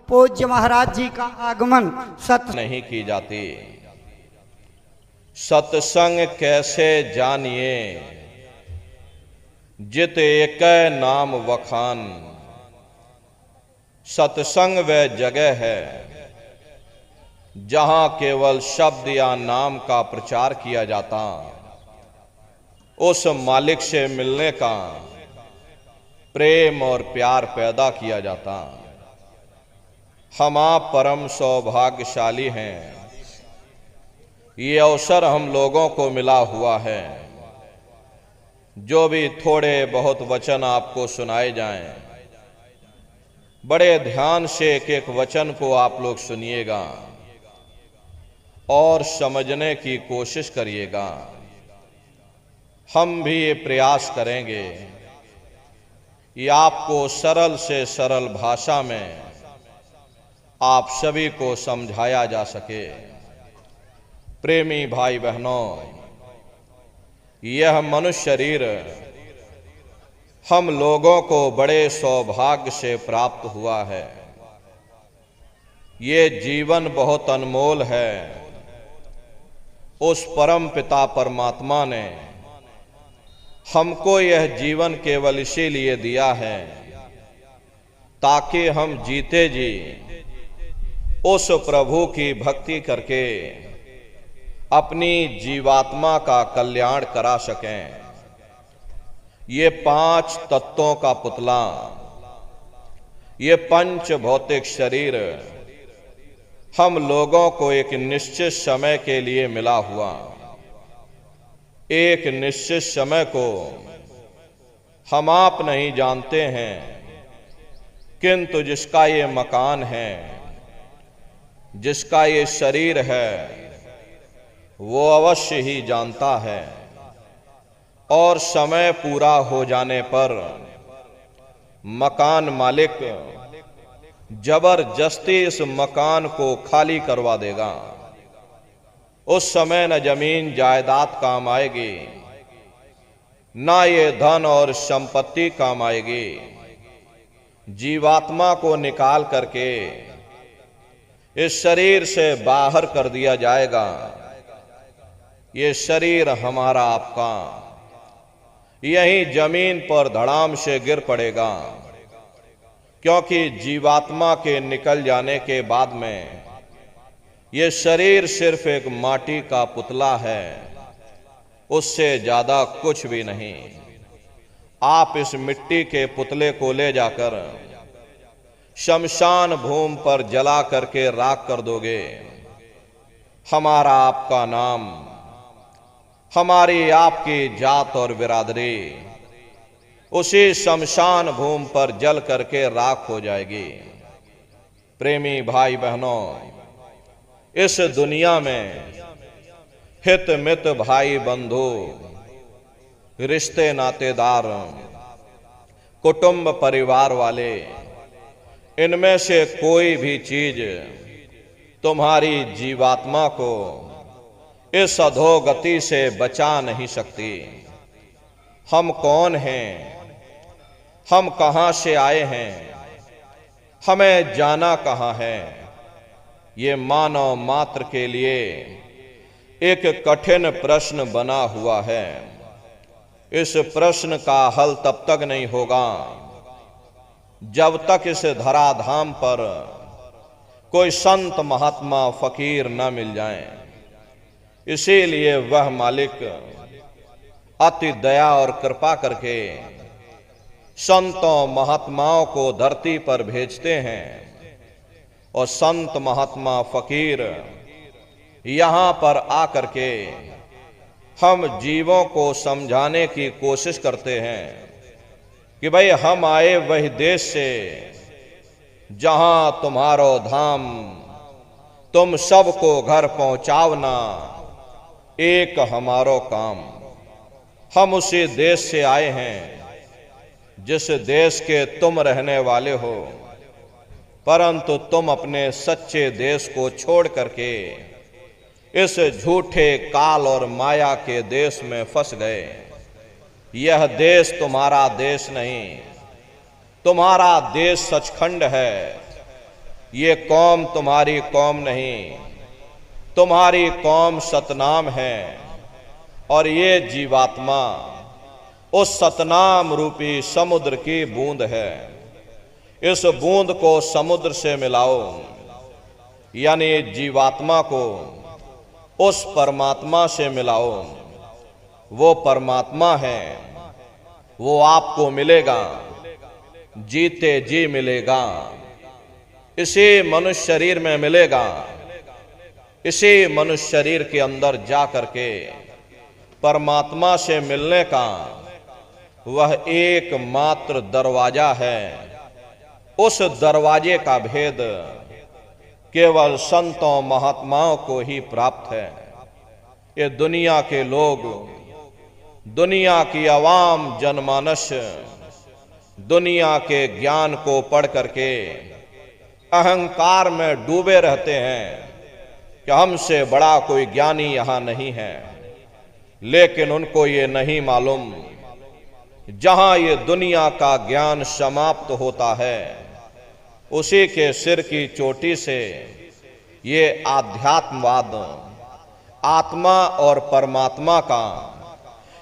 पूज्य महाराज जी का आगमन नहीं की जाती। सत्संग कैसे जानिए, जित एक नाम वखान। सत्संग वह जगह है जहां केवल शब्द या नाम का प्रचार किया जाता, उस मालिक से मिलने का प्रेम और प्यार पैदा किया जाता। हम आप परम सौभाग्यशाली हैं, ये अवसर हम लोगों को मिला हुआ है। जो भी थोड़े बहुत वचन आपको सुनाए जाएं, बड़े ध्यान से एक एक वचन को आप लोग सुनिएगा और समझने की कोशिश करिएगा। हम भी ये प्रयास करेंगे कि आपको सरल से सरल भाषा में आप सभी को समझाया जा सके। प्रेमी भाई बहनों, यह मनुष्य शरीर हम लोगों को बड़े सौभाग्य से प्राप्त हुआ है। ये जीवन बहुत अनमोल है। उस परम पिता परमात्मा ने हमको यह जीवन केवल इसीलिए दिया है ताकि हम जीते जी उस प्रभु की भक्ति करके अपनी जीवात्मा का कल्याण करा सकें। ये 5 तत्वों का पुतला, ये पंच भौतिक शरीर हम लोगों को एक निश्चित समय के लिए मिला हुआ। एक निश्चित समय को हम आप नहीं जानते हैं, किंतु जिसका ये मकान है, जिसका ये शरीर है, वो अवश्य ही जानता है। और समय पूरा हो जाने पर मकान मालिक जबरदस्ती इस मकान को खाली करवा देगा। उस समय न जमीन जायदाद काम आएगी, ना ये धन और संपत्ति काम आएगी। जीवात्मा को निकाल करके इस शरीर से बाहर कर दिया जाएगा। ये शरीर हमारा आपका यही जमीन पर धड़ाम से गिर पड़ेगा, क्योंकि जीवात्मा के निकल जाने के बाद में ये शरीर सिर्फ एक माटी का पुतला है, उससे ज्यादा कुछ भी नहीं। आप इस मिट्टी के पुतले को ले जाकर शमशान भूमि पर जला करके राख कर दोगे। हमारा आपका नाम, हमारी आपकी जात और बिरादरी उसी शमशान भूमि पर जल करके राख हो जाएगी। प्रेमी भाई बहनों, इस दुनिया में हित मित भाई बंधु, रिश्ते नातेदार, कुटुंब परिवार वाले, इनमें से कोई भी चीज तुम्हारी जीवात्मा को इस अधोगति से बचा नहीं सकती। हम कौन हैं, हम कहां से आए हैं, हमें जाना कहां है, ये मानव मात्र के लिए एक कठिन प्रश्न बना हुआ है। इस प्रश्न का हल तब तक नहीं होगा जब तक इस धराधाम पर कोई संत महात्मा फकीर न मिल जाएं। इसीलिए वह मालिक अति दया और कृपा करके संतों महात्माओं को धरती पर भेजते हैं और संत महात्मा फकीर यहां पर आकर के हम जीवों को समझाने की कोशिश करते हैं कि भाई हम आए वही देश से जहां तुम्हारो धाम, तुम सबको घर पहुंचावना एक हमारो काम। हम उसी देश से आए हैं जिस देश के तुम रहने वाले हो, परंतु तुम अपने सच्चे देश को छोड़ करके इस झूठे काल और माया के देश में फंस गए। यह देश तुम्हारा देश नहीं, तुम्हारा देश सचखंड है। ये कौम तुम्हारी कौम नहीं, तुम्हारी कौम सतनाम है और ये जीवात्मा उस सतनाम रूपी समुद्र की बूंद है। इस बूंद को समुद्र से मिलाओ, यानी जीवात्मा को उस परमात्मा से मिलाओ। वो परमात्मा है, वो आपको मिलेगा, जीते जी मिलेगा, इसी मनुष्य शरीर में मिलेगा। इसी मनुष्य शरीर के अंदर जा करके परमात्मा से मिलने का वह एकमात्र दरवाजा है। उस दरवाजे का भेद केवल संतों महात्माओं को ही प्राप्त है। ये दुनिया के लोग, दुनिया की आवाम जनमानस दुनिया के ज्ञान को पढ़ करके अहंकार में डूबे रहते हैं कि हमसे बड़ा कोई ज्ञानी यहां नहीं है। लेकिन उनको ये नहीं मालूम, जहां ये दुनिया का ज्ञान समाप्त होता है, उसी के सिर की चोटी से ये आध्यात्मवाद, आत्मा और परमात्मा का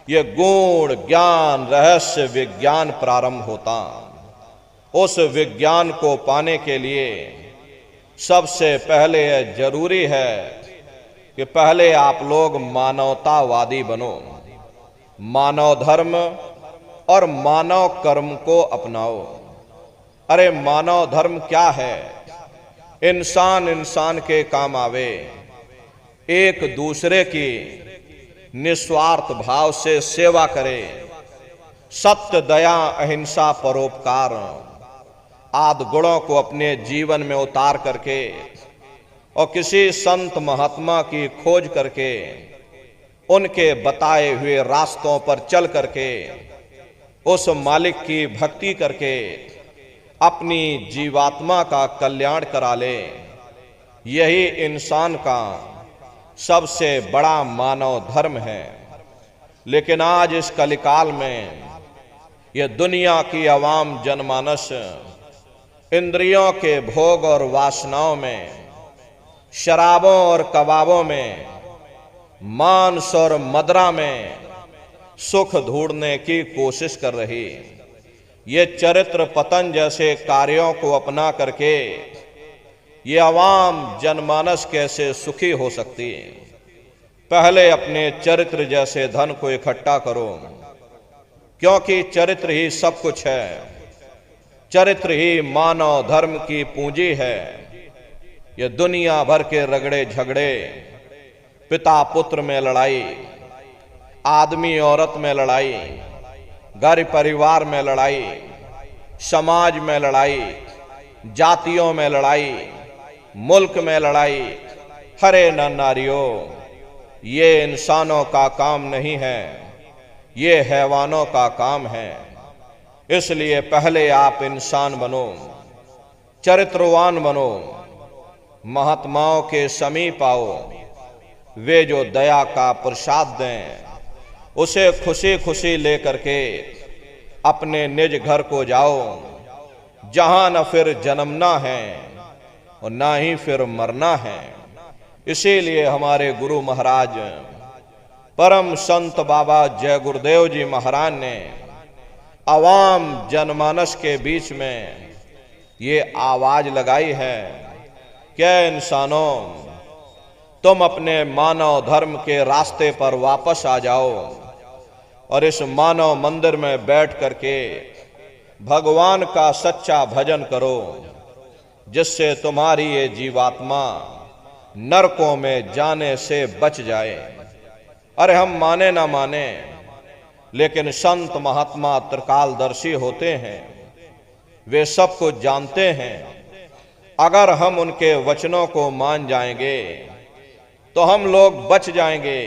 ये गुण ज्ञान रहस्य विज्ञान प्रारंभ होता। उस विज्ञान को पाने के लिए सबसे पहले यह जरूरी है कि पहले आप लोग मानवतावादी बनो, मानव धर्म और मानव कर्म को अपनाओ। अरे मानव धर्म क्या है? इंसान इंसान के काम आवे, एक दूसरे की निस्वार्थ भाव से सेवा करे, सत्य दया अहिंसा परोपकार आदि गुणों को अपने जीवन में उतार करके और किसी संत महात्मा की खोज करके उनके बताए हुए रास्तों पर चल करके उस मालिक की भक्ति करके अपनी जीवात्मा का कल्याण करा ले, यही इंसान का सबसे बड़ा मानव धर्म है। लेकिन आज इस कलिकाल में यह दुनिया की आवाम जनमानस इंद्रियों के भोग और वासनाओं में, शराबों और कबाबों में, मांस और मदिरा में सुख ढूंढने की कोशिश कर रही। ये चरित्र पतन जैसे कार्यों को अपना करके ये आवाम जनमानस कैसे सुखी हो सकती? पहले अपने चरित्र जैसे धन को इकट्ठा करो, क्योंकि चरित्र ही सब कुछ है। चरित्र ही मानव धर्म की पूंजी है। ये दुनिया भर के रगड़े झगड़े, पिता पुत्र में लड़ाई, आदमी औरत में लड़ाई, घर परिवार में लड़ाई, समाज में लड़ाई, जातियों में लड़ाई, मुल्क में लड़ाई, हरे न नारियों, ये इंसानों का काम नहीं है, ये हैवानों का काम है। इसलिए पहले आप इंसान बनो, चरित्रवान बनो, महात्माओं के समीप आओ। वे जो दया का प्रसाद दें उसे खुशी खुशी लेकर के अपने निज घर को जाओ, जहां न फिर जन्मना है और ना ही फिर मरना है। इसीलिए हमारे गुरु महाराज परम संत बाबा जय गुरुदेव जी महाराज ने आवाम जनमानस के बीच में ये आवाज लगाई है, क्या इंसानों, तुम अपने मानव धर्म के रास्ते पर वापस आ जाओ और इस मानव मंदिर में बैठ करके भगवान का सच्चा भजन करो, जिससे तुम्हारी ये जीवात्मा नरकों में जाने से बच जाए। अरे हम माने ना माने, लेकिन संत महात्मा त्रिकालदर्शी होते हैं, वे सब कुछ जानते हैं। अगर हम उनके वचनों को मान जाएंगे तो हम लोग बच जाएंगे,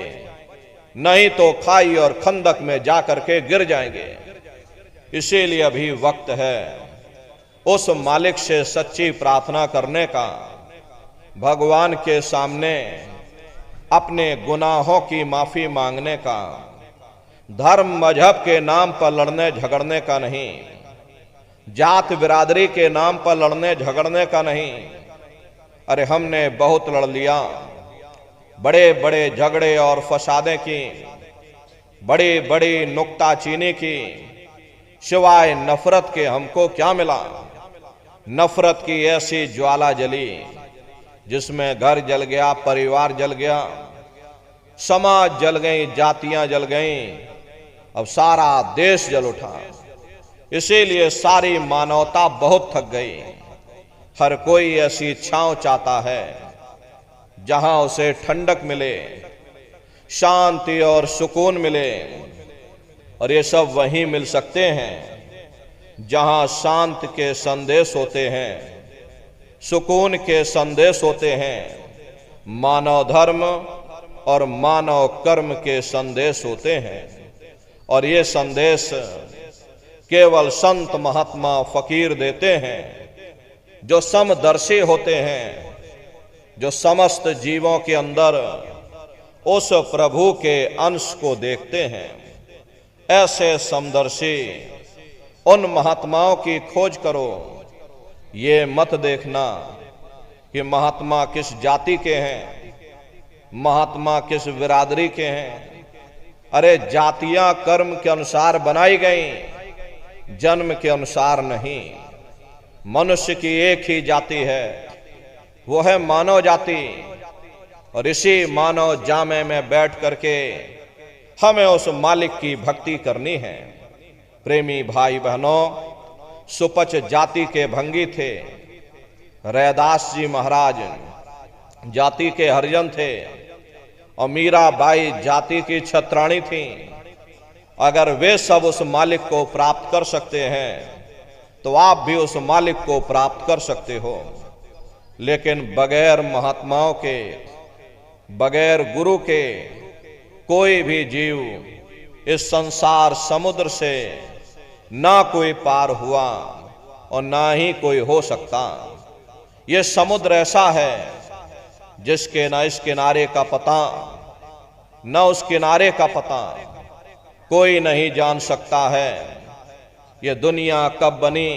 नहीं तो खाई और खंदक में जाकर के गिर जाएंगे। इसीलिए अभी वक्त है उस मालिक से सच्ची प्रार्थना करने का, भगवान के सामने अपने गुनाहों की माफी मांगने का, धर्म मजहब के नाम पर लड़ने झगड़ने का नहीं, जात बिरादरी के नाम पर लड़ने झगड़ने का नहीं, अरे हमने बहुत लड़ लिया, बड़े बड़े झगड़े और फसादें की, बड़ी बड़ी नुक्ताचीनी की, सिवाय नफरत के हमको क्या मिला। नफरत की ऐसी ज्वाला जली जिसमें घर जल गया, परिवार जल गया, समाज जल गई, जातियां जल गईं, अब सारा देश जल उठा। इसीलिए सारी मानवता बहुत थक गई। हर कोई ऐसी छांव चाहता है जहां उसे ठंडक मिले, शांति और सुकून मिले, और ये सब वहीं मिल सकते हैं जहां शांति के संदेश होते हैं, सुकून के संदेश होते हैं, मानव धर्म और मानव कर्म के संदेश होते हैं। और ये संदेश केवल संत महात्मा फकीर देते हैं, जो समदर्शी होते हैं, जो समस्त जीवों के अंदर उस प्रभु के अंश को देखते हैं। ऐसे समदर्शी उन महात्माओं की खोज करो। ये मत देखना कि महात्मा किस जाति के हैं, महात्मा किस बिरादरी के हैं। अरे जातियां कर्म के अनुसार बनाई गई, जन्म के अनुसार नहीं। मनुष्य की एक ही जाति है, वो है मानव जाति। और इसी मानव जामे में बैठ करके हमें उस मालिक की भक्ति करनी है। प्रेमी भाई बहनों, सुपच जाति के भंगी थे, रैदास जी महाराज जाति के हरिजन थे, और मीराबाई जाति की छत्राणी थी। अगर वे सब उस मालिक को प्राप्त कर सकते हैं तो आप भी उस मालिक को प्राप्त कर सकते हो। लेकिन बगैर महात्माओं के, बगैर गुरु के कोई भी जीव इस संसार समुद्र से ना कोई पार हुआ और ना ही कोई हो सकता। ये समुद्र ऐसा है जिसके ना इस किनारे का पता, न उस किनारे का पता, कोई नहीं जान सकता है। ये दुनिया कब बनी,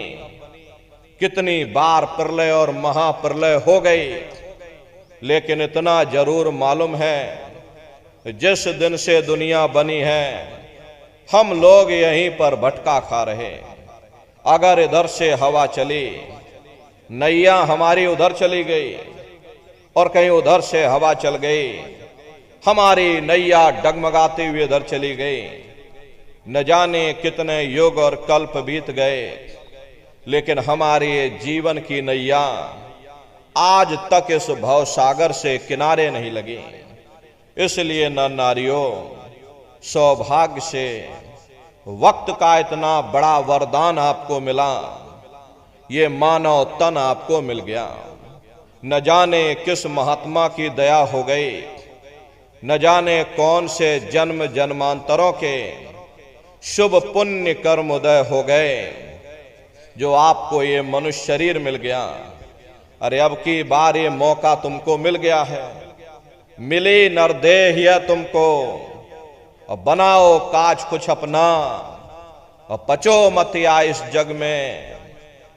कितनी बार प्रलय और महाप्रलय हो गई, लेकिन इतना जरूर मालूम है जिस दिन से दुनिया बनी है हम लोग यहीं पर भटका खा रहे। अगर इधर से हवा चली, नैया हमारी उधर चली गई, और कहीं उधर से हवा चल गई, हमारी नैया डगमगाती हुई इधर चली गई। न जाने कितने युग और कल्प बीत गए, लेकिन हमारी जीवन की नैया आज तक इस भवसागर से किनारे नहीं लगी। इसलिए न नारियों, सौभाग्य से वक्त का इतना बड़ा वरदान आपको मिला, ये मानव तन आपको मिल गया। न जाने किस महात्मा की दया हो गई, न जाने कौन से जन्म जन्मांतरों के शुभ पुण्य कर्म उदय हो गए जो आपको ये मनुष्य शरीर मिल गया। अरे अब की बार ये मौका तुमको मिल गया है, मिली नरदेह तुमको, और बनाओ काज कुछ अपना, और पचो मत या इस जग में,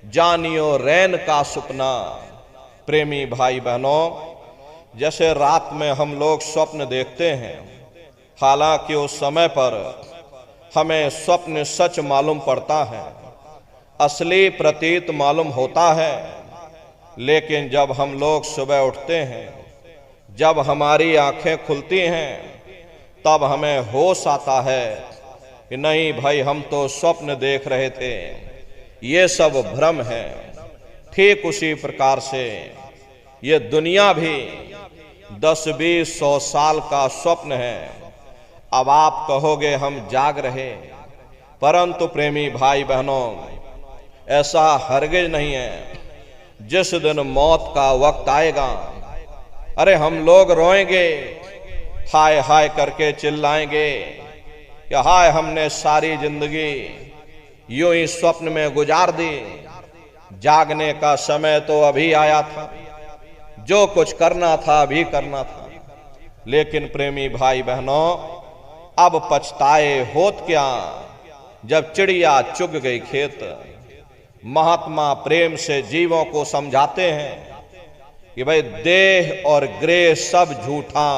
जानियो रैन का सुपना। प्रेमी भाई बहनों, जैसे रात में हम लोग स्वप्न देखते हैं, हालांकि उस समय पर हमें स्वप्न सच मालूम पड़ता है, असली प्रतीत मालूम होता है, लेकिन जब हम लोग सुबह उठते हैं, जब हमारी आंखें खुलती हैं, तब हमें होश आता है कि नहीं भाई, हम तो स्वप्न देख रहे थे, ये सब भ्रम है। ठीक उसी प्रकार से ये दुनिया भी 10-20-100 साल का स्वप्न है। अब आप कहोगे हम जाग रहे, परंतु प्रेमी भाई बहनों, ऐसा हरगिज नहीं है। जिस दिन मौत का वक्त आएगा, अरे हम लोग रोएंगे, हाय हाय करके चिल्लाएंगे कि हाय हमने सारी जिंदगी यूं ही स्वप्न में गुजार दी, जागने का समय तो अभी आया था, जो कुछ करना था अभी करना था। लेकिन प्रेमी भाई बहनों, अब पछताए होत क्या जब चिड़िया चुग गई खेत। महात्मा प्रेम से जीवों को समझाते हैं कि भाई देह और ग्रेह सब झूठा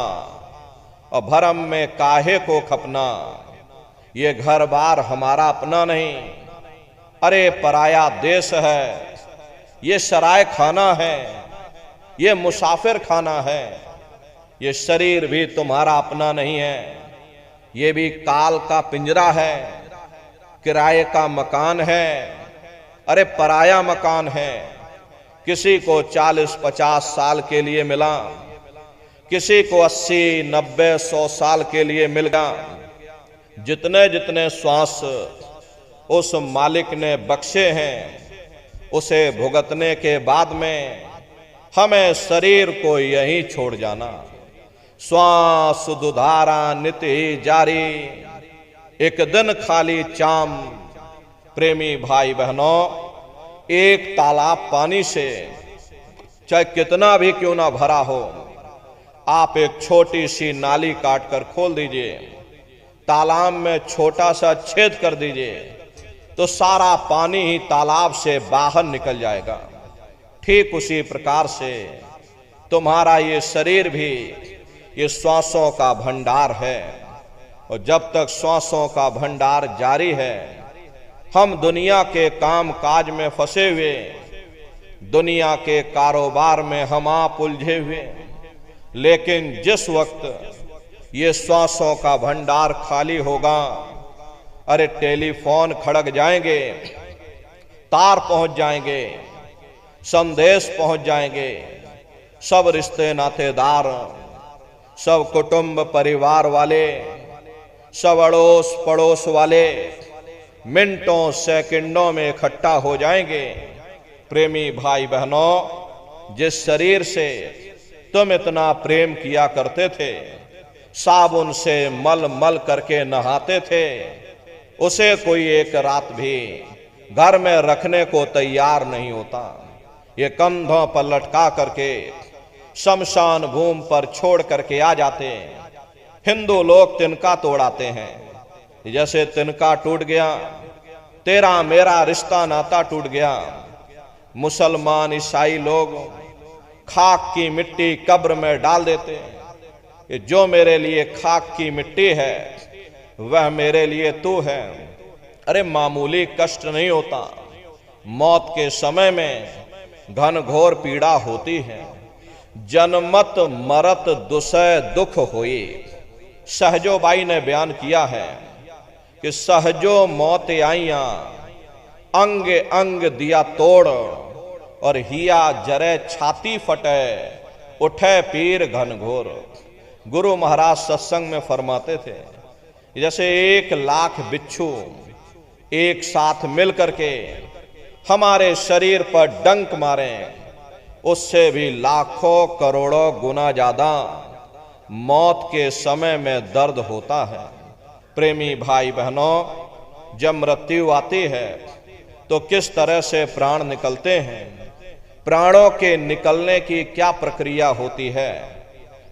और भरम में काहे को खपना, ये घर बार हमारा अपना नहीं, अरे पराया देश है, ये सराय खाना है, ये मुसाफिर खाना है, ये शरीर भी तुम्हारा अपना नहीं है, ये भी काल का पिंजरा है, किराए का मकान है, अरे पराया मकान है। किसी को 40-50 साल के लिए मिला, किसी को 80-90-100 साल के लिए मिल गया। जितने जितने श्वास उस मालिक ने बख्शे हैं, उसे भुगतने के बाद में हमें शरीर को यहीं छोड़ जाना। श्वास दुधारा नित्य ही जारी, एक दिन खाली चाम। प्रेमी भाई बहनों, एक तालाब पानी से चाहे कितना भी क्यों ना भरा हो, आप एक छोटी सी नाली काट कर खोल दीजिए, तालाब में छोटा सा छेद कर दीजिए, तो सारा पानी ही तालाब से बाहर निकल जाएगा। ठीक उसी प्रकार से तुम्हारा ये शरीर भी ये श्वासों का भंडार है, और जब तक श्वासों का भंडार जारी है, हम दुनिया के काम काज में फंसे हुए, दुनिया के कारोबार में हम आप उलझे हुए। लेकिन जिस वक्त ये श्वासों का भंडार खाली होगा, अरे टेलीफोन खड़क जाएंगे, तार पहुंच जाएंगे, संदेश पहुंच जाएंगे, सब रिश्ते नातेदार, सब कुटुंब परिवार वाले, सब अड़ोस पड़ोस वाले मिनटों सेकंडों में इकट्ठा हो जाएंगे। प्रेमी भाई बहनों, जिस शरीर से तुम इतना प्रेम किया करते थे, साबुन से मल मल करके नहाते थे, उसे कोई एक रात भी घर में रखने को तैयार नहीं होता। ये कंधों पर लटका करके शमशान भूमि पर छोड़ करके आ जाते। हिंदू लोग तिनका तोड़ाते हैं, जैसे तिनका टूट गया, तेरा मेरा रिश्ता नाता टूट गया। मुसलमान ईसाई लोग खाक की मिट्टी कब्र में डाल देते, कि जो मेरे लिए खाक की मिट्टी है वह मेरे लिए तू है। अरे मामूली कष्ट नहीं होता, मौत के समय में घनघोर पीड़ा होती है। जनमत मरत दुसह दुख होई, सहजोबाई ने बयान किया है कि सहजो मौत आईया, अंग अंग दिया तोड़, और हिया जरे छाती फटे, उठे पीर घनघोर। गुरु महाराज सत्संग में फरमाते थे, जैसे 1,00,000 बिच्छू एक साथ मिल करके हमारे शरीर पर डंक मारें, उससे भी लाखों करोड़ों गुना ज्यादा मौत के समय में दर्द होता है। प्रेमी भाई बहनों, जब मृत्यु आती है तो किस तरह से प्राण निकलते हैं, प्राणों के निकलने की क्या प्रक्रिया होती है,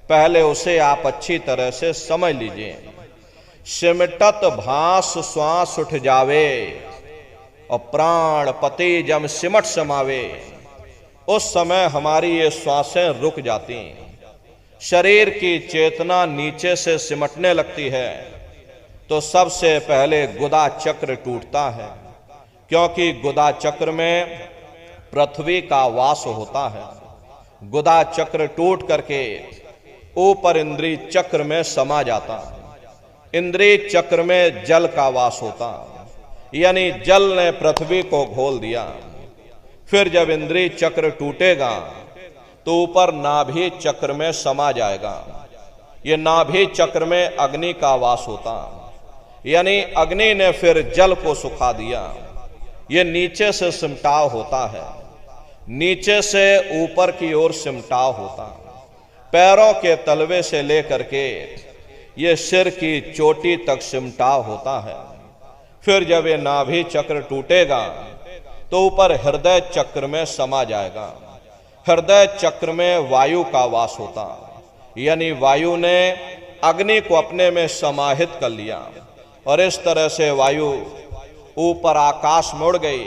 पहले उसे आप अच्छी तरह से समझ लीजिए। सिमटत भास श्वास उठ जावे, और प्राण पति जब सिमट समावे, उस समय हमारी ये श्वासें रुक जाती, शरीर की चेतना नीचे से सिमटने लगती है, तो सबसे पहले गुदा चक्र टूटता है, क्योंकि गुदा चक्र में पृथ्वी का वास होता है। गुदा चक्र टूट करके ऊपर इंद्रिय चक्र में समा जाता, इंद्रिय चक्र में जल का वास होता, यानी जल ने पृथ्वी को घोल दिया। फिर जब इंद्रिय चक्र टूटेगा तो ऊपर नाभि चक्र में समा जाएगा। ये नाभि चक्र में अग्नि का वास होता, यानी अग्नि ने फिर जल को सुखा दिया। ये नीचे से सिमटाव होता है, नीचे से ऊपर की ओर सिमटाव होता, पैरों के तलवे से लेकर के ये सिर की चोटी तक सिमटाव होता है। फिर जब ये नाभि चक्र टूटेगा तो ऊपर हृदय चक्र में समा जाएगा। हृदय चक्र में वायु का वास होता, यानी वायु ने अग्नि को अपने में समाहित कर लिया, और इस तरह से वायु ऊपर आकाश में उड़ गई।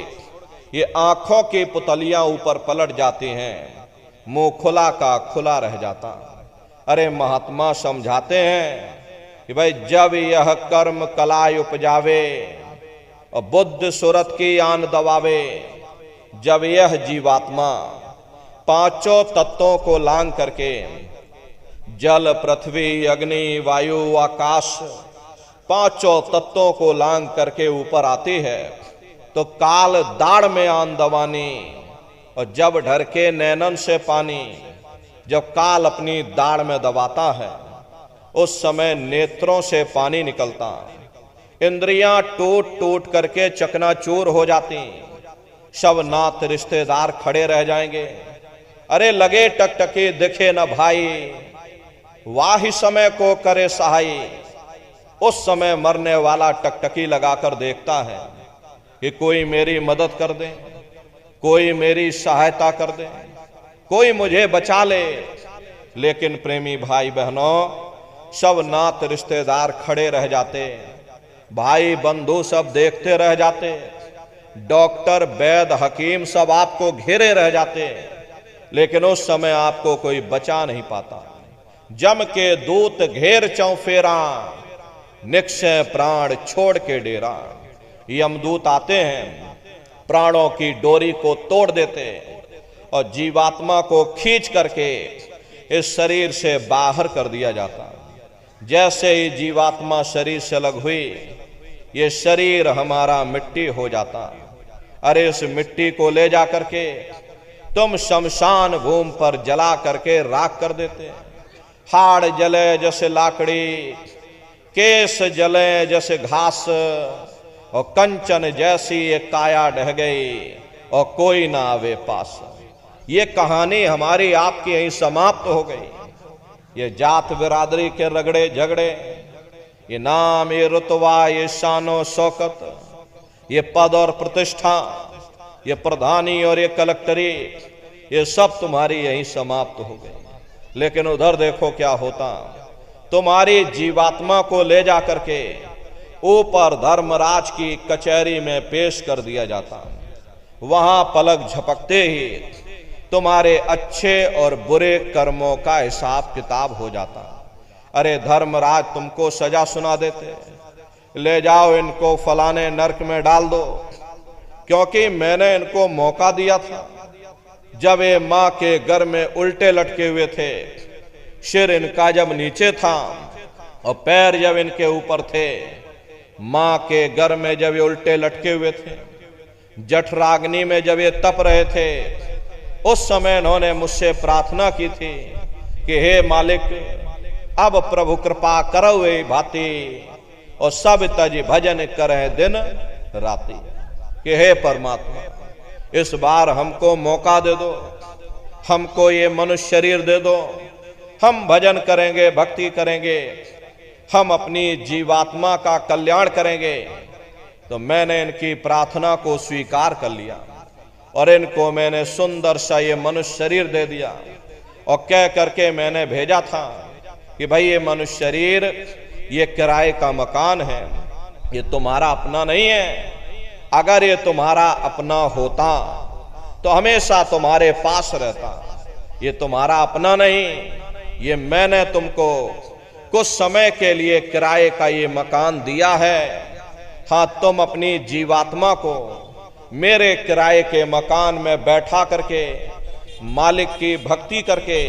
ये आंखों की पुतलियां ऊपर पलट जाती हैं, मुंह खुला का खुला रह जाता। अरे महात्मा समझाते हैं कि भाई जब यह कर्म कलाय उपजावे और बुद्ध सुरत की आन दबावे, जब यह जीवात्मा पांचों तत्वों को लांग करके जल पृथ्वी अग्नि वायु आकाश पांचों तत्वों को लांग करके ऊपर आती है, तो काल दाढ़ में आन दबानी और जब ढर के नैनन से पानी, जब काल अपनी दाढ़ में दबाता है उस समय नेत्रों से पानी निकलता, इंद्रियां टूट टूट करके चकनाचूर हो जाती, सब नात रिश्तेदार खड़े रह जाएंगे। अरे लगे टकटकी दिखे न भाई, वाही समय को करे सहाई। उस समय मरने वाला टकटकी लगाकर देखता है कि कोई मेरी मदद कर दे, कोई मेरी सहायता कर दे, कोई मुझे बचा ले। लेकिन प्रेमी भाई बहनों, सब नात रिश्तेदार खड़े रह जाते, भाई बंधु सब देखते रह जाते, डॉक्टर वैद्य हकीम सब आपको घेरे रह जाते, लेकिन उस समय आपको कोई बचा नहीं पाता। जम के दूत घेर चौफेरा, निक्षय प्राण छोड़ के डेरा। यमदूत आते हैं, प्राणों की डोरी को तोड़ देते और जीवात्मा को खींच करके इस शरीर से बाहर कर दिया जाता। जैसे ही जीवात्मा शरीर से अलग हुई, ये शरीर हमारा मिट्टी हो जाता। अरे इस मिट्टी को ले जा करके तुम शमशान भूमि पर जला करके राख कर देते। हाड़ जले जैसे लाकड़ी, केस जले जैसे घास, और कंचन जैसी एक काया ढह गई और कोई ना आवे पास। ये कहानी हमारी आपकी यहीं समाप्त हो गई। ये जात बिरादरी के रगड़े झगड़े, ये नाम, ये रुतबा, ये शानो शौकत, ये पद और प्रतिष्ठा, ये प्रधानी और ये कलेक्टरी, ये सब तुम्हारी यहीं समाप्त हो गई। लेकिन उधर देखो क्या होता, तुम्हारी जीवात्मा को ले जा करके ऊपर धर्मराज की कचहरी में पेश कर दिया जाता। वहां पलक झपकते ही तुम्हारे अच्छे और बुरे कर्मों का हिसाब किताब हो जाता। अरे धर्मराज तुमको सजा सुना देते, ले जाओ इनको फलाने नरक में डाल दो, क्योंकि मैंने इनको मौका दिया था। जब ये मां के घर में उल्टे लटके हुए थे, सिर इनका जब नीचे था और पैर जब इनके ऊपर थे, मां के घर में जब ये उल्टे लटके हुए थे, जठराग्नि में जब ये तप रहे थे, उस समय इन्होंने मुझसे प्रार्थना की थी कि हे मालिक, अब प्रभु कृपा करो वे भांति और सब तज भजन करे दिन राति। कि हे परमात्मा, इस बार हमको मौका दे दो, हमको ये मनुष्य शरीर दे दो, हम भजन करेंगे, भक्ति करेंगे, हम अपनी जीवात्मा का कल्याण करेंगे। तो मैंने इनकी प्रार्थना को स्वीकार कर लिया और इनको मैंने सुंदर सा ये मनुष्य शरीर दे दिया और कह करके मैंने भेजा था कि भाई ये मनुष्य शरीर ये किराए का मकान है, ये तुम्हारा अपना नहीं है। अगर ये तुम्हारा अपना होता तो हमेशा तुम्हारे पास रहता। ये तुम्हारा अपना नहीं, ये मैंने तुमको कुछ समय के लिए किराए का ये मकान दिया है। हाँ, तुम अपनी जीवात्मा को मेरे किराए के मकान में बैठा करके मालिक की भक्ति करके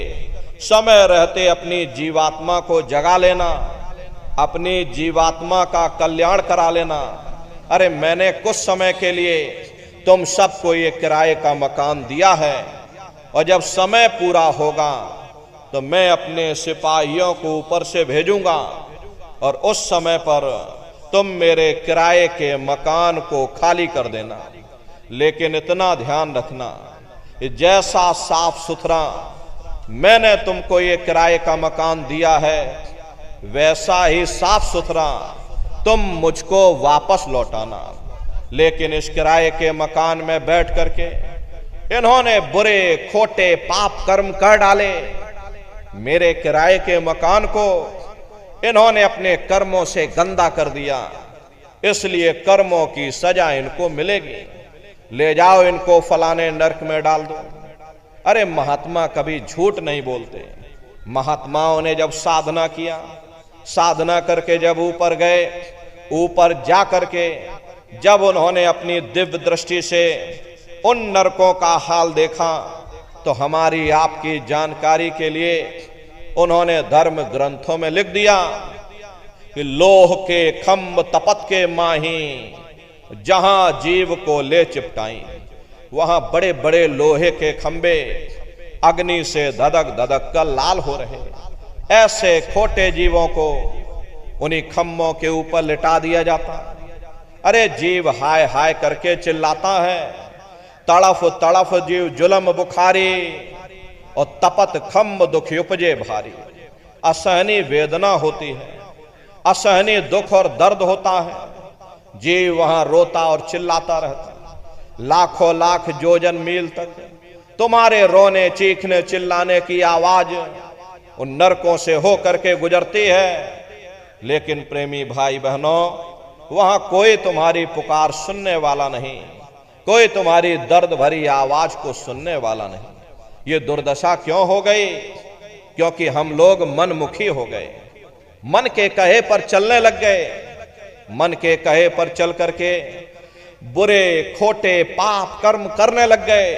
समय रहते अपनी जीवात्मा को जगा लेना, अपनी जीवात्मा का कल्याण करा लेना। अरे मैंने कुछ समय के लिए तुम सबको ये किराए का मकान दिया है और जब समय पूरा होगा तो मैं अपने सिपाहियों को ऊपर से भेजूंगा और उस समय पर तुम मेरे किराए के मकान को खाली कर देना। लेकिन इतना ध्यान रखना, जैसा साफ सुथरा मैंने तुमको ये किराए का मकान दिया है, वैसा ही साफ सुथरा तुम मुझको वापस लौटाना। लेकिन इस किराए के मकान में बैठ करके इन्होंने बुरे खोटे पाप कर्म कर डाले। मेरे किराए के मकान को इन्होंने अपने कर्मों से गंदा कर दिया, इसलिए कर्मों की सजा इनको मिलेगी। ले जाओ इनको फलाने नरक में डाल दो। अरे महात्मा कभी झूठ नहीं बोलते। महात्माओं ने जब साधना किया, साधना करके जब ऊपर गए, ऊपर जा करके जब उन्होंने अपनी दिव्य दृष्टि से उन नरकों का हाल देखा, तो हमारी आपकी जानकारी के लिए उन्होंने धर्म ग्रंथों में लिख दिया कि लोह के खंभ तपत के माही, जहां जीव को ले चिपटाई, वहां बड़े बड़े लोहे के खंबे अग्नि से धधक धधक कर लाल हो रहे। ऐसे खोटे जीवों को उन्हीं खंभों के ऊपर लिटा दिया जाता। अरे जीव हाय हाय करके चिल्लाता है, तड़फ तड़फ जीव जुलम बुखारी, और तपत खंभ दुख उपजे भारी। असहनीय वेदना होती है, असहनीय दुख और दर्द होता है। जीव वहां रोता और चिल्लाता रहता। लाखों लाख जोजन मील तक तुम्हारे रोने चीखने चिल्लाने की आवाज उन नरकों से हो करके गुजरती है, लेकिन प्रेमी भाई बहनों, वहां कोई तुम्हारी पुकार सुनने वाला नहीं, कोई तुम्हारी दर्द भरी आवाज को सुनने वाला नहीं। ये दुर्दशा क्यों हो गई? क्योंकि हम लोग मनमुखी हो गए, मन के कहे पर चलने लग गए। मन के कहे पर चल करके बुरे खोटे पाप कर्म करने लग गए।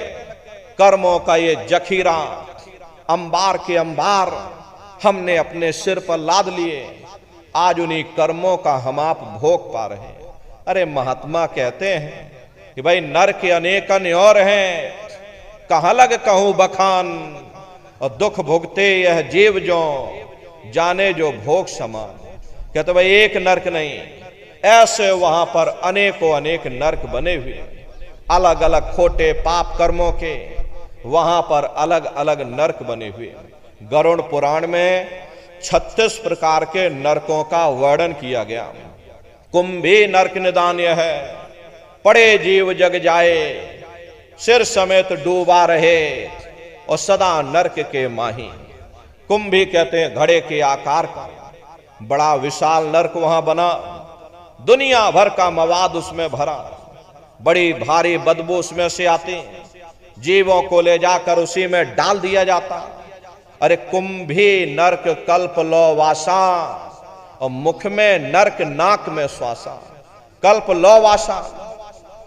कर्मों का ये जखीरा अंबार के अंबार हमने अपने सिर पर लाद लिए। आज उन्हीं कर्मों का हम आप भोग पा रहे हैं। अरे महात्मा कहते हैं कि भाई नर के अनेकन और हैं, कहां लग कहूं बखान, और दुख भुगते यह जीव जो जाने जो भोग समान। कहते भाई एक नरक नहीं, ऐसे वहां पर अनेकों अनेक नरक बने हुए, अलग अलग खोटे पाप कर्मों के वहां पर अलग अलग नरक बने हुए। गरुड़ पुराण में 36 प्रकार के नरकों का वर्णन किया गया। कुंभी नरक निदान यह है, पड़े जीव जग जाए, सिर समेत डूबा रहे, और सदा नरक के माही। कुंभी कहते हैं घड़े के आकार का बड़ा विशाल नरक वहां बना, दुनिया भर का मवाद उसमें भरा, बड़ी भारी बदबू उसमें से आती, जीवों को ले जाकर उसी में डाल दिया जाता। अरे कुंभी नरक कल्प लो वासा, और मुख में नरक नाक में श्वासा। कल्प लो वासा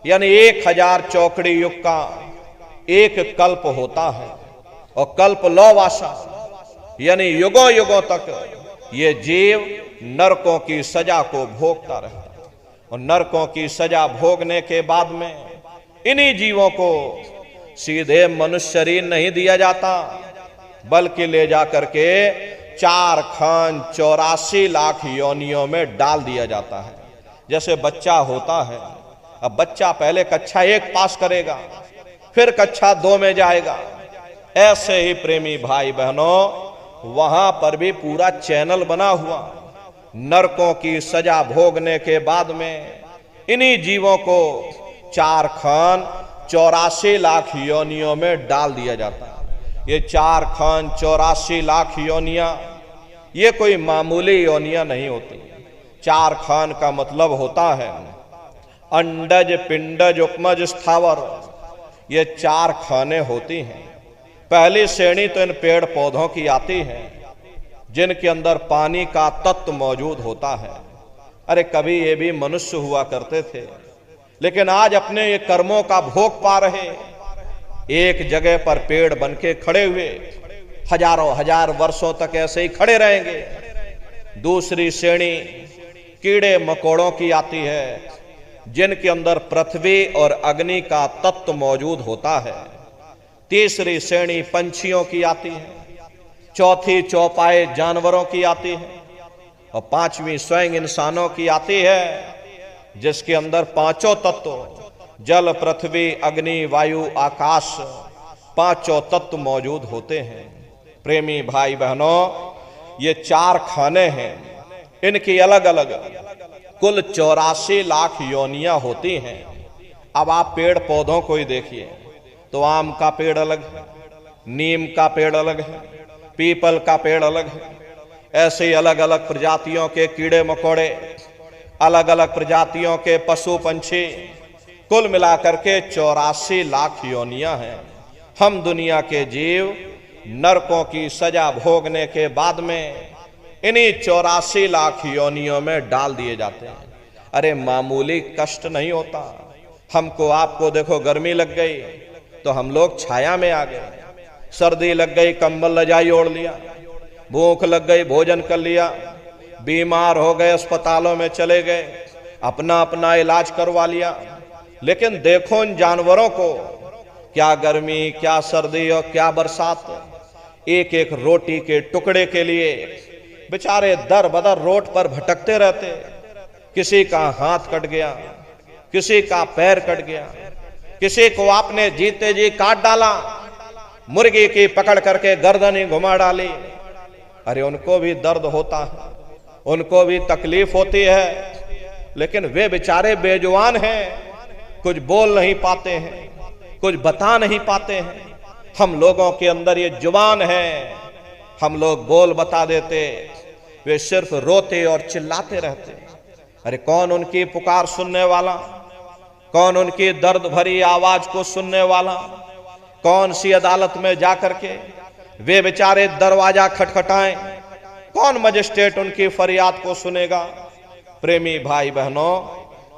यानी 1000 चौकड़ी युग का एक कल्प होता है, और कल्प लो वासा यानी युगों युगों तक ये जीव नरकों की सजा को भोगता रहता। और नरकों की सजा भोगने के बाद में इन्हीं जीवों को सीधे मनुष्य शरीर नहीं दिया जाता, बल्कि ले जा करके 4 खान 84 लाख योनियों में डाल दिया जाता है। जैसे बच्चा होता है, अब बच्चा पहले कक्षा 1 पास करेगा, फिर कक्षा 2 में जाएगा। ऐसे ही प्रेमी भाई बहनों, वहां पर भी पूरा चैनल बना हुआ। नरकों की सजा भोगने के बाद में इन्हीं जीवों को 4 खान 84 लाख योनियों में डाल दिया जाता है। ये 4 खान 84 लाख योनियां, ये कोई मामूली योनियां नहीं होती। 4 खान का मतलब होता है अंडज पिंडज उपमज स्थावर, ये 4 खाने होती हैं। पहली श्रेणी तो इन पेड़ पौधों की आती है जिनके अंदर पानी का तत्व मौजूद होता है। अरे कभी ये भी मनुष्य हुआ करते थे, लेकिन आज अपने ये कर्मों का भोग पा रहे। एक जगह पर पेड़ बनके खड़े हुए, हजारों हजार वर्षों तक ऐसे ही खड़े रहेंगे। दूसरी श्रेणी कीड़े मकोड़ों की आती है, जिनके अंदर पृथ्वी और अग्नि का तत्व मौजूद होता है। तीसरी श्रेणी पंछियों की आती है, चौथी चौपाए जानवरों की आती है, और 5वीं स्वयं इंसानों की आती है, जिसके अंदर 5 तत्व जल पृथ्वी अग्नि वायु आकाश 5 तत्व मौजूद होते हैं। प्रेमी भाई बहनों, ये 4 खाने हैं, इनकी अलग अलग कुल 84 लाख योनियां होती हैं। अब आप पेड़ पौधों को ही देखिए तो आम का पेड़ अलग है, नीम का पेड़ अलग है, पीपल का पेड़ अलग है। ऐसे ही अलग अलग प्रजातियों के कीड़े मकोड़े, अलग अलग प्रजातियों के पशु पंछी, कुल मिलाकर के 84 लाख योनियां हैं। हम दुनिया के जीव नरकों की सजा भोगने के बाद में इन्हीं 84 लाख योनियों में डाल दिए जाते हैं। अरे मामूली कष्ट नहीं होता। हमको आपको देखो गर्मी लग गई तो हम लोग छाया में आ गए, सर्दी लग गई कंबल रजाई ओढ़ लिया, भूख लग गई भोजन कर लिया, बीमार हो गए अस्पतालों में चले गए, अपना अपना इलाज करवा लिया। लेकिन देखो इन जानवरों को, क्या गर्मी, क्या सर्दी और क्या बरसात, एक एक रोटी के टुकड़े के लिए बेचारे दर बदर रोड पर भटकते रहते। किसी का हाथ कट गया, किसी का पैर कट गया, किसी को आपने जीते जी काट डाला, मुर्गी की पकड़ करके गर्दन ही घुमा डाली। अरे उनको भी दर्द होता है, उनको भी तकलीफ होती है, लेकिन वे बेचारे बेजुबान हैं, कुछ बोल नहीं पाते हैं, कुछ बता नहीं पाते हैं। हम लोगों के अंदर ये जुबान है, हम लोग बोल बता देते, वे सिर्फ रोते और चिल्लाते रहते। अरे कौन उनकी पुकार सुनने वाला, कौन उनकी दर्द भरी आवाज को सुनने वाला, कौन सी अदालत में जाकर के वे बेचारे दरवाजा खटखटाएं, कौन मजिस्ट्रेट उनकी फरियाद को सुनेगा। प्रेमी भाई बहनों,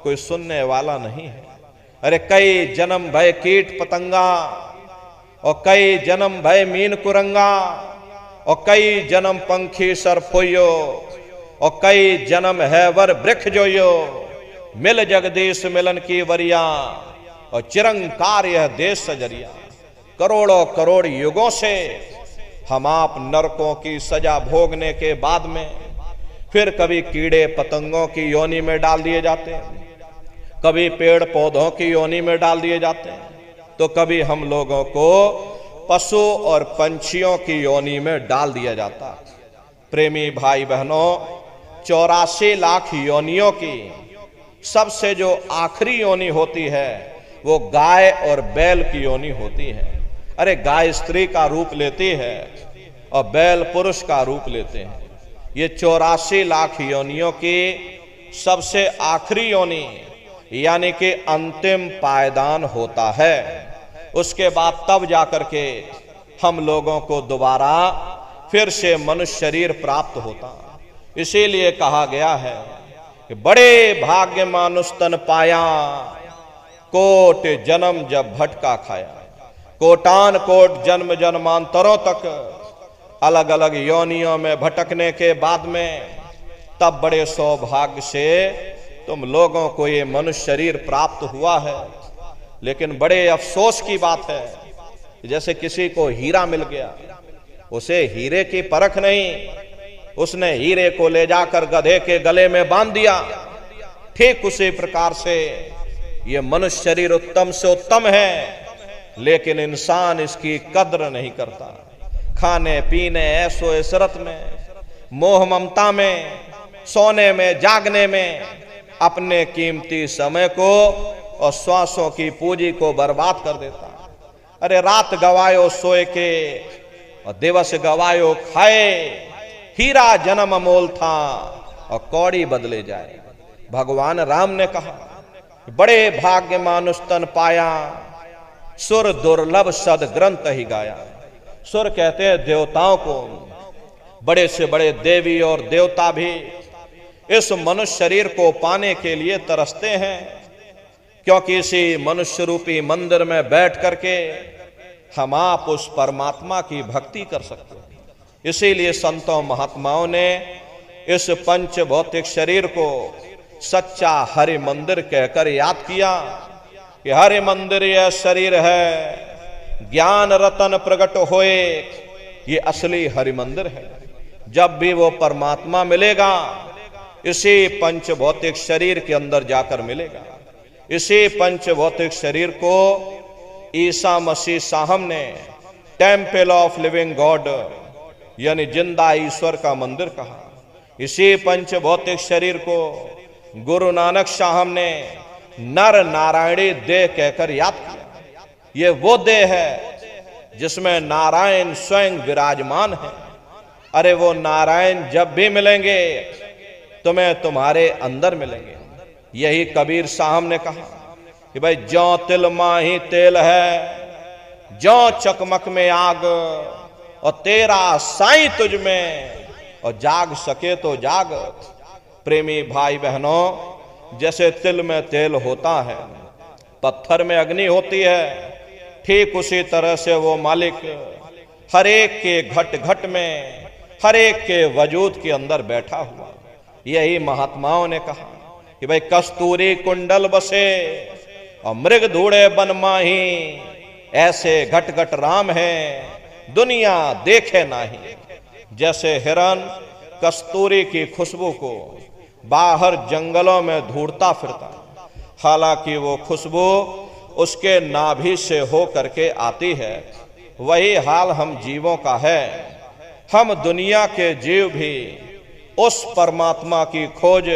कोई सुनने वाला नहीं है। अरे कई जन्म भय कीट पतंगा, और कई जन्म भय मीन कुरंगा, और कई जन्म पंखी सरफोयो, और कई जन्म है वर वृक्ष जोयो, मिल जगदीश मिलन की वरिया, और चिरंकार यह देश सजरिया। करोड़ों करोड़ युगों से हम आप नरकों की सजा भोगने के बाद में फिर कभी कीड़े पतंगों की योनि में डाल दिए जाते हैं, कभी पेड़ पौधों की योनि में डाल दिए जाते हैं, तो कभी हम लोगों को पशु और पंछियों की योनि में डाल दिया जाता। प्रेमी भाई बहनों, 84 लाख योनियों की सबसे जो आखिरी योनि होती है वो गाय और बैल की योनि होती है। अरे गाय स्त्री का रूप लेती है और बैल पुरुष का रूप लेते हैं। ये 84 लाख योनियों की सबसे आखिरी योनि यानी कि अंतिम पायदान होता है। उसके बाद तब जाकर के हम लोगों को दोबारा फिर से मनुष्य शरीर प्राप्त होता। इसीलिए कहा गया है कि बड़े भाग्य मानुष तन पाया, कोट जन्म जब भटका खाया। कोटान कोट जन्म जन्मांतरों तक अलग अलग योनियों में भटकने के बाद में तब बड़े सौभाग्य से तुम लोगों को ये मनुष्य शरीर प्राप्त हुआ है। लेकिन बड़े अफसोस की बात है, जैसे किसी को हीरा मिल गया, उसे हीरे की परख नहीं, उसने हीरे को ले जाकर गधे के गले में बांध दिया। ठीक उसी प्रकार से ये मनुष्य शरीर उत्तम से उत्तम है, लेकिन इंसान इसकी कद्र नहीं करता। खाने पीने ऐशो इशरत में, मोह ममता में, सोने में, जागने में अपने कीमती समय को और श्वासों की पूंजी को बर्बाद कर देता। अरे रात गवायो सोए के और दिवस गवायो खाए, हीरा जन्म अमोल था और कौड़ी बदले जाए। भगवान राम ने कहा, बड़े भाग्य मानुष तन पाया, सुर दुर्लभ सद ग्रंथ ही गाया। सुर कहते हैं देवताओं को। बड़े से बड़े देवी और देवता भी इस मनुष्य शरीर को पाने के लिए तरसते हैं, क्योंकि इसी मनुष्य रूपी मंदिर में बैठ करके हम आप उस परमात्मा की भक्ति कर सकते हैं। इसीलिए संतों महात्माओं ने इस पंच भौतिक शरीर को सच्चा हरि मंदिर कहकर याद किया कि हरि मंदिर यह शरीर है, ज्ञान रतन प्रकट होए, ये असली हरि मंदिर है। जब भी वो परमात्मा मिलेगा इसी पंच भौतिक शरीर के अंदर जाकर मिलेगा। इसी पंच भौतिक शरीर को ईसा मसीह साहब ने टेम्पल ऑफ लिविंग गॉड यानी जिंदा ईश्वर का मंदिर कहा। इसी पंच भौतिक शरीर को गुरु नानक साहब ने नर नारायणी देह कहकर याद किया। ये वो देह है जिसमें नारायण स्वयं विराजमान है। अरे वो नारायण जब भी मिलेंगे तुम्हें तुम्हारे अंदर मिलेंगे। यही कबीर साहब ने कहा कि भाई ज्यों तिल माही तेल है, जो चकमक में आग, और तेरा साईं तुझ में, और जाग सके तो जाग। प्रेमी भाई बहनों, जैसे तिल में तेल होता है, पत्थर में अग्नि होती है, ठीक उसी तरह से वो मालिक हर एक के घट घट में, हर एक के वजूद के अंदर बैठा हुआ। यही महात्माओं ने कहा कि भाई कस्तूरी कुंडल बसे और मृग धूड़े बन माही, ऐसे घट घट राम है दुनिया देखे नाही। जैसे हिरन कस्तूरी की खुशबू को बाहर जंगलों में ढूंढता फिरता, हालांकि वो खुशबू उसके नाभि से हो करके आती है, वही हाल हम जीवों का है। हम दुनिया के जीव भी उस परमात्मा की खोज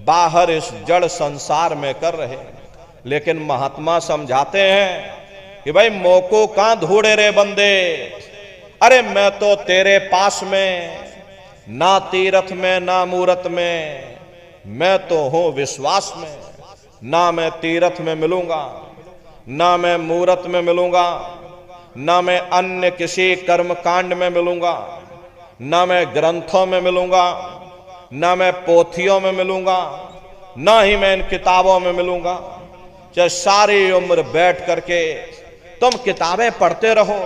बाहर इस जड़ संसार में कर रहे हैं, लेकिन महात्मा समझाते हैं कि भाई मोको कहां ढूंढे रे बंदे, अरे मैं तो तेरे पास में, ना तीरथ में ना मूरत में, मैं तो हूं विश्वास में। ना मैं तीरथ में मिलूंगा, ना मैं मूरत में मिलूंगा, ना मैं अन्य किसी कर्म कांड में मिलूंगा, ना मैं ग्रंथों में मिलूंगा, ना मैं पोथियों में मिलूंगा, ना ही मैं इन किताबों में मिलूंगा। चाहे सारी उम्र बैठ करके तुम किताबें पढ़ते रहो,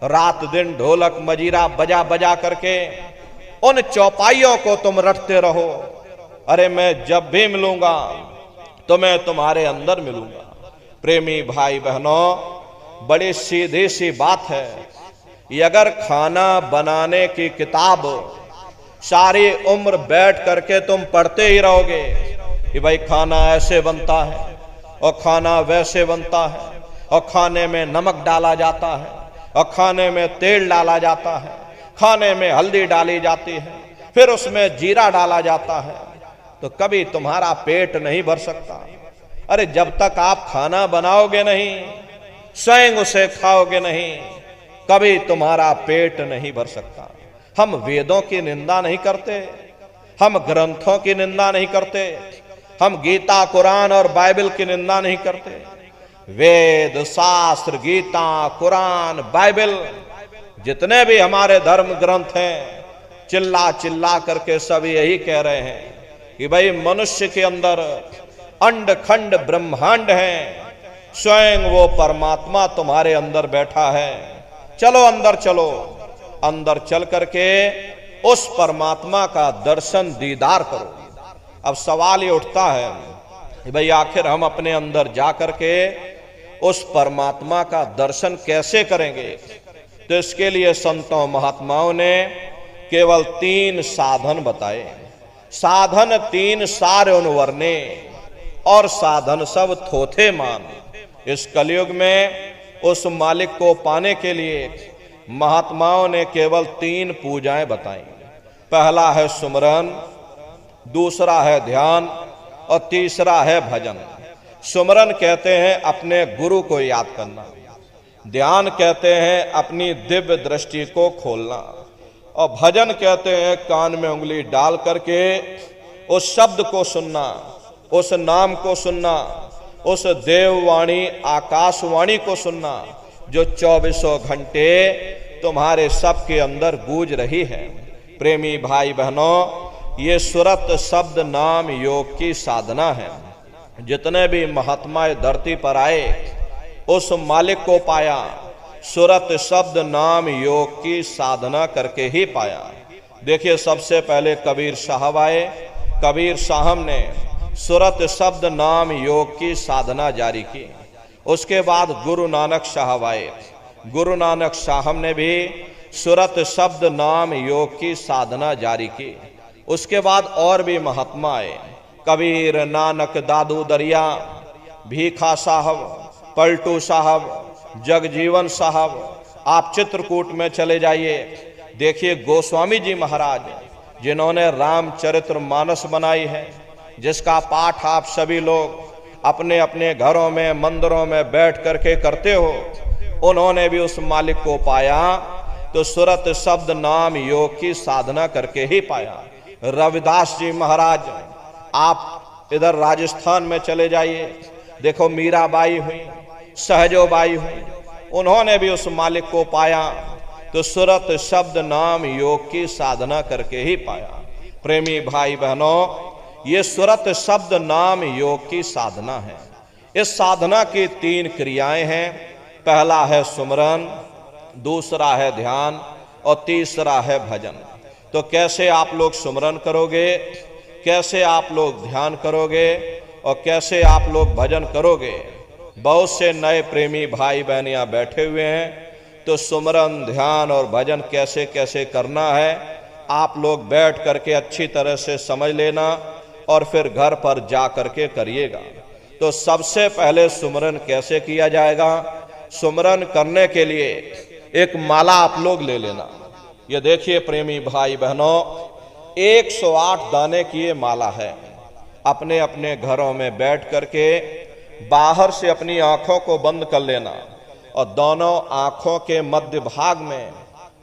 रात दिन ढोलक मजीरा बजा बजा करके उन चौपाइयों को तुम रटते रहो, अरे मैं जब भी मिलूंगा तो मैं तुम्हारे अंदर मिलूंगा। प्रेमी भाई बहनों, बड़ी सीधी सी बात है, ये अगर खाना बनाने की किताब सारी उम्र बैठ करके तुम पढ़ते ही रहोगे कि भाई खाना ऐसे बनता है और खाना वैसे बनता है, और खाने में नमक डाला जाता है, और खाने में तेल डाला जाता है, खाने में हल्दी डाली जाती है, फिर उसमें जीरा डाला जाता है, तो कभी तुम्हारा पेट नहीं भर सकता। अरे जब तक आप खाना बनाओगे नहीं, स्वयं उसे खाओगे नहीं, कभी तुम्हारा पेट नहीं भर सकता। हम वेदों की निंदा नहीं करते, हम ग्रंथों की निंदा नहीं करते, हम गीता कुरान और बाइबल की निंदा नहीं करते। वेद शास्त्र गीता कुरान बाइबल जितने भी हमारे धर्म ग्रंथ हैं, चिल्ला चिल्ला करके सब यही कह रहे हैं कि भाई मनुष्य के अंदर अंड खंड ब्रह्मांड है, स्वयं वो परमात्मा तुम्हारे अंदर बैठा है। चलो अंदर चलो, अंदर चल करके उस परमात्मा का दर्शन दीदार करो। अब सवाल ये उठता है कि भाई आखिर हम अपने अंदर जा करके उस परमात्मा का दर्शन कैसे करेंगे? तो इसके लिए संतों महात्माओं ने केवल 3 साधन बताए। साधन 3 सारे उनवर्णे, और साधन सब थोथे मान। इस कलयुग में उस मालिक को पाने के लिए महात्माओं ने केवल 3 पूजाएं बताई। पहला है सुमरन, दूसरा है ध्यान, और तीसरा है भजन। सुमरन कहते हैं अपने गुरु को याद करना, ध्यान कहते हैं अपनी दिव्य दृष्टि को खोलना, और भजन कहते हैं कान में उंगली डाल करके उस शब्द को सुनना, उस नाम को सुनना, उस देववाणी आकाशवाणी को सुनना जो 24 घंटे तुम्हारे सबके अंदर गूंज रही है। प्रेमी भाई बहनों, ये सुरत शब्द नाम योग की साधना है। जितने भी महात्मा धरती पर आए उस मालिक को पाया, सुरत शब्द नाम योग की साधना करके ही पाया। देखिए, सबसे पहले कबीर साहब आए। कबीर साहब ने सुरत शब्द नाम योग की साधना जारी की। उसके बाद गुरु नानक साहब आए। गुरु नानक साहब ने भी सुरत शब्द नाम योग की साधना जारी की। उसके बाद और भी महात्मा आए, कबीर, नानक, दादू दरिया, भीखा साहब, पलटू साहब, जगजीवन साहब। आप चित्रकूट में चले जाइए, देखिए गोस्वामी जी महाराज जिन्होंने रामचरितमानस बनाई है, जिसका पाठ आप सभी लोग अपने अपने घरों में मंदिरों में बैठ करके करते हो, उन्होंने भी उस मालिक को पाया तो सुरत शब्द नाम योग की साधना करके ही पाया। रविदास जी महाराज, आप इधर राजस्थान में चले जाइए, देखो मीराबाई हुई, सहजोबाई हुई, उन्होंने भी उस मालिक को पाया तो सुरत शब्द नाम योग की साधना करके ही पाया। प्रेमी भाई बहनों, ये सुरत शब्द नाम योग की साधना है। इस साधना की 3 क्रियाएं हैं। पहला है सुमरन, दूसरा है ध्यान और तीसरा है भजन। तो कैसे आप लोग सुमरन करोगे, कैसे आप लोग ध्यान करोगे और कैसे आप लोग भजन करोगे? बहुत से नए प्रेमी भाई बहन यहाँ बैठे हुए हैं, तो सुमरन ध्यान और भजन कैसे कैसे करना है आप लोग बैठ करके अच्छी तरह से समझ लेना और फिर घर पर जा करके करिएगा। तो सबसे पहले सुमरन कैसे किया जाएगा? सुमरन करने के लिए एक माला आप लोग ले लेना। ये देखिए प्रेमी भाई बहनों, 108 दाने की ये माला है। अपने अपने घरों में बैठ करके बाहर से अपनी आंखों को बंद कर लेना और दोनों आंखों के मध्य भाग में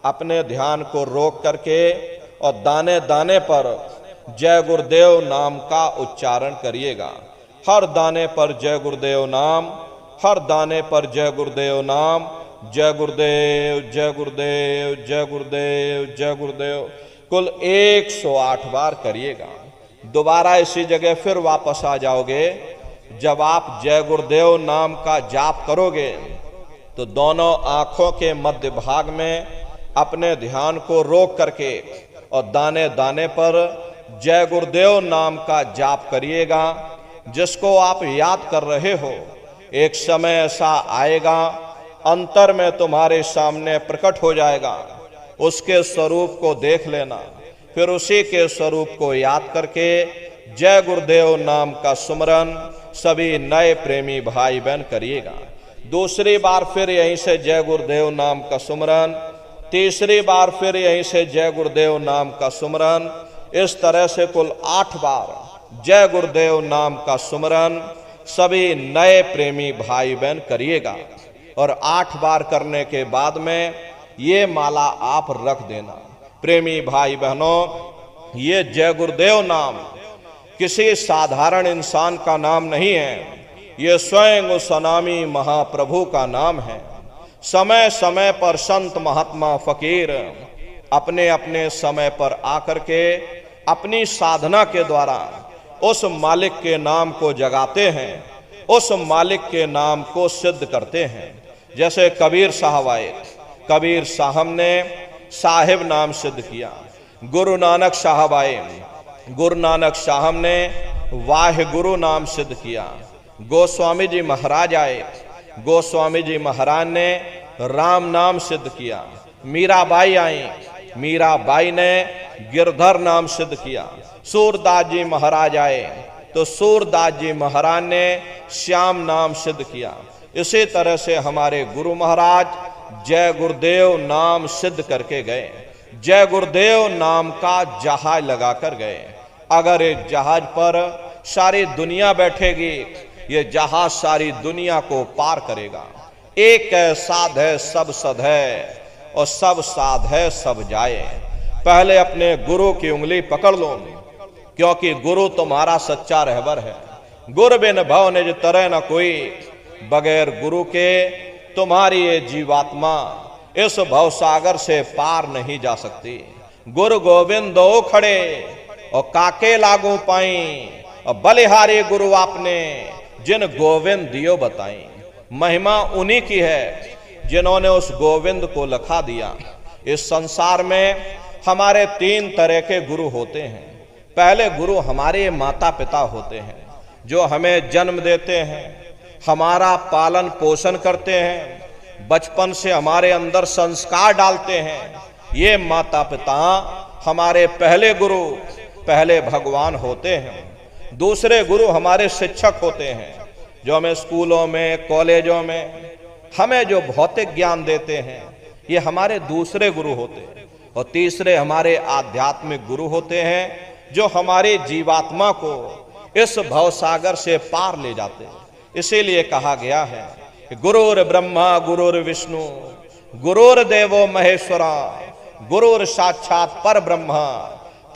अपने ध्यान को रोक करके और दाने दाने पर जय गुरुदेव नाम का उच्चारण करिएगा। हर दाने पर जय गुरुदेव नाम, हर दाने पर जय गुरुदेव नाम, जय गुरुदेव जय गुरुदेव जय गुरुदेव जय गुरुदेव, कुल 108 बार करिएगा। दोबारा इसी जगह फिर वापस आ जाओगे। जब आप जय गुरुदेव नाम का जाप करोगे तो दोनों आंखों के मध्य भाग में अपने ध्यान को रोक करके और दाने दाने पर जय गुरुदेव नाम का जाप करिएगा। जिसको आप याद कर रहे हो, एक समय ऐसा आएगा अंतर में तुम्हारे सामने प्रकट हो जाएगा। उसके स्वरूप को देख लेना, फिर उसी के स्वरूप को याद करके जय गुरुदेव नाम का सुमरन सभी नए प्रेमी भाई बहन करिएगा। दूसरी बार फिर यहीं से जय गुरुदेव नाम का सुमरन, तीसरी बार फिर यहीं से जय गुरुदेव नाम का सुमरन। इस तरह से कुल 8 बार जय गुरुदेव नाम का सुमरन सभी नए प्रेमी भाई बहन करिएगा। और 8 बार करने के बाद में ये माला आप रख देना। प्रेमी भाई बहनों, ये जय गुरुदेव नाम किसी साधारण इंसान का नाम नहीं है, ये स्वयं उस अनामी महाप्रभु का नाम है। समय समय पर संत महात्मा फकीर अपने अपने समय पर आकर के अपनी साधना के द्वारा उस मालिक के नाम को जगाते हैं, उस मालिक के नाम को सिद्ध करते हैं। जैसे कबीर साहब आए, कबीर साहब ने साहिब नाम सिद्ध किया। गुरु नानक साहब आए, गुरु नानक साहब ने वाहे गुरु नाम सिद्ध किया। गोस्वामी जी महाराज आए, गोस्वामी जी महाराज ने राम नाम सिद्ध किया। मीराबाई आई, मीराबाई ने गिरधर नाम सिद्ध किया। सूरदास जी महाराज आए तो सूरदास जी महाराज ने श्याम नाम सिद्ध किया। इसी तरह से हमारे गुरु महाराज जय गुरुदेव नाम सिद्ध करके गए। जय गुरुदेव नाम का जहाज लगा कर गए। अगर इस जहाज पर सारी दुनिया बैठेगी, ये जहाज सारी दुनिया को पार करेगा। एक है साध है सब सद है और सब साध है सब जाए। पहले अपने गुरु की उंगली पकड़ लो, क्योंकि गुरु तुम्हारा सच्चा रहबर है। गुर बिन भव निज तरह न कोई, बगैर गुरु के तुम्हारी ये जीवात्मा इस भवसागर से पार नहीं जा सकती। गुरु गोविंद दो खड़े और काके लागू पाई, और बलिहारी गुरु आपने जिन गोविंद दियो बताई। महिमा उन्हीं की है जिन्होंने उस गोविंद को लखा दिया। इस संसार में हमारे 3 तरह के गुरु होते हैं। पहले गुरु हमारे माता पिता होते हैं, जो हमें जन्म देते हैं, हमारा पालन पोषण करते हैं, बचपन से हमारे अंदर संस्कार डालते हैं। ये माता पिता हमारे पहले गुरु, पहले भगवान होते हैं। दूसरे गुरु हमारे शिक्षक होते हैं, जो हमें स्कूलों में कॉलेजों में हमें जो भौतिक ज्ञान देते हैं, ये हमारे दूसरे गुरु होते हैं। और तीसरे हमारे आध्यात्मिक गुरु होते हैं, जो हमारी जीवात्मा को इस भवसागर से पार ले जाते हैं। इसीलिए कहा गया है कि गुरुर ब्रह्मा गुरुर विष्णु गुरुर्देवो महेश्वरा गुरुर साक्षात पर ब्रह्मा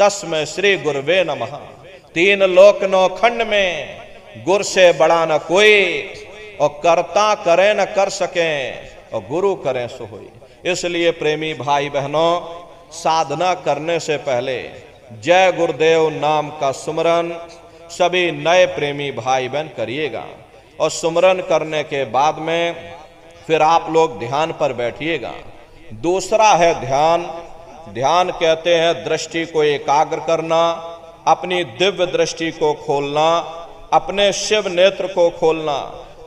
तस्मै श्री गुरुवे नमः। 3 लोक 9 खंड में गुर से बड़ा न कोई, और करता करे न कर सके, और गुरु करें सो होई। इसलिए प्रेमी भाई बहनों, साधना करने से पहले जय गुरुदेव नाम का सुमरन सभी नए प्रेमी भाई बहन करिएगा। और सुमरन करने के बाद में फिर आप लोग ध्यान पर बैठिएगा। दूसरा है ध्यान। ध्यान कहते हैं दृष्टि को एकाग्र करना, अपनी दिव्य दृष्टि को खोलना, अपने शिव नेत्र को खोलना,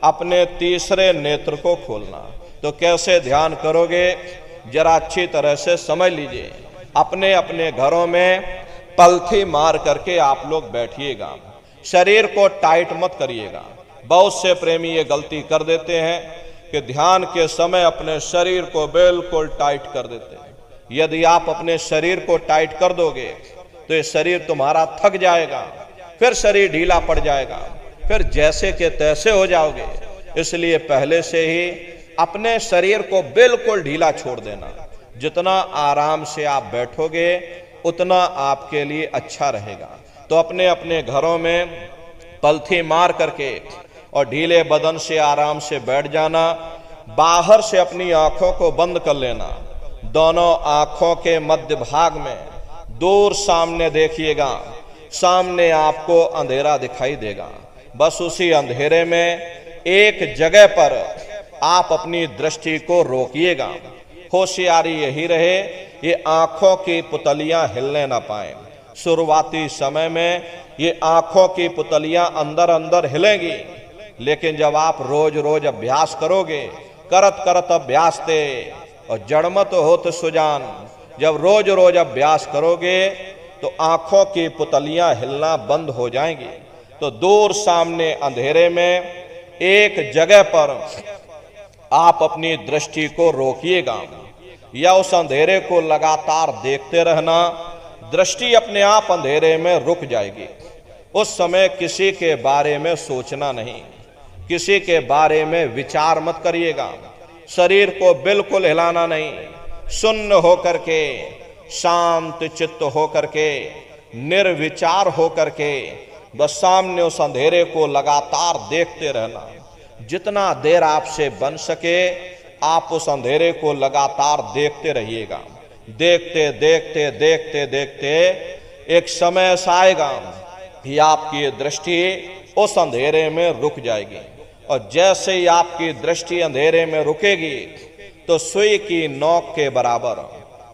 अपने तीसरे नेत्र को खोलना। तो कैसे ध्यान करोगे, जरा अच्छी तरह से समझ लीजिए। अपने अपने घरों में पलथी मार करके आप लोग बैठिएगा। शरीर को टाइट मत करिएगा। बहुत से प्रेमी ये गलती कर देते हैं कि ध्यान के समय अपने शरीर को बिल्कुल टाइट कर देते हैं। यदि आप अपने शरीर को टाइट कर दोगे तो ये शरीर तुम्हारा थक जाएगा, फिर शरीर ढीला पड़ जाएगा, फिर जैसे के तैसे हो जाओगे। इसलिए पहले से ही अपने शरीर को बिल्कुल ढीला छोड़ देना। जितना आराम से आप बैठोगे उतना आपके लिए अच्छा रहेगा। तो अपने अपने घरों में पलथी मार करके और ढीले बदन से आराम से बैठ जाना। बाहर से अपनी आंखों को बंद कर लेना। दोनों आंखों के मध्य भाग में दूर सामने देखिएगा, सामने आपको अंधेरा दिखाई देगा। बस उसी अंधेरे में एक जगह पर आप अपनी दृष्टि को रोकिएगा। होशियारी यही रहे ये आंखों की पुतलियां हिलने ना पाए। शुरुआती समय में ये आंखों की पुतलियां अंदर अंदर हिलेंगी, लेकिन जब आप रोज रोज अभ्यास करोगे, करत करत अभ्यास ते और जड़मत होत सुजान, जब रोज रोज अभ्यास करोगे तो आंखों की पुतलियां हिलना बंद हो जाएंगी। तो दूर सामने अंधेरे में एक जगह पर आप अपनी दृष्टि को रोकिएगा या उस अंधेरे को लगातार देखते रहना। दृष्टि अपने आप अंधेरे में रुक जाएगी। उस समय किसी के बारे में सोचना नहीं, किसी के बारे में विचार मत करिएगा। शरीर को बिल्कुल हिलाना नहीं। शून्य होकर के, शांत चित्त होकर के, निर्विचार होकर के बस सामने उस अंधेरे को लगातार देखते रहना। जितना देर आपसे बन सके आप उस अंधेरे को लगातार देखते रहिएगा। देखते देखते देखते देखते एक समय ऐसा आएगा कि आपकी ये दृष्टि उस अंधेरे में रुक जाएगी। और जैसे ही आपकी दृष्टि अंधेरे में रुकेगी तो सुई की नोक के बराबर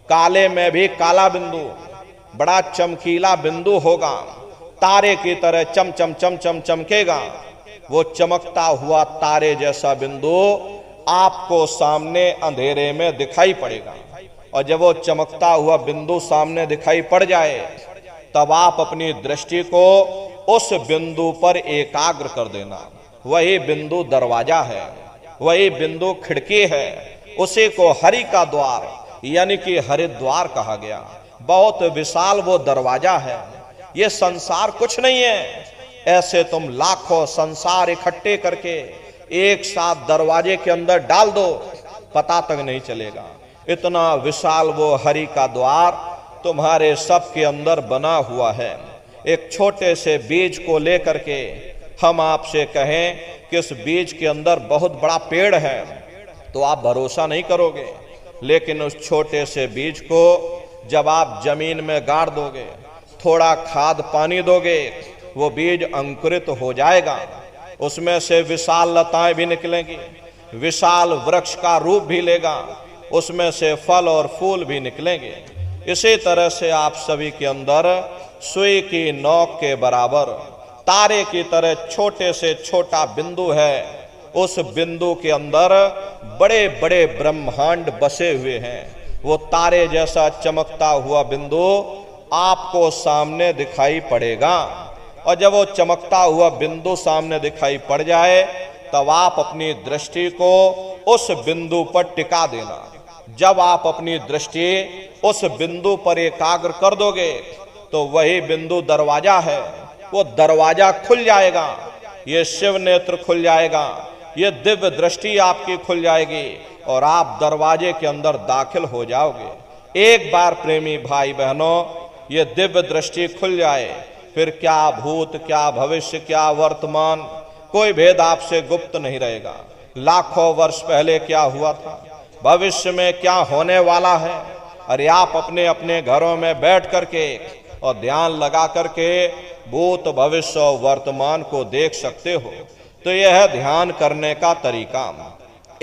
काले में भी काला बिंदु, बड़ा चमकीला बिंदु होगा, तारे की तरह चम चम चम चम चमकेगा। वो चमकता हुआ तारे जैसा बिंदु आपको सामने अंधेरे में दिखाई पड़ेगा। और जब वो चमकता हुआ बिंदु सामने दिखाई पड़ जाए तब आप अपनी दृष्टि को उस बिंदु पर एकाग्र कर देना। वही बिंदु दरवाजा है, वही बिंदु खिड़की है। उसी को हरि का द्वार यानी कि हरिद्वार कहा गया। बहुत विशाल वो दरवाजा है। ये संसार कुछ नहीं है। ऐसे तुम लाखों संसार इकट्ठे करके एक साथ दरवाजे के अंदर डाल दो, पता तक नहीं चलेगा। इतना विशाल वो हरि का द्वार तुम्हारे सब के अंदर बना हुआ है। एक छोटे से बीज को लेकर के हम आपसे कहें कि उस बीज के अंदर बहुत बड़ा पेड़ है तो आप भरोसा नहीं करोगे। लेकिन उस छोटे से बीज को जब आप जमीन में गाड़ दोगे, थोड़ा खाद पानी दोगे, वो बीज अंकुरित हो जाएगा। उसमें से विशाल लताएं भी निकलेंगी, विशाल वृक्ष का रूप भी लेगा, उसमें से फल और फूल भी निकलेंगे। इसी तरह से आप सभी के अंदर सुई की नोक के बराबर तारे की तरह छोटे से छोटा बिंदु है। उस बिंदु के अंदर बड़े बड़े ब्रह्मांड बसे हुए हैं। वो तारे जैसा चमकता हुआ बिंदु आपको सामने दिखाई पड़ेगा। और जब वो चमकता हुआ बिंदु सामने दिखाई पड़ जाए तब आप अपनी दृष्टि को उस बिंदु पर टिका देना। जब आप अपनी दृष्टि उस बिंदु पर एकाग्र कर दोगे तो वही बिंदु दरवाजा है। वो दरवाजा खुल जाएगा, ये शिव नेत्र खुल जाएगा, ये दिव्य दृष्टि आपकी खुल जाएगी और आप दरवाजे के अंदर दाखिल हो जाओगे। एक बार प्रेमी भाई बहनों ये दिव्य दृष्टि खुल जाए फिर क्या भूत, क्या भविष्य, क्या वर्तमान, कोई भेद आपसे गुप्त नहीं रहेगा। लाखों वर्ष पहले क्या हुआ था, भविष्य में क्या होने वाला है। अरे आप अपने अपने घरों में बैठ करके और ध्यान लगा करके भूत भविष्य और वर्तमान को देख सकते हो। तो यह है ध्यान करने का तरीका।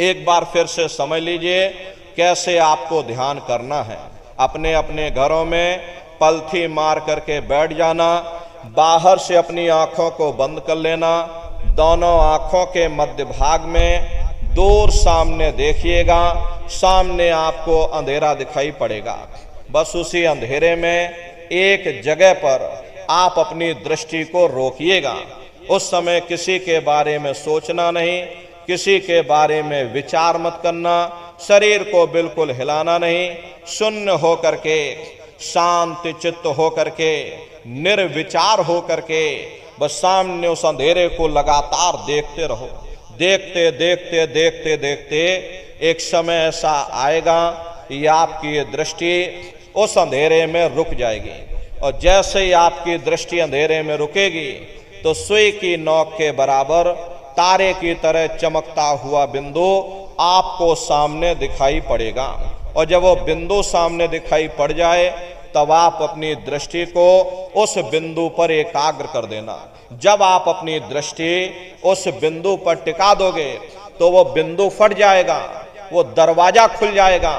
एक बार फिर से समझ लीजिए कैसे आपको ध्यान करना है। अपने अपने घरों में पलथी मार करके बैठ जाना, बाहर से अपनी आंखों को बंद कर लेना, दोनों आंखों के मध्य भाग में दूर सामने देखिएगा, सामने आपको अंधेरा दिखाई पड़ेगा। बस उसी अंधेरे में एक जगह पर आप अपनी दृष्टि को रोकिएगा। उस समय किसी के बारे में सोचना नहीं, किसी के बारे में विचार मत करना, शरीर को बिल्कुल हिलाना नहीं, शून्य हो करके, शांति चित्त हो करके, निर्विचार हो करके बस सामने उस अंधेरे को लगातार देखते रहो। देखते देखते देखते देखते एक समय ऐसा आएगा कि आपकी ये दृष्टि उस अंधेरे में रुक जाएगी, और जैसे ही आपकी दृष्टि अंधेरे में रुकेगी तो सुई की नोक के बराबर तारे की तरह चमकता हुआ बिंदु आपको सामने दिखाई पड़ेगा। और जब वो बिंदु सामने दिखाई पड़ जाए तब आप अपनी दृष्टि को उस बिंदु पर एकाग्र कर देना। जब आप अपनी दृष्टि उस बिंदु पर टिका दोगे तो वो बिंदु फट जाएगा, वो दरवाजा खुल जाएगा,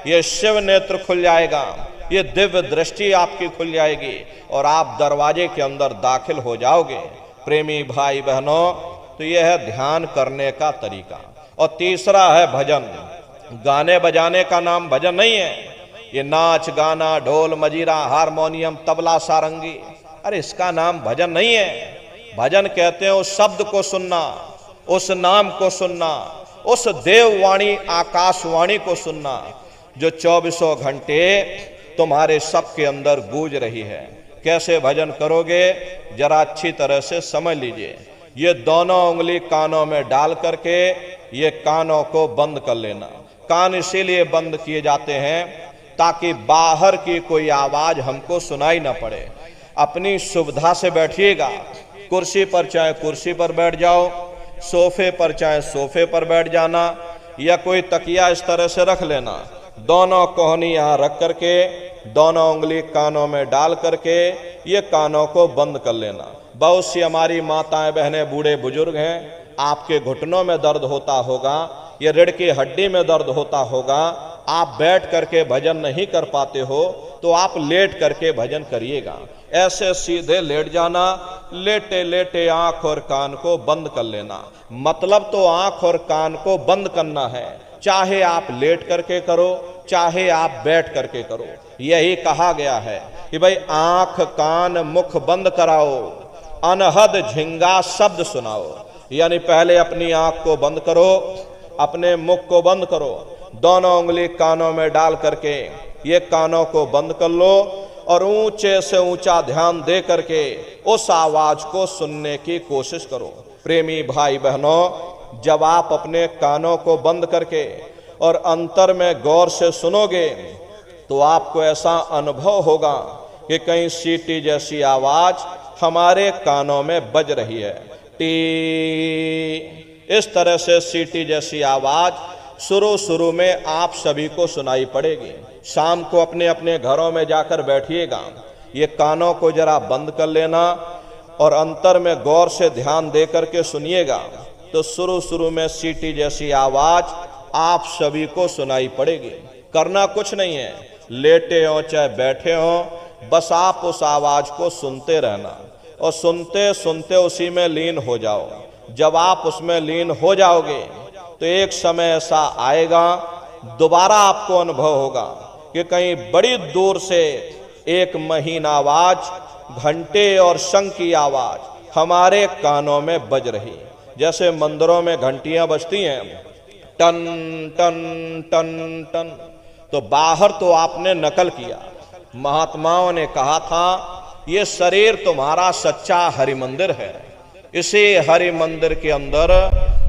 ये शिव नेत्र खुल जाएगा, ये दिव्य दृष्टि आपकी खुल जाएगी और आप दरवाजे के अंदर दाखिल हो जाओगे। प्रेमी भाई बहनों, तो यह है ध्यान करने का तरीका। और तीसरा है भजन। गाने बजाने का नाम भजन नहीं है। ये नाच गाना, ढोल मजीरा, हारमोनियम, तबला, सारंगी, अरे इसका नाम भजन नहीं है। भजन कहते हैं उस शब्द को सुनना, उस नाम को सुनना, उस देववाणी आकाशवाणी को सुनना जो 24 घंटे तुम्हारे सबके अंदर गूंज रही है। कैसे भजन करोगे जरा अच्छी तरह से समझ लीजिए। ये दोनों उंगली कानों में डाल करके ये कानों को बंद कर लेना। कान इसीलिए बंद किए जाते हैं ताकि बाहर की कोई आवाज हमको सुनाई ना पड़े। अपनी सुविधा से बैठिएगा, कुर्सी पर चाहे कुर्सी पर बैठ जाओ, सोफे पर चाहे सोफे पर बैठ जाना, या कोई तकिया इस तरह से रख लेना। दोनों कोहनी यहाँ रख करके दोनों उंगली कानों में डाल करके ये कानों को बंद कर लेना। बहुत सी हमारी माताएं बहनें बूढ़े बुजुर्ग हैं, आपके घुटनों में दर्द होता होगा, ये रीढ़ की हड्डी में दर्द होता होगा, आप बैठ करके भजन नहीं कर पाते हो तो आप लेट करके भजन करिएगा। ऐसे सीधे लेट जाना, लेटे लेटे आंख और कान को बंद कर लेना। मतलब तो आंख और कान को बंद करना है, चाहे आप लेट करके करो चाहे आप बैठ करके करो। यही कहा गया है कि भाई आंख कान मुख बंद कराओ, अनहद झिंगा शब्द सुनाओ। यानी पहले अपनी आंख को बंद करो, अपने मुख को बंद करो, दोनों उंगली कानों में डाल करके ये कानों को बंद कर लो और ऊंचे से ऊंचा ध्यान दे करके उस आवाज को सुनने की कोशिश करो। प्रेमी भाई बहनों, जब आप अपने कानों को बंद करके और अंतर में गौर से सुनोगे तो आपको ऐसा अनुभव होगा कि कहीं सीटी जैसी आवाज हमारे कानों में बज रही है। टी, इस तरह से सीटी जैसी आवाज शुरू में आप सभी को सुनाई पड़ेगी। शाम को अपने अपने घरों में जाकर बैठिएगा, ये कानों को जरा बंद कर लेना और अंतर में गौर से ध्यान दे करके सुनिएगा तो शुरू में सीटी जैसी आवाज आप सभी को सुनाई पड़ेगी। करना कुछ नहीं है, लेटे हो चाहे बैठे हो, बस आप उस आवाज को सुनते रहना और सुनते सुनते उसी में लीन हो जाओ। जब आप उसमें लीन हो जाओगे तो एक समय ऐसा आएगा, दोबारा आपको अनुभव होगा कि कहीं बड़ी दूर से एक महीन आवाज, घंटे और शंख की आवाज हमारे कानों में बज रही। जैसे मंदिरों में घंटियां बजती हैं, टन टन टन टन, तो बाहर तो आपने नकल किया। महात्माओं ने कहा था ये शरीर तुम्हारा सच्चा हरि मंदिर है, इसी हरि मंदिर के अंदर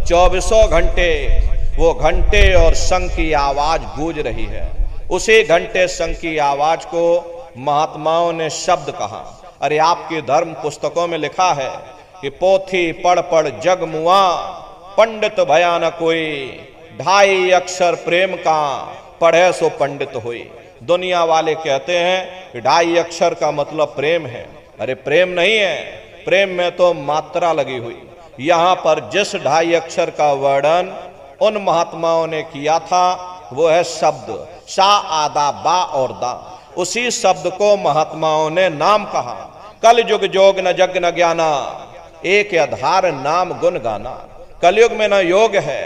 24 घंटे वो घंटे और शंख की आवाज गूंज रही है। उसी घंटे शंख की आवाज को महात्माओं ने शब्द कहा। अरे आपकी धर्म पुस्तकों में लिखा है कि पोथी पढ़ पढ़ जग मुआ, पंडित भया न कोई, 2.5 अक्षर प्रेम का, पढ़े सो पंडित होई। दुनिया वाले कहते हैं कि 2.5 अक्षर का मतलब प्रेम है। अरे प्रेम नहीं है, प्रेम में तो मात्रा लगी हुई। यहां पर जिस 2.5 अक्षर का वर्णन उन महात्माओं ने किया था वो है शब्द, सा आदा बा और दा। उसी शब्द को महात्माओं ने नाम कहा। कल युग जोग न जग न ज्ञाना, एक आधार नाम गुण गाना। कलयुग में न योग है,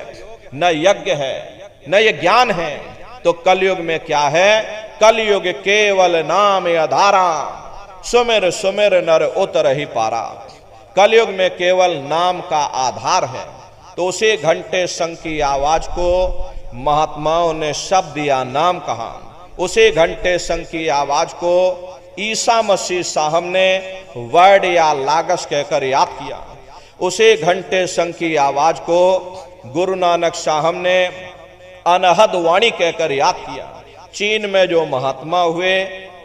न यज्ञ है, न ये ज्ञान है, तो कलयुग में क्या है? कलयुग केवल नाम आधारा, सुमिर सुमिर नर उतर ही पारा। कलयुग में केवल नाम का आधार है। तो उसी घंटे संग की आवाज को महात्माओं ने शब्द या नाम कहा। उसी घंटे संग की आवाज को ईसा मसीह साहब ने वर्ड या लागस कहकर याद किया। उसी घंटे संग की आवाज को गुरु नानक साहब ने अनहद वाणी कहकर याद किया। चीन में जो महात्मा हुए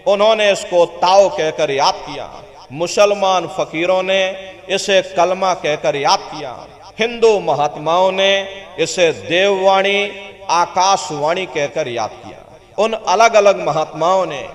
उन्होंने इसको ताओ कहकर याद किया। मुसलमान फकीरों ने इसे कलमा कहकर याद किया। हिंदू महात्माओं ने इसे देववाणी, आकाशवाणी कहकर याद किया। उन अलग अलग महात्माओं ने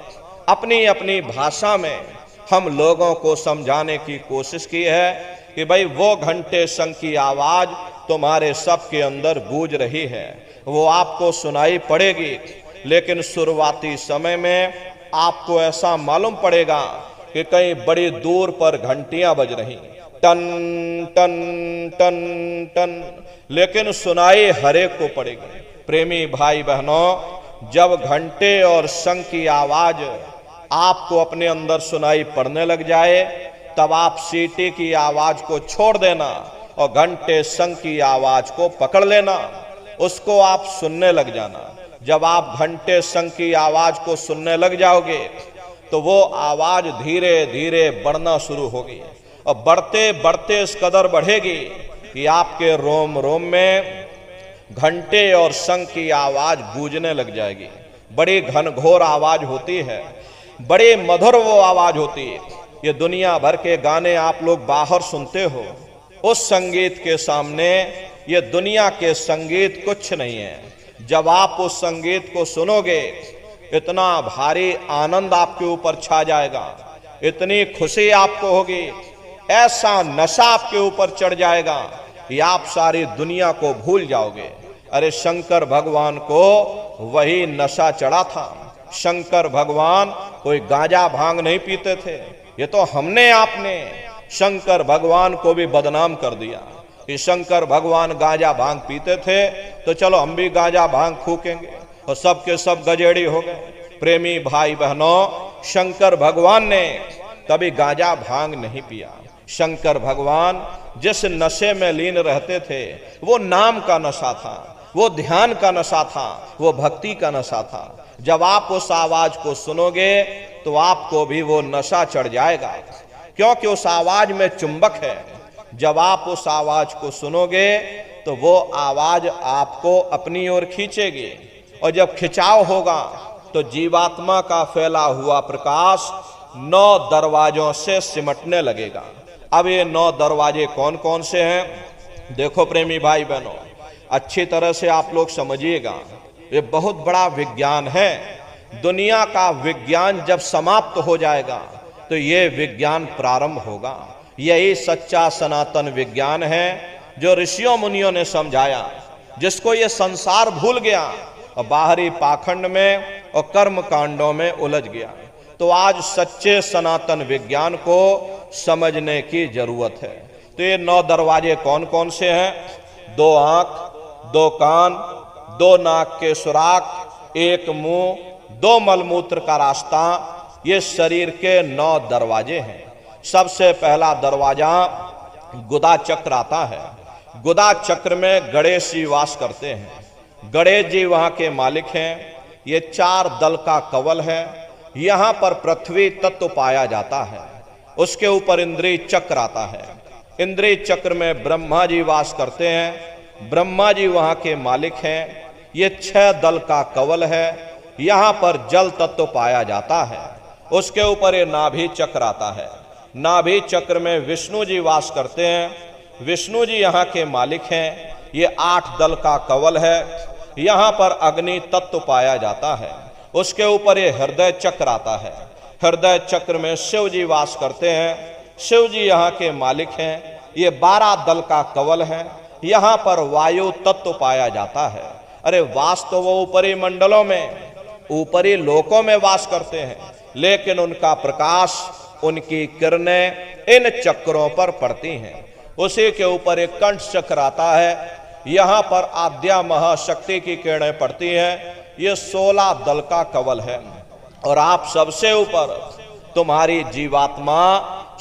अपनी अपनी भाषा में हम लोगों को समझाने की कोशिश की है कि भाई वो घंटे संग की आवाज तुम्हारे सबके अंदर गूंज रही है, वो आपको सुनाई पड़ेगी। लेकिन शुरुआती समय में आपको ऐसा मालूम पड़ेगा कि कहीं बड़ी दूर पर घंटियां बज रही, टन टन टन टन, लेकिन सुनाई हरेक को पड़ेगी। प्रेमी भाई बहनों, जब घंटे और शंख की आवाज आपको अपने अंदर सुनाई पड़ने लग जाए तब आप सीटी की आवाज को छोड़ देना और घंटे शंख की आवाज को पकड़ लेना, उसको आप सुनने लग जाना। जब आप घंटे शंख की आवाज को सुनने लग जाओगे तो वो आवाज धीरे धीरे बढ़ना शुरू होगी और बढ़ते बढ़ते इस कदर बढ़ेगी कि आपके रोम रोम में घंटे और शंख की आवाज गूंजने लग जाएगी। बड़ी घनघोर आवाज होती है, बड़ी मधुर वो आवाज होती है। ये दुनिया भर के गाने आप लोग बाहर सुनते हो, उस संगीत के सामने ये दुनिया के संगीत कुछ नहीं है। जब आप उस संगीत को सुनोगे इतना भारी आनंद आपके ऊपर छा जाएगा, इतनी खुशी आपको होगी, ऐसा नशा आपके ऊपर चढ़ जाएगा कि आप सारी दुनिया को भूल जाओगे। अरे शंकर भगवान को वही नशा चढ़ा था। शंकर भगवान कोई गांजा भांग नहीं पीते थे। ये तो हमने आपने शंकर भगवान को भी बदनाम कर दिया कि शंकर भगवान गांजा भांग पीते थे तो चलो हम भी गांजा भांग फूकेंगे और सबके सब गजेड़ी हो गए। प्रेमी भाई बहनों, शंकर भगवान ने कभी गांजा भांग नहीं पिया। शंकर भगवान जिस नशे में लीन रहते थे वो नाम का नशा था, वो ध्यान का नशा था, वो भक्ति का नशा था। जब आप उस आवाज को सुनोगे तो आपको भी वो नशा चढ़ जाएगा, क्योंकि उस आवाज में चुंबक है। जब आप उस आवाज को सुनोगे तो वो आवाज आपको अपनी ओर खींचेगी और जब खिंचाव होगा तो जीवात्मा का फैला हुआ प्रकाश 9 दरवाजों से सिमटने लगेगा। अब ये 9 दरवाजे कौन कौन से हैं? देखो प्रेमी भाई बहनों, अच्छी तरह से आप लोग समझिएगा, ये बहुत बड़ा विज्ञान है। दुनिया का विज्ञान जब समाप्त हो जाएगा तो ये विज्ञान प्रारंभ होगा। यही सच्चा सनातन विज्ञान है जो ऋषियों मुनियों ने समझाया, जिसको ये संसार भूल गया और बाहरी पाखंड में और कर्म कांडों में उलझ गया। तो आज सच्चे सनातन विज्ञान को समझने की जरूरत है। तो ये 9 दरवाजे कौन कौन से हैं? 2 आंख, 2 कान, 2 नाक के सुराख, 1 मुंह, 2 मलमूत्र का रास्ता, ये शरीर के 9 दरवाजे हैं। सबसे पहला दरवाजा गुदा चक्र आता है। गुदा चक्र में गणेश जी वास करते हैं। गणेश जी वहां के मालिक हैं। ये 4 दल का कवल है। यहां पर पृथ्वी तत्व पाया जाता है। उसके ऊपर इंद्रिय चक्र आता है। इंद्रिय चक्र में ब्रह्मा जी वास करते हैं। ब्रह्मा जी वहां के मालिक हैं। ये 6 दल का कवल है। यहां पर जल तत्व पाया जाता है। उसके ऊपर ये नाभि चक्र आता है। नाभि चक्र में विष्णु जी वास करते हैं। विष्णु जी यहाँ के मालिक हैं। ये 8 दल का कवल है। यहाँ पर अग्नि तत्व पाया जाता है। उसके ऊपर ये हृदय चक्र आता है। हृदय चक्र में शिव जी वास करते हैं। शिव जी यहाँ के मालिक हैं। ये 12 दल का कवल है। यहाँ पर वायु तत्व पाया जाता है। अरे वास तो वो ऊपरी मंडलों में, ऊपरी लोकों में वास करते हैं, लेकिन उनका प्रकाश, उनकी किरणें इन चक्रों पर पड़ती हैं। उसी के ऊपर एक कंठ चक्र आता है। यहाँ पर आद्या महाशक्ति की किरणें पड़ती हैं। ये 16 दल का कवल है। और आप सबसे ऊपर, तुम्हारी जीवात्मा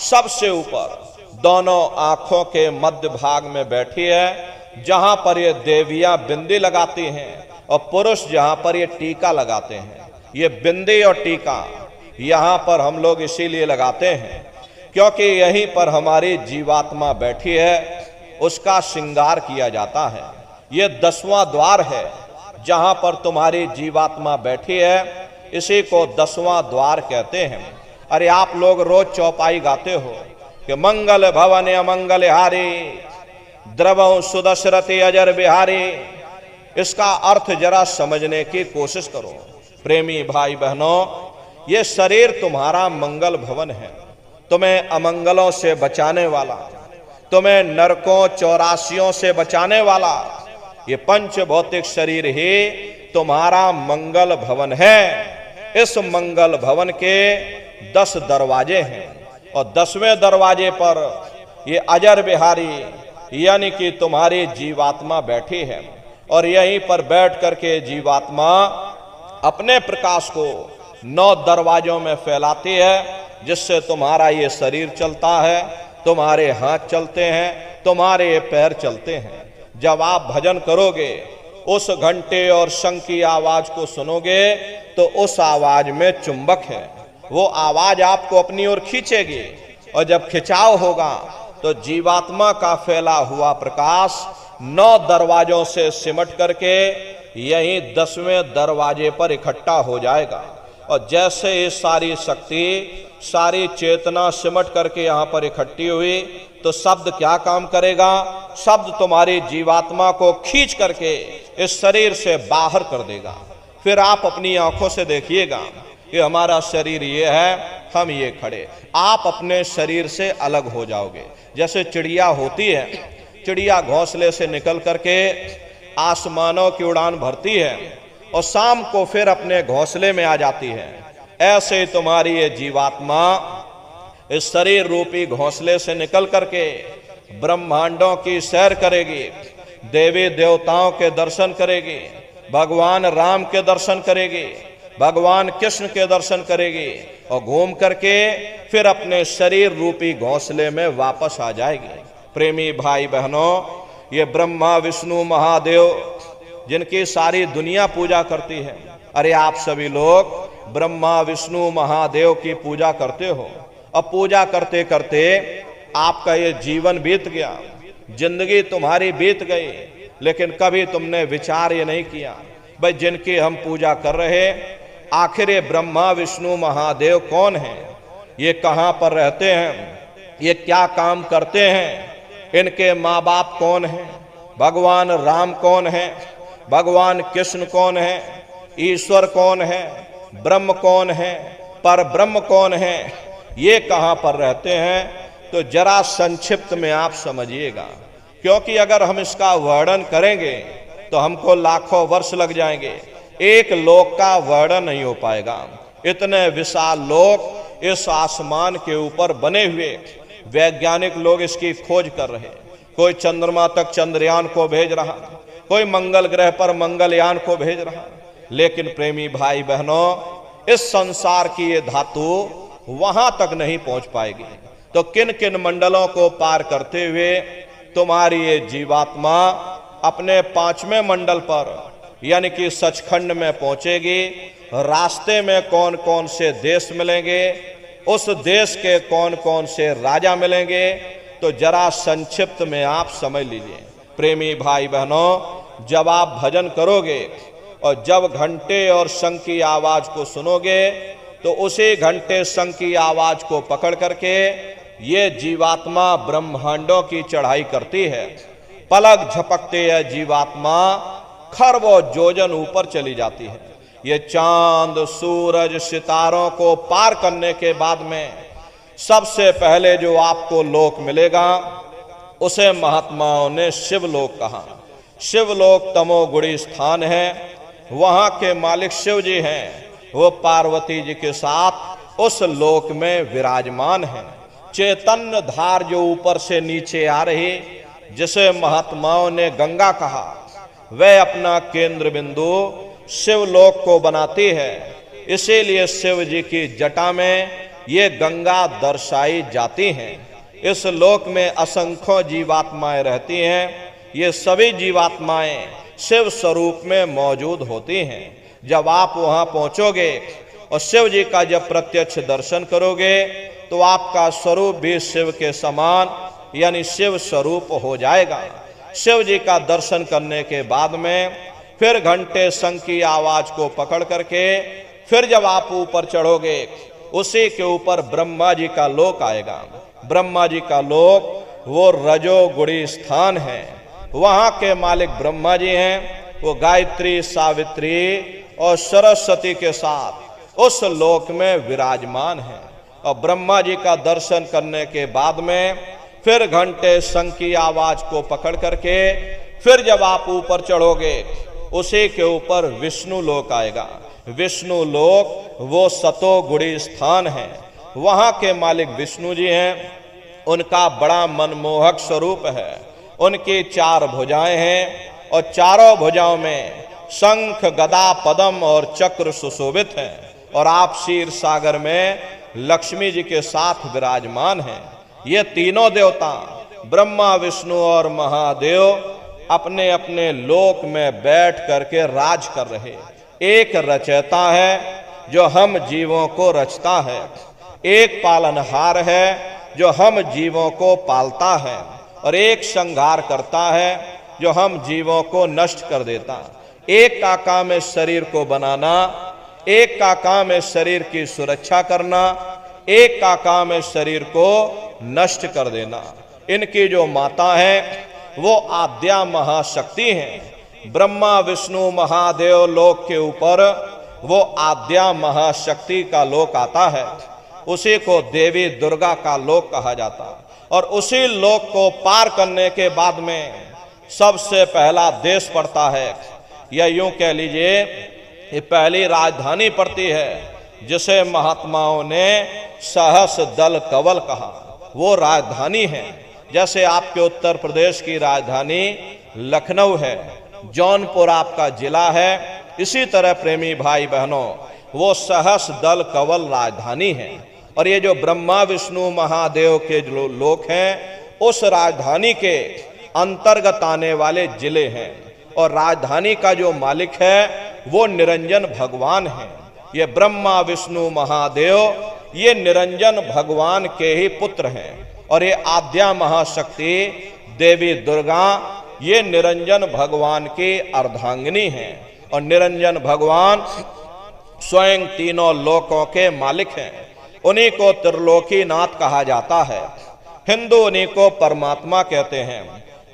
सबसे ऊपर दोनों आंखों के मध्य भाग में बैठी है, जहां पर ये देवियां बिंदी लगाती हैं और पुरुष जहां पर ये टीका लगाते हैं। ये बिंदी और टीका यहां पर हम लोग इसीलिए लगाते हैं क्योंकि यहीं पर हमारी जीवात्मा बैठी है, उसका श्रृंगार किया जाता है। ये 10वां द्वार है जहां पर तुम्हारी जीवात्मा बैठी है, इसी को 10वां द्वार कहते हैं। अरे आप लोग रोज चौपाई गाते हो कि मंगल भवन अमंगल हारी, द्रवं सुदशरथी अजर बिहारी। इसका अर्थ जरा समझने की कोशिश करो प्रेमी भाई बहनों। ये शरीर तुम्हारा मंगल भवन है, तुम्हें अमंगलों से बचाने वाला, तुम्हें नरकों चौरासियों से बचाने वाला ये पंच भौतिक शरीर ही तुम्हारा मंगल भवन है। इस मंगल भवन के 10 दरवाजे हैं और 10वें दरवाजे पर ये अजर बिहारी यानी कि तुम्हारी जीवात्मा बैठी है। और यहीं पर बैठ करके जीवात्मा अपने प्रकाश को 9 दरवाजों में फैलाती है, जिससे तुम्हारा ये शरीर चलता है, तुम्हारे हाथ चलते हैं, तुम्हारे पैर चलते हैं। जब आप भजन करोगे, उस घंटे और शंख की आवाज को सुनोगे तो उस आवाज में चुंबक है, वो आवाज आपको अपनी ओर खींचेगी। और जब खिंचाव होगा तो जीवात्मा का फैला हुआ प्रकाश 9 दरवाजों से सिमट करके यही 10वें दरवाजे पर इकट्ठा हो जाएगा। और जैसे ये सारी शक्ति, सारी चेतना सिमट करके यहाँ पर इकट्ठी हुई तो शब्द क्या काम करेगा? शब्द तुम्हारी जीवात्मा को खींच करके इस शरीर से बाहर कर देगा। फिर आप अपनी आंखों से देखिएगा कि हमारा शरीर ये है, हम ये खड़े। आप अपने शरीर से अलग हो जाओगे। जैसे चिड़िया होती है, चिड़िया घोंसले से निकल करके आसमानों की उड़ान भरती है और शाम को फिर अपने घोंसले में आ जाती है। ऐसे ही तुम्हारी ये जीवात्मा इस शरीर रूपी घोंसले से निकल करके ब्रह्मांडों की सैर करेगी, देवी देवताओं के दर्शन करेगी, भगवान राम के दर्शन करेगी, भगवान कृष्ण के दर्शन करेगी और घूम करके फिर अपने शरीर रूपी घोंसले में वापस आ जाएगी। प्रेमी भाई बहनों, ये ब्रह्मा विष्णु महादेव जिनकी सारी दुनिया पूजा करती है, अरे आप सभी लोग ब्रह्मा विष्णु महादेव की पूजा करते हो। अब पूजा करते करते आपका ये जीवन बीत गया, जिंदगी तुम्हारी बीत गई, लेकिन कभी तुमने विचार ये नहीं किया भाई जिनकी हम पूजा कर रहे, आखिर ये ब्रह्मा विष्णु महादेव कौन हैं? ये कहाँ पर रहते हैं? ये क्या काम करते हैं? इनके माँ बाप कौन हैं? भगवान राम कौन है? भगवान कृष्ण कौन है? ईश्वर कौन है? ब्रह्म कौन है? पर ब्रह्म कौन है? ये कहाँ पर रहते हैं? तो जरा संक्षिप्त में आप समझिएगा, क्योंकि अगर हम इसका वर्णन करेंगे तो हमको लाखों वर्ष लग जाएंगे। एक लोक का वर्णन नहीं हो पाएगा। इतने विशाल लोक इस आसमान के ऊपर बने हुए, वैज्ञानिक लोग इसकी खोज कर रहे। कोई चंद्रमा तक चंद्रयान को भेज रहा, कोई मंगल ग्रह पर मंगलयान को भेज रहा। लेकिन प्रेमी भाई बहनों, इस संसार की ये धातु वहां तक नहीं पहुंच पाएगी। तो किन किन मंडलों को पार करते हुए तुम्हारी ये जीवात्मा अपने 5वें मंडल पर यानी कि सचखंड में पहुंचेगी। रास्ते में कौन कौन से देश मिलेंगे, उस देश के कौन कौन से राजा मिलेंगे, तो जरा संक्षिप्त में आप समझ लीजिए। प्रेमी भाई बहनों, जब आप भजन करोगे और जब घंटे और शंख की आवाज को सुनोगे तो उसी घंटे शंख की आवाज को पकड़ करके ये जीवात्मा ब्रह्मांडों की चढ़ाई करती है। पलक झपकते यह जीवात्मा खरबों योजन ऊपर चली जाती है। ये चांद सूरज सितारों को पार करने के बाद में सबसे पहले जो आपको लोक मिलेगा उसे महात्माओं ने शिवलोक कहा। शिवलोक तमोगुणी स्थान है, वहां के मालिक शिव जी हैं, वो पार्वती जी के साथ उस लोक में विराजमान है। चैतन्य धार जो ऊपर से नीचे आ रही, जिसे महात्माओं ने गंगा कहा, वह अपना केंद्र बिंदु शिवलोक को बनाती है। इसीलिए शिव जी की जटा में ये गंगा दर्शाई जाती हैं। इस लोक में असंख्यों जीवात्माएं रहती हैं। ये सभी जीवात्माएं शिव स्वरूप में मौजूद होती हैं। जब आप वहां पहुंचोगे और शिव जी का जब प्रत्यक्ष दर्शन करोगे तो आपका स्वरूप भी शिव के समान यानी शिव स्वरूप हो जाएगा। शिव जी का दर्शन करने के बाद में फिर घंटे शंख की आवाज को पकड़ करके फिर जब आप ऊपर चढ़ोगे, उसी के ऊपर ब्रह्मा जी का लोक आएगा। ब्रह्मा जी का लोक वो रजोगुणी स्थान है। वहां के मालिक ब्रह्मा जी हैं। वो गायत्री, सावित्री और सरस्वती के साथ उस लोक में विराजमान है। और ब्रह्मा जी का दर्शन करने के बाद में फिर घंटे शंख की आवाज को पकड़ करके फिर जब आप ऊपर चढ़ोगे, उसी के ऊपर विष्णु लोक आएगा। विष्णु लोक वो सतोगुणी स्थान है। वहां के मालिक विष्णु जी हैं। उनका बड़ा मनमोहक स्वरूप है। उनकी 4 भुजाएं हैं और चारों भुजाओं में शंख, गदा, पद्म और चक्र सुशोभित हैं। और आप क्षीर सागर में लक्ष्मी जी के साथ विराजमान हैं। ये तीनों देवता ब्रह्मा, विष्णु और महादेव अपने अपने लोक में बैठ करके राज कर रहे। एक रचयिता है जो हम जीवों को रचता है, एक पालनहार है जो हम जीवों को पालता है, और एक संहार करता है जो हम जीवों को नष्ट कर देता। एक का काम है शरीर को बनाना, एक का काम है शरीर की सुरक्षा करना, एक का काम है शरीर को नष्ट कर देना। इनकी जो माता है वो आद्या महाशक्ति हैं। ब्रह्मा, विष्णु, महादेव लोक के ऊपर वो आद्या महाशक्ति का लोक आता है। उसी को देवी दुर्गा का लोक कहा जाता। और उसी लोक को पार करने के बाद में सबसे पहला देश पड़ता है, या यूं कह लीजिए ये पहली राजधानी पड़ती है, जिसे महात्माओं ने सहस दल कवल कहा। वो राजधानी है। जैसे आपके उत्तर प्रदेश की राजधानी लखनऊ है, जौनपुर आपका जिला है, इसी तरह प्रेमी भाई बहनों वो सहस दल कवल राजधानी है। और ये जो ब्रह्मा, विष्णु, महादेव के जो लोक हैं, उस राजधानी के अंतर्गत आने वाले जिले हैं। और राजधानी का जो मालिक है वो निरंजन भगवान है। ये ब्रह्मा, विष्णु, महादेव ये निरंजन भगवान के ही पुत्र हैं। और ये आद्या महाशक्ति देवी दुर्गा ये निरंजन भगवान की अर्धांगिनी हैं। और निरंजन भगवान स्वयं तीनों लोकों के मालिक हैं। उन्हीं को त्रिलोकीनाथ कहा जाता है। हिंदू उन्हीं को परमात्मा कहते हैं,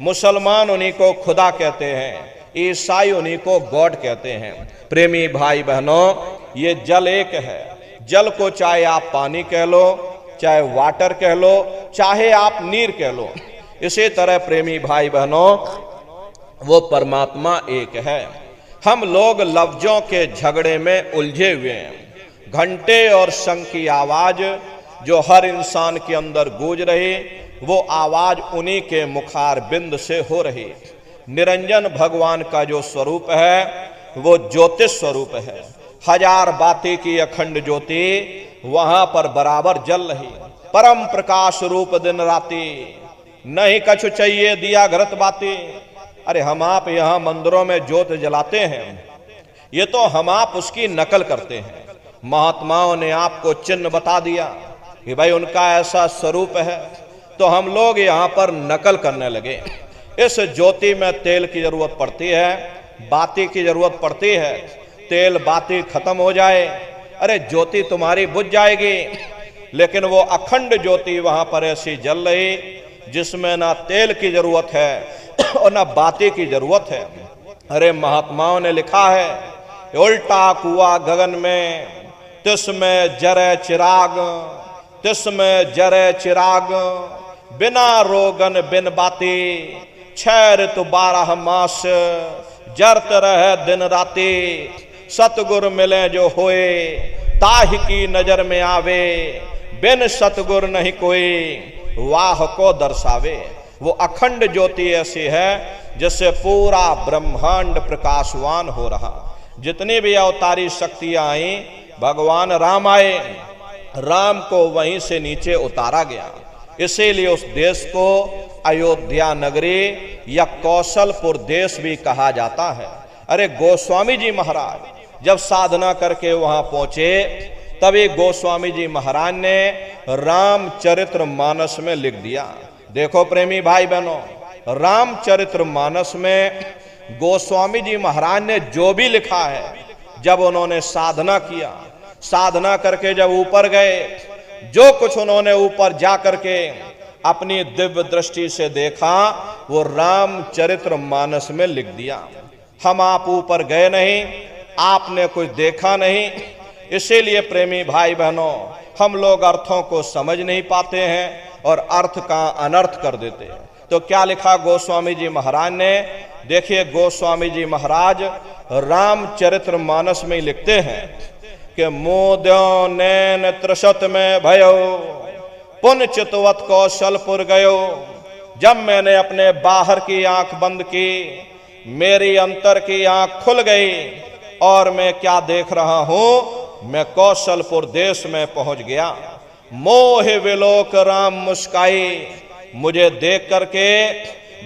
मुसलमान उन्हीं को खुदा कहते हैं, ईसाई उन्हीं को गॉड कहते हैं। प्रेमी भाई बहनों, ये जल एक है। जल को चाहे आप पानी कह लो, चाहे वाटर कह लो, चाहे आप नीर कह लो, इसी तरह प्रेमी भाई बहनों वो परमात्मा एक है। हम लोग लफ्जों के झगड़े में उलझे हुए हैं। घंटे और शंख की आवाज जो हर इंसान के अंदर गूंज रही, वो आवाज उन्हीं के मुखार बिंद से हो रही। निरंजन भगवान का जो स्वरूप है वो ज्योतिष स्वरूप है। 1000 बाती की अखंड ज्योति वहां पर बराबर जल रही। परम प्रकाश रूप दिन राती, नहीं कछु चाहिए दिया घरत बाती। अरे हम आप यहाँ मंदिरों में ज्योत जलाते हैं, ये तो हम आप उसकी नकल करते हैं। महात्माओं ने आपको चिन्ह बता दिया कि भाई उनका ऐसा स्वरूप है, तो हम लोग यहाँ पर नकल करने लगे। इस ज्योति में तेल की जरूरत पड़ती है, बाती की जरूरत पड़ती है। तेल बाती खत्म हो जाए, अरे ज्योति तुम्हारी बुझ जाएगी। लेकिन वो अखंड ज्योति वहां पर ऐसी जल रही जिसमें ना तेल की जरूरत है, और न बातें की जरूरत है। अरे महात्माओं ने लिखा है, उल्टा कुआ गगन में तिसमें जरे चिराग, तिसमें जरे चिराग, बिना रोगन बिन बाती, 6 ऋतु 12 मास, जरत रहे दिन राती, सतगुर मिले जो होए, ताहि की नजर में आवे, बिन सतगुर नहीं कोई, वाह को दर्शावे। वो अखंड ज्योति ऐसी है जिससे पूरा ब्रह्मांड प्रकाशवान हो रहा। जितनी भी अवतारी शक्तियां आई, भगवान राम आए, राम को वहीं से नीचे उतारा गया। इसीलिए उस देश को अयोध्या नगरी या कौशलपुर देश भी कहा जाता है। अरे गोस्वामी जी महाराज जब साधना करके वहां पहुंचे, तभी गोस्वामी जी महाराज ने रामचरित्र मानस में लिख दिया। देखो प्रेमी भाई बहनों, रामचरित्र मानस में गोस्वामी जी महाराज ने जो भी लिखा है, जब उन्होंने साधना किया, साधना करके जब ऊपर गए, जो कुछ उन्होंने ऊपर जा करके अपनी दिव्य दृष्टि से देखा, वो रामचरित्र मानस में लिख दिया। हम आप ऊपर गए नहीं, आपने कुछ देखा नहीं, इसीलिए प्रेमी भाई बहनों, हम लोग अर्थों को समझ नहीं पाते हैं और अर्थ का अनर्थ कर देते हैं। तो क्या लिखा गोस्वामी जी महाराज ने? देखिए, गोस्वामी जी महाराज रामचरित्र मानस में लिखते हैं कि मोद्यो नैन त्रिशत में भयो, पुन चितवत कौशलपुर गयो। जब मैंने अपने बाहर की आंख बंद की, मेरी अंतर की आंख खुल गई और मैं क्या देख रहा हूं? मैं कौशलपुर देश में पहुंच गया। मोह विलोक राम मुस्काई, मुझे देख करके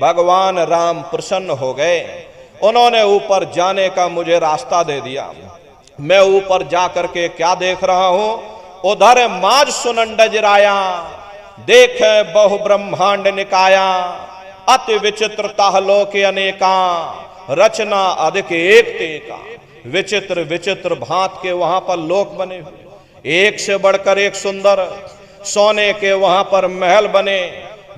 भगवान राम प्रसन्न हो गए। उन्होंने ऊपर जाने का मुझे रास्ता दे दिया। मैं ऊपर जा करके क्या देख रहा हूं? उधर माज सुनंडज राया, देखे बहु ब्रह्मांड निकाया, अति विचित्रता लोके अनेका, रचना अधिक एक तेका। विचित्र विचित्र भांत के वहां पर लोक बने हुए, एक से बढ़कर एक सुंदर। सोने के वहां पर महल बने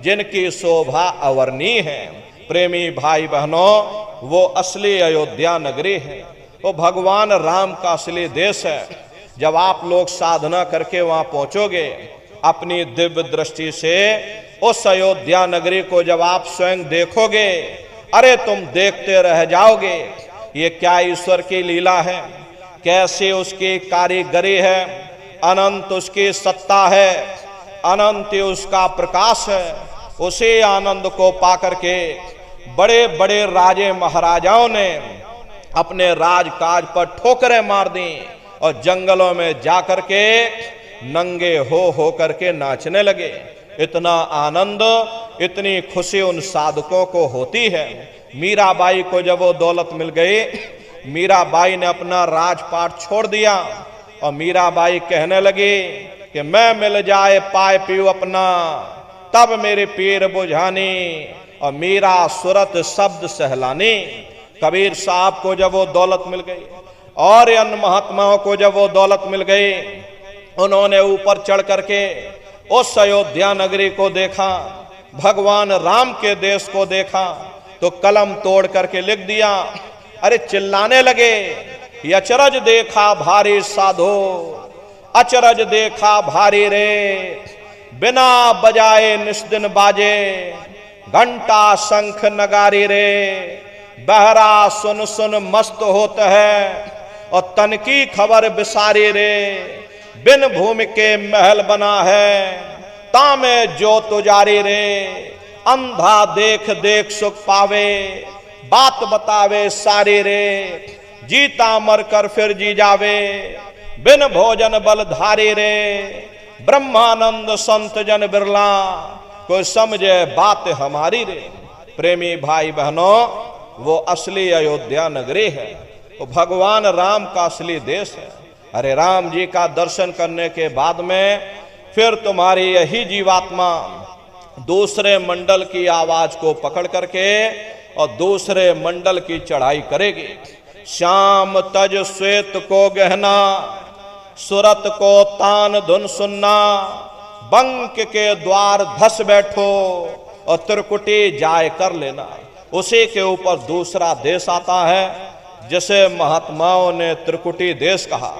जिनकी शोभा अवर्णीय है। प्रेमी भाई बहनों, वो असली अयोध्या नगरी है, वो भगवान राम का असली देश है। जब आप लोग साधना करके वहां पहुंचोगे, अपनी दिव्य दृष्टि से उस अयोध्या नगरी को जब आप स्वयं देखोगे, अरे तुम देखते रह जाओगे। ये क्या ईश्वर की लीला है, कैसे उसकी कारीगरी है, अनंत उसकी सत्ता है, अनंत उसका प्रकाश है। उसी आनंद को पाकर के बड़े बड़े राजे महाराजाओं ने अपने राजकाज पर ठोकरें मार दी और जंगलों में जाकर के नंगे हो करके नाचने लगे। इतना आनंद, इतनी खुशी उन साधकों को होती है। मीराबाई को जब वो दौलत मिल गई, मीराबाई ने अपना राजपाट छोड़ दिया और मीराबाई कहने लगी कि मैं मिल जाए पाए पीऊ अपना, तब मेरी पीर बुझानी और मीरा सूरत शब्द सहलानी। कबीर साहब को जब वो दौलत मिल गई और अन्य महात्माओं को जब वो दौलत मिल गई, उन्होंने ऊपर चढ़ करके उस अयोध्या नगरी को देखा, भगवान राम के देश को देखा, तो कलम तोड़ करके लिख दिया। अरे चिल्लाने लगे, अचरज देखा भारी साधो, अचरज देखा भारी रे, बिना बजाए निस्दिन बाजे, घंटा शंख नगारी रे, बहरा सुन सुन मस्त होत है और तन की खबर बिसारी रे, बिन भूमि के महल बना है, तामे जो तुजारी रे, अंधा देख देख सुख पावे, बात बतावे सारी रे, जीता मर कर फिर जी जावे, बिन भोजन बलधारी रे, ब्रह्मानंद संत जन बिरला, कोई समझे बात हमारी रे। प्रेमी भाई बहनों, वो असली अयोध्या नगरी है, वो भगवान राम का असली देश है। अरे राम जी का दर्शन करने के बाद में फिर तुम्हारी यही जीवात्मा दूसरे मंडल की आवाज को पकड़ करके और दूसरे मंडल की चढ़ाई करेगी। श्याम तज श्वेत को गहना, सुरत को तान धुन सुनना, बंक के द्वार धस बैठो और त्रिकुटी जाय कर लेना। उसी के ऊपर दूसरा देश आता है जिसे महात्माओं ने त्रिकुटी देश कहा।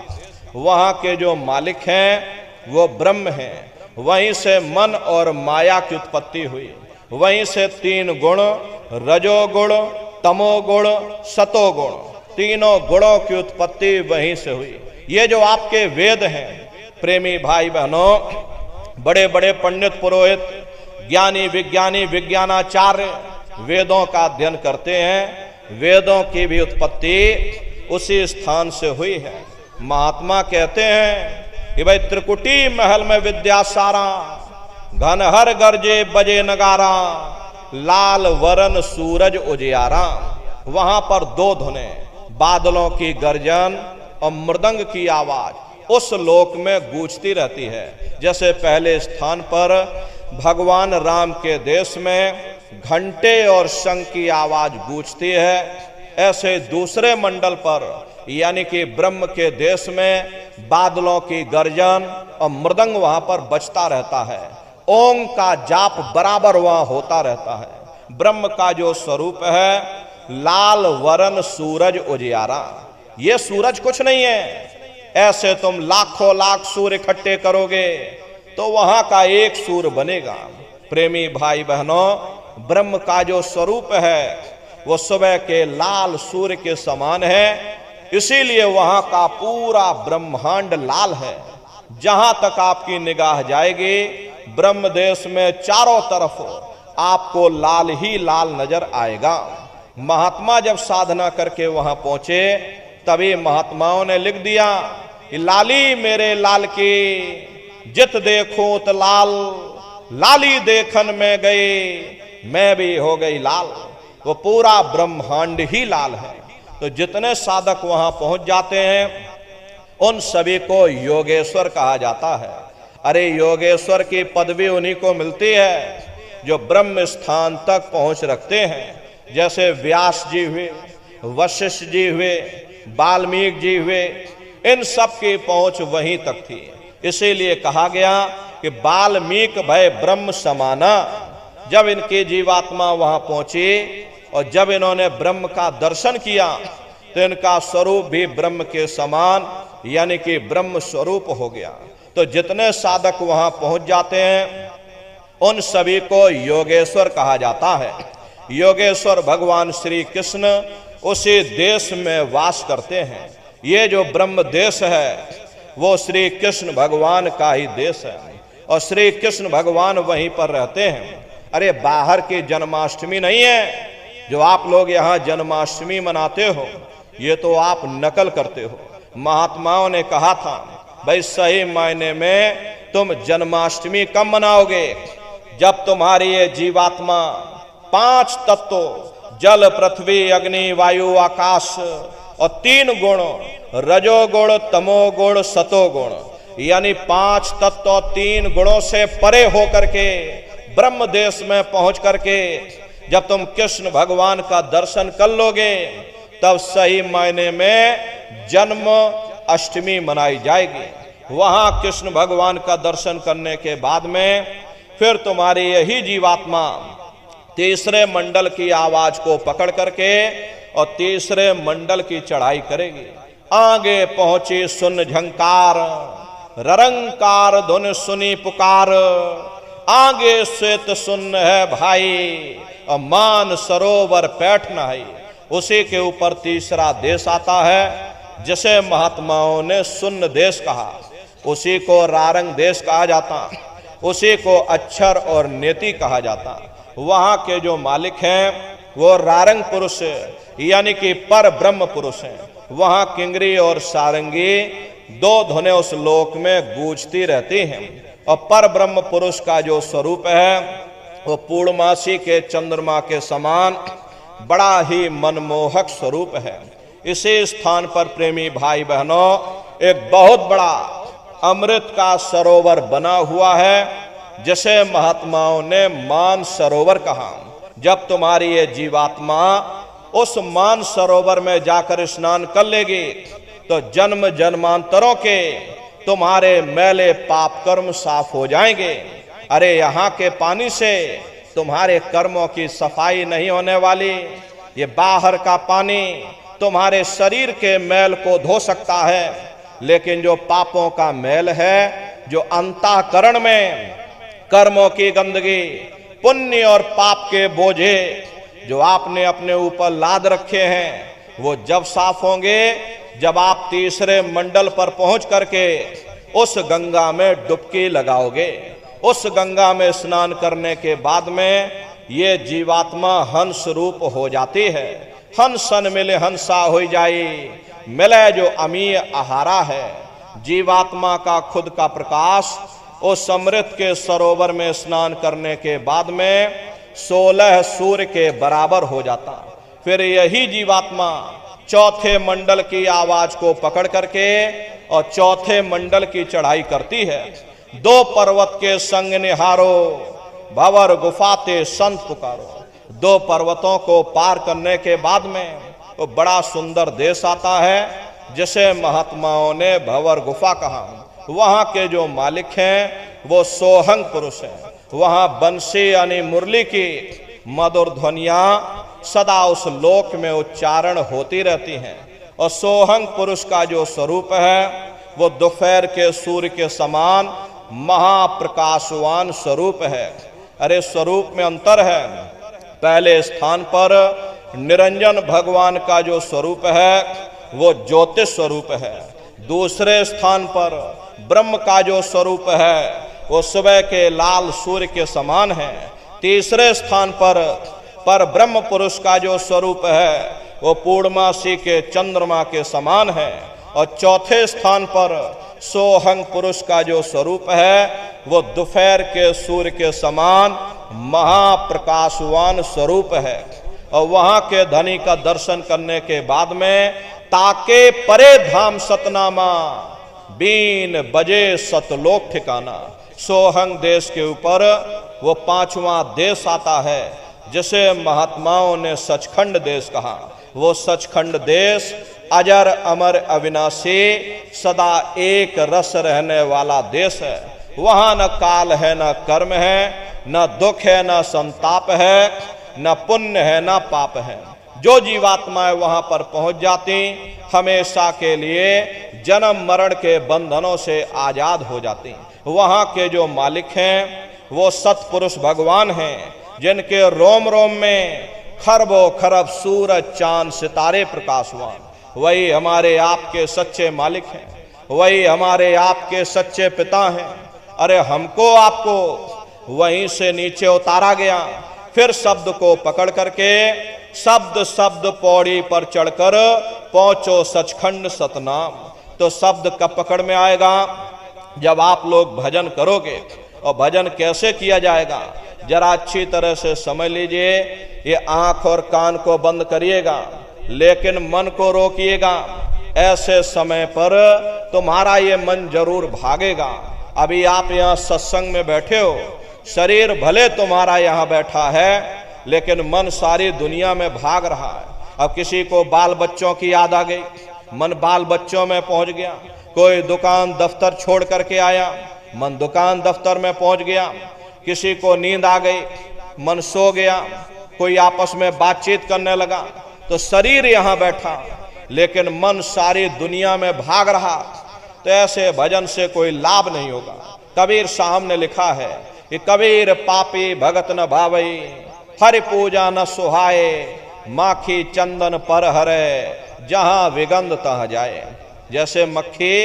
वहां के जो मालिक हैं वो ब्रह्म हैं। वहीं से मन और माया की उत्पत्ति हुई। वहीं से तीन गुण, रजोगुण, तमोगुण, सतोगुण, तीनों गुणों की उत्पत्ति वहीं से हुई। ये जो आपके वेद हैं प्रेमी भाई बहनों, बड़े बड़े पंडित पुरोहित, ज्ञानी विज्ञानी, विज्ञानाचार्य वेदों का अध्ययन करते हैं। वेदों की भी उत्पत्ति उसी स्थान से हुई है। महात्मा कहते हैं कि भाई त्रिकुटी महल में विद्या सारा, घन हर गरजे बजे नगारा, लाल वरन सूरज उजियारा। वहां पर दो धुने, बादलों की गर्जन और मृदंग की आवाज उस लोक में गूंजती रहती है। जैसे पहले स्थान पर भगवान राम के देश में घंटे और शंख की आवाज गूंजती है, ऐसे दूसरे मंडल पर यानी कि ब्रह्म के देश में बादलों की गर्जन और मृदंग वहां पर बजता रहता है। ओम का जाप बराबर वहां होता रहता है। ब्रह्म का जो स्वरूप है लाल वरन सूरज उजियारा। ये सूरज कुछ नहीं है। ऐसे तुम लाखों लाख सूर्य इकट्ठे करोगे तो वहां का एक सूर्य बनेगा। प्रेमी भाई बहनों, ब्रह्म का जो स्वरूप है वो सुबह के लाल सूर्य के समान है। इसीलिए वहां का पूरा ब्रह्मांड लाल है। जहां तक आपकी निगाह जाएगी ब्रह्म देश में चारों तरफ आपको लाल ही लाल नजर आएगा। महात्मा जब साधना करके वहां पहुंचे तभी महात्माओं ने लिख दिया कि लाली मेरे लाल की, जित देखूं तो लाल, लाली देखन में गई, मैं भी हो गई लाल। वो पूरा ब्रह्मांड ही लाल है। तो जितने साधक वहां पहुंच जाते हैं उन सभी को योगेश्वर कहा जाता है। अरे योगेश्वर की पदवी उन्हीं को मिलती है जो ब्रह्म स्थान तक पहुंच रखते हैं। जैसे व्यास जी हुए, वशिष्ठ जी हुए, वाल्मीकि जी हुए, इन सब की पहुंच वहीं तक थी। इसीलिए कहा गया कि वाल्मीकि भय ब्रह्म समाना। जब इनकी जीवात्मा वहां पहुंची और जब इन्होंने ब्रह्म का दर्शन किया तो इनका स्वरूप भी ब्रह्म के समान यानी कि ब्रह्म स्वरूप हो गया। तो जितने साधक वहां पहुंच जाते हैं उन सभी को योगेश्वर कहा जाता है। योगेश्वर भगवान श्री कृष्ण उसी देश में वास करते हैं। ये जो ब्रह्म देश है वो श्री कृष्ण भगवान का ही देश है और श्री कृष्ण भगवान वहीं पर रहते हैं। अरे बाहर की जन्माष्टमी नहीं है जो आप लोग यहाँ जन्माष्टमी मनाते हो, ये तो आप नकल करते हो। महात्माओं ने कहा था भाई सही मायने में तुम जन्माष्टमी कब मनाओगे? जब तुम्हारी ये जीवात्मा पांच तत्वों जल पृथ्वी अग्नि वायु आकाश और तीन गुण रजोगुण तमोगुण सतोगुण यानी पांच तत्व तीन गुणों से परे होकर के ब्रह्म देश में पहुंच करके जब तुम कृष्ण भगवान का दर्शन कर लोगे तब सही मायने में जन्म अष्टमी मनाई जाएगी। वहां कृष्ण भगवान का दर्शन करने के बाद में फिर तुम्हारी यही जीवात्मा तीसरे मंडल की आवाज को पकड़ करके और तीसरे मंडल की चढ़ाई करेगी। आगे पहुंची सुन झंकार, ररंकार धुन सुनी पुकार, आगे श्वेत सुन है भाई और मान सरोवर पैठ नहाई। उसी के ऊपर तीसरा देश आता है जिसे महात्माओं ने सुन्न देश कहा। उसी को रारंग देश कहा जाता, उसी को अक्षर और नेति कहा जाता। वहां के जो मालिक हैं वो रारंग पुरुष यानी कि पर ब्रह्म पुरुष हैं। वहां किंगरी और सारंगी दो धुनें उस लोक में गूंजती रहती हैं और पर ब्रह्म पुरुष का जो स्वरूप है वो पूर्णमासी के चंद्रमा के समान बड़ा ही मनमोहक स्वरूप है। इसी स्थान पर प्रेमी भाई बहनों एक बहुत बड़ा अमृत का सरोवर बना हुआ है जिसे महात्माओं ने मान सरोवर कहा। जब तुम्हारी ये जीवात्मा उस मान सरोवर में जाकर स्नान कर लेगी तो जन्म जन्मांतरों के तुम्हारे मैले पाप कर्म साफ हो जाएंगे। अरे यहाँ के पानी से तुम्हारे कर्मों की सफाई नहीं होने वाली। ये बाहर का पानी तुम्हारे शरीर के मैल को धो सकता है, लेकिन जो पापों का मैल है, जो अंतःकरण में कर्मों की गंदगी, पुण्य और पाप के बोझे जो आपने अपने ऊपर लाद रखे हैं, वो जब साफ होंगे, जब आप तीसरे मंडल पर पहुंच करके उस गंगा में डुबकी लगाओगे। उस गंगा में स्नान करने के बाद में ये जीवात्मा हंस रूप हो जाती है। हंसन मिले हंसा हो जाई, मिले जो अमीय आहारा है। जीवात्मा का खुद का प्रकाश उस अमृत के सरोवर में स्नान करने के बाद में 16 सूर्य के बराबर हो जाता। फिर यही जीवात्मा चौथे मंडल की आवाज को पकड़ करके और चौथे मंडल की चढ़ाई करती है। 2 पर्वत के संग निहारो, भंवर गुफाते संत पुकारो। 2 पर्वतों को पार करने के बाद में वो बड़ा सुंदर देश आता है, जिसे महात्माओं ने भंवर गुफा कहा। वहां के जो मालिक हैं वो सोहंग पुरुष हैं। वहां बंसी यानी मुरली की मधुर ध्वनियां सदा उस लोक में उच्चारण होती रहती हैं। और सोहंग पुरुष का जो स्वरूप है वो दोपहर के सूर्य के समान महाप्रकाशवान स्वरूप है। अरे स्वरूप में अंतर है। पहले स्थान पर निरंजन भगवान का जो स्वरूप है वो ज्योतिष स्वरूप है। दूसरे स्थान पर ब्रह्म का जो स्वरूप है वो सुबह के लाल सूर्य के समान है। तीसरे स्थान पर ब्रह्म पुरुष का जो स्वरूप है वो पूर्णमासी के चंद्रमा के समान है। और चौथे स्थान पर सोहंग पुरुष का जो स्वरूप है वो दोपहर के सूर्य के समान महाप्रकाशवान स्वरूप है। और वहां के धनी का दर्शन करने के बाद में ताके परे धाम सतनामा, बीन बजे सतलोक ठिकाना। सोहंग देश के ऊपर वो 5वां देश आता है, जिसे महात्माओं ने सचखंड देश कहा। वो सचखंड देश अजर अमर अविनाशी सदा एक रस रहने वाला देश है। वहां न काल है, न कर्म है, न दुख है, न संताप है, न पुण्य है, न पाप है। जो जीवात्माएं वहां पर पहुंच जाती हमेशा के लिए जन्म मरण के बंधनों से आजाद हो जाती। वहां के जो मालिक हैं वो सतपुरुष भगवान हैं, जिनके रोम रोम में खरबों खरब सूरज चांद सितारे प्रकाशवान। वही हमारे आपके सच्चे मालिक हैं, वही हमारे आपके सच्चे पिता हैं। अरे हमको आपको वहीं से नीचे उतारा गया, फिर शब्द को पकड़ करके शब्द शब्द पौड़ी पर चढ़कर पहुंचो सचखंड सतनाम। तो शब्द कब पकड़ में आएगा? जब आप लोग भजन करोगे। और भजन कैसे किया जाएगा जरा अच्छी तरह से समझ लीजिए। ये आंख और कान को बंद करिएगा, लेकिन मन को रोकिएगा। ऐसे समय पर तुम्हारा ये मन जरूर भागेगा। अभी आप यहाँ सत्संग में बैठे हो, शरीर भले तुम्हारा यहाँ बैठा है, लेकिन मन सारी दुनिया में भाग रहा है। अब किसी को बाल बच्चों की याद आ गई, मन बाल बच्चों में पहुंच गया। कोई दुकान दफ्तर छोड़ करके आया, मन दुकान दफ्तर में पहुंच गया। किसी को नींद आ गई, मन सो गया। कोई आपस में बातचीत करने लगा, तो शरीर यहाँ बैठा, लेकिन मन सारी दुनिया में भाग रहा। तो ऐसे भजन से कोई लाभ नहीं होगा। कबीर साहब ने लिखा है कि कबीर पापी भगत न भावई, हरि पूजा न सुहाए, माखी चंदन पर हरे, जहां विगंध तहाँ जाए। जैसे मक्खी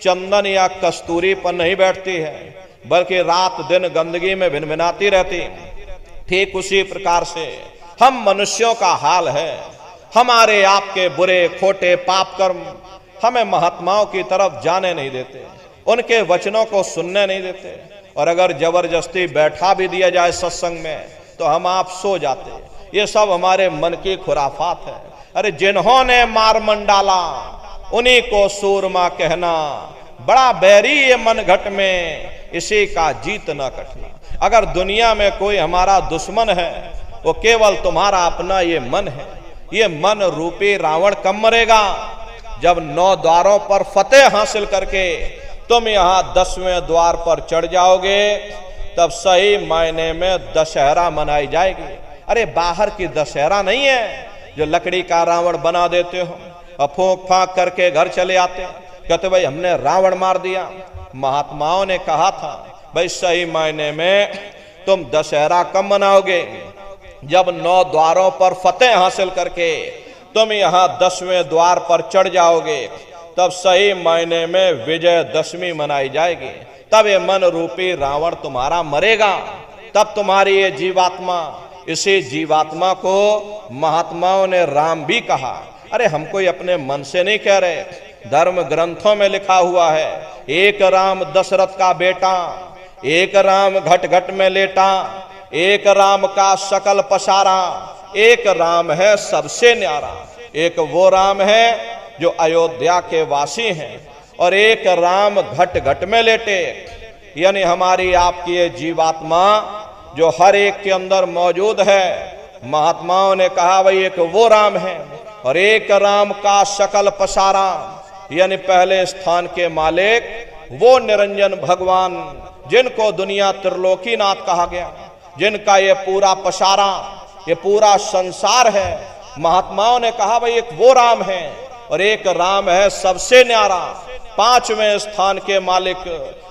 चंदन या कस्तूरी पर नहीं बैठती है, बल्कि रात दिन गंदगी में भिनभिनाती रहती, ठीक उसी प्रकार से हम मनुष्यों का हाल है। हमारे आपके बुरे खोटे पाप कर्म हमें महात्माओं की तरफ जाने नहीं देते, उनके वचनों को सुनने नहीं देते। और अगर जबरदस्ती बैठा भी दिया जाए सत्संग में तो हम आप सो जाते। ये सब हमारे मन की खुराफात है। अरे जिन्होंने मार मन डाला उन्हीं को सूरमा कहना, बड़ा बैरी ये मन घट में, इसी का जीत न कटना। अगर दुनिया में कोई हमारा दुश्मन है, वो केवल तुम्हारा अपना ये मन है। ये मन रूपी रावण कब मरेगा? जब 9 द्वारों पर फतेह हासिल करके तुम यहाँ 10वें द्वार पर चढ़ जाओगे, तब सही मायने में दशहरा मनाई जाएगी। अरे बाहर की दशहरा नहीं है जो लकड़ी का रावण बना देते हो और फूंक फांक करके घर चले आते, कहते भाई हमने रावण मार दिया। महात्माओं ने कहा था भाई सही मायने में तुम दशहरा कब मनाओगे? जब 9 द्वारों पर फतेह हासिल करके तुम यहाँ 10वें द्वार पर चढ़ जाओगे, तब सही मायने में विजयदशमी मनाई जाएगी। तब ये मन रूपी रावण तुम्हारा मरेगा, तब तुम्हारी ये जीवात्मा, इसी जीवात्मा को महात्माओं ने राम भी कहा। अरे हम कोई अपने मन से नहीं कह रहे, धर्म ग्रंथों में लिखा हुआ है, एक राम दशरथ का बेटा, एक राम घट घट में लेटा, एक राम का सकल पसारा, एक राम है सबसे न्यारा। एक वो राम है जो अयोध्या के वासी हैं, और एक राम घट घट में लेटे, यानी हमारी आपकी ये जीवात्मा जो हर एक के अंदर मौजूद है। महात्माओं ने कहा भाई एक वो राम है, और एक राम का सकल पसारा, यानी पहले स्थान के मालिक वो निरंजन भगवान जिनको दुनिया त्रिलोकीनाथ कहा गया, जिनका ये पूरा पसारा, ये पूरा संसार है। महात्माओं ने कहा भाई एक वो राम है, और एक राम है सबसे न्यारा, 5वें स्थान के मालिक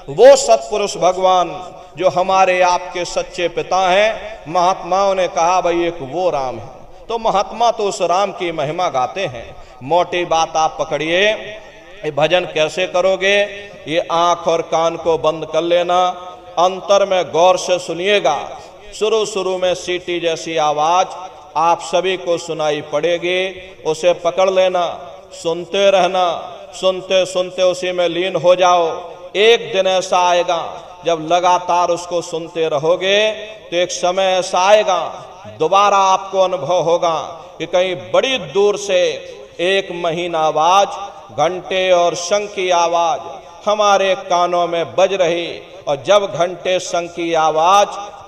वो सत्पुरुष भगवान जो हमारे आपके सच्चे पिता हैं। महात्माओं ने कहा भाई एक वो राम है। तो महात्मा तो उस राम की महिमा गाते हैं। मोटी बात आप पकड़िए, ये भजन कैसे करोगे? ये आंख और कान को बंद कर लेना, अंतर में गौर से सुनिएगा। शुरू शुरू में सीटी जैसी आवाज आप सभी को सुनाई पड़ेगी, उसे पकड़ लेना, सुनते रहना, सुनते सुनते उसी में लीन हो जाओ। एक दिन ऐसा आएगा जब लगातार उसको सुनते रहोगे तो एक समय ऐसा आएगा, दोबारा आपको अनुभव होगा कि कहीं बड़ी दूर से एक महीन आवाज, घंटे और शंख की आवाज हमारे कानों में बज रही, और जब घंटे शंख की आवाज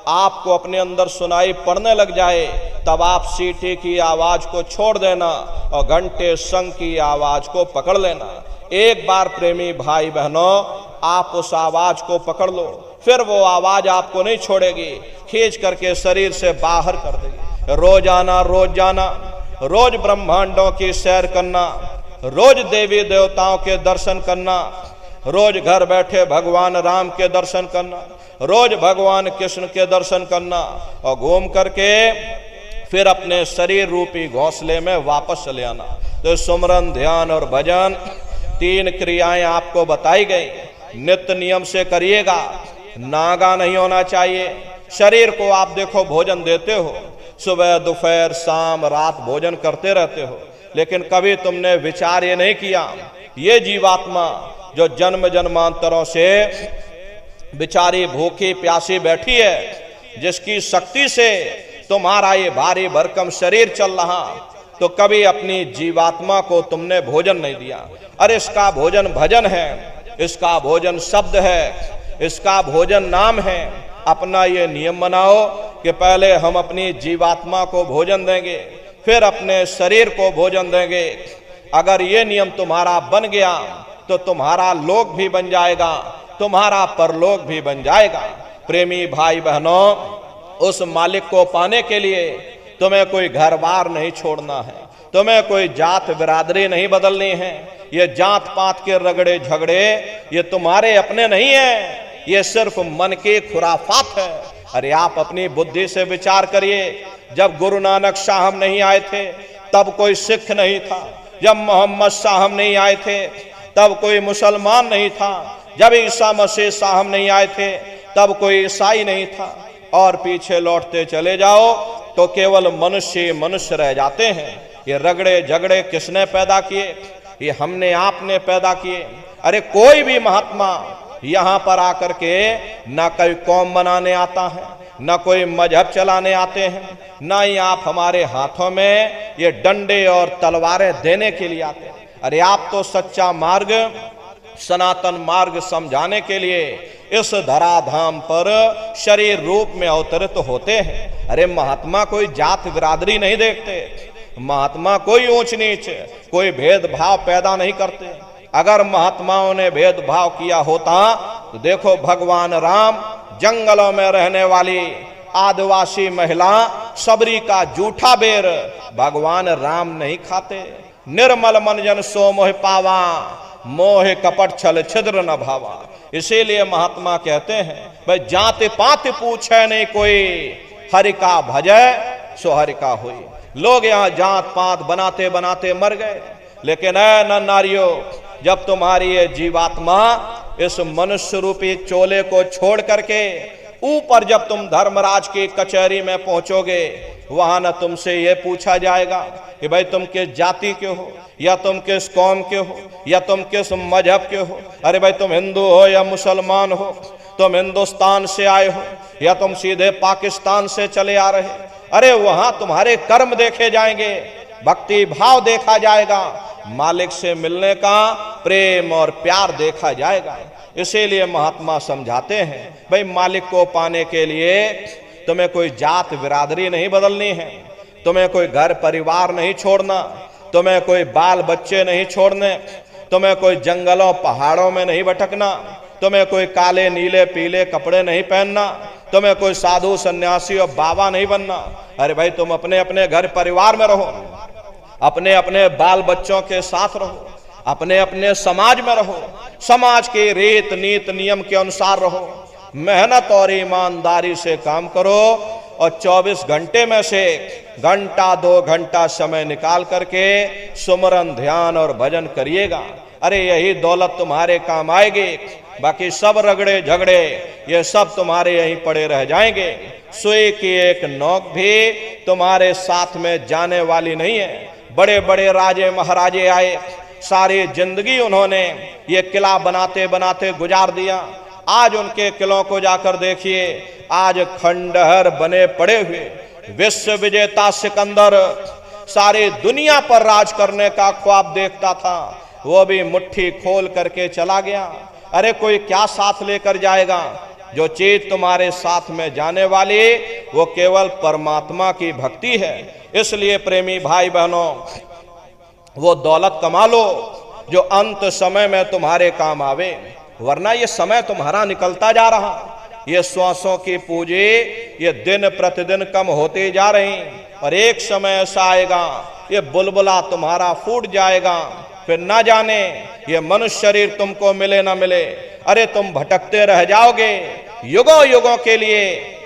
आपको अपने अंदर सुनाई पड़ने लग जाए, तब आप सीटी की आवाज को छोड़ देना और घंटे शंख की आवाज को पकड़ लेना। एक बार प्रेमी भाई बहनों आप उस आवाज को पकड़ लो, फिर वो आवाज आपको नहीं छोड़ेगी, खींच करके शरीर से बाहर कर देगी। रोज आना, रोज जाना, रोज ब्रह्मांडों की सैर करना, रोज देवी देवताओं के दर्शन करना, रोज घर बैठे भगवान राम के दर्शन करना, रोज भगवान कृष्ण के दर्शन करना, और घूम करके फिर अपने शरीर रूपी घोंसले में वापस चले आना। तो सुमरन, ध्यान और भजन 3 क्रियाएं आपको बताई गई, नित्य नियम से करिएगा। नागा नहीं होना चाहिए। शरीर को आप देखो भोजन देते हो, सुबह दोपहर शाम रात भोजन करते रहते हो, लेकिन कभी तुमने विचार ये नहीं किया, ये जीवात्मा जो जन्म जन्मांतरों से बेचारी भूखी प्यासी बैठी है, जिसकी शक्ति से तुम्हारा ये भारी भरकम शरीर चल रहा, तो कभी अपनी जीवात्मा को तुमने भोजन नहीं दिया। अरे इसका भोजन भजन है, इसका भोजन शब्द है, इसका भोजन नाम है। अपना ये नियम बनाओ कि पहले हम अपनी जीवात्मा को भोजन देंगे, फिर अपने शरीर को भोजन देंगे। अगर ये नियम तुम्हारा बन गया तो तुम्हारा लोक भी बन जाएगा, तुम्हारा परलोक भी बन जाएगा। प्रेमी भाई बहनों, उस मालिक को पाने के लिए तुम्हें कोई घर बार नहीं छोड़ना है, तुम्हें कोई जात बिरादरी नहीं बदलनी है। ये जात पात के रगड़े झगड़े ये तुम्हारे अपने नहीं है, ये सिर्फ मन की खुराफात है। अरे आप अपनी बुद्धि से विचार करिए, जब गुरु नानक साहब नहीं आए थे तब कोई सिख नहीं था, जब मोहम्मद साहब नहीं आए थे तब कोई मुसलमान नहीं था, जब ईसा मसीह साहब नहीं आए थे तब कोई ईसाई नहीं था, और पीछे लौटते चले जाओ तो केवल मनुष्य मनुष्य रह जाते हैं। ये रगड़े झगड़े किसने पैदा किए? ये हमने आपने पैदा किए। अरे कोई भी महात्मा यहाँ पर आकर के ना कोई कौम बनाने आता है, ना कोई मजहब चलाने आते हैं, ना ही आप हमारे हाथों में ये डंडे और तलवारें देने के लिए आते हैं। अरे आप तो सच्चा मार्ग, सनातन मार्ग समझाने के लिए इस धराधाम पर शरीर रूप में अवतरित होते हैं। अरे महात्मा कोई जात बिरादरी नहीं देखते, महात्मा कोई ऊंच नीच, कोई भेदभाव पैदा नहीं करते। अगर महात्माओं ने भेदभाव किया होता तो देखो भगवान राम जंगलों में रहने वाली आदिवासी महिला सबरी का जूठा बेर भगवान राम नहीं खाते। निर्मल मन जन सो मोह पावा, मोह कपट छल छिद्र न भावा। इसीलिए महात्मा कहते हैं भाई जाति पाति पूछे नहीं कोई, हरि का भजय सो हरि का हुई। लोग यहाँ जात पात बनाते बनाते मर गए, लेकिन ऐ न नारियों, जब तुम्हारी ये जीवात्मा इस मनुष्य रूपी चोले को छोड़ करके ऊपर जब तुम धर्मराज की कचहरी में पहुंचोगे, वहां न तुमसे ये पूछा जाएगा कि भाई तुम किस जाति के हो, या तुम किस कौम के हो, या तुम किस मजहब के हो। अरे भाई तुम हिंदू हो या मुसलमान हो, तुम हिंदुस्तान से आए हो या तुम सीधे पाकिस्तान से चले आ रहे। अरे वहां तुम्हारे कर्म देखे जाएंगे, भक्ति भाव देखा जाएगा, मालिक से मिलने का प्रेम और प्यार देखा जाएगा। इसीलिए महात्मा समझाते हैं भाई मालिक को पाने के लिए तुम्हें कोई जात बिरादरी नहीं बदलनी है, तुम्हें कोई घर परिवार नहीं छोड़ना, तुम्हें कोई बाल बच्चे नहीं छोड़ने, तुम्हें कोई जंगलों पहाड़ों में नहीं भटकना, तुम्हें कोई काले नीले पीले कपड़े नहीं पहनना, तुम्हें कोई साधु सन्यासी और बाबा नहीं बनना। अरे भाई तुम अपने अपने घर परिवार में रहो, अपने अपने बाल बच्चों के साथ रहो, अपने अपने समाज में रहो, समाज के रीत नीत नियम के अनुसार रहो, मेहनत और ईमानदारी से काम करो और 24 घंटे में से घंटा 2 घंटा समय निकाल करके सुमरन ध्यान और भजन करिएगा। अरे यही दौलत तुम्हारे काम आएगी, बाकी सब रगड़े झगड़े ये सब तुम्हारे यहीं पड़े रह जाएंगे। सुई की एक नोक भी तुम्हारे साथ में जाने वाली नहीं है। बड़े बड़े राजे महाराजे आए, सारी जिंदगी उन्होंने ये किला बनाते बनाते गुजार दिया। आज उनके किलों को जाकर देखिए, आज खंडहर बने पड़े हुए। विश्व विजेता सिकंदर सारी दुनिया पर राज करने का ख्वाब देखता था, वो भी मुट्ठी खोल करके चला गया। अरे कोई क्या साथ लेकर जाएगा? जो चीज तुम्हारे साथ में जाने वाली वो केवल परमात्मा की भक्ति है। इसलिए प्रेमी भाई बहनों, वो दौलत कमा लो जो अंत समय में तुम्हारे काम आवे, वरना ये समय तुम्हारा निकलता जा रहा, ये श्वासों की पूंजी ये दिन प्रतिदिन कम होती जा रही, और एक समय ऐसा आएगा ये बुलबुला तुम्हारा फूट जाएगा, फिर ना जाने ये मनुष्य शरीर तुमको मिले ना मिले। अरे तुम भटकते रह जाओगे युगों युगों के लिए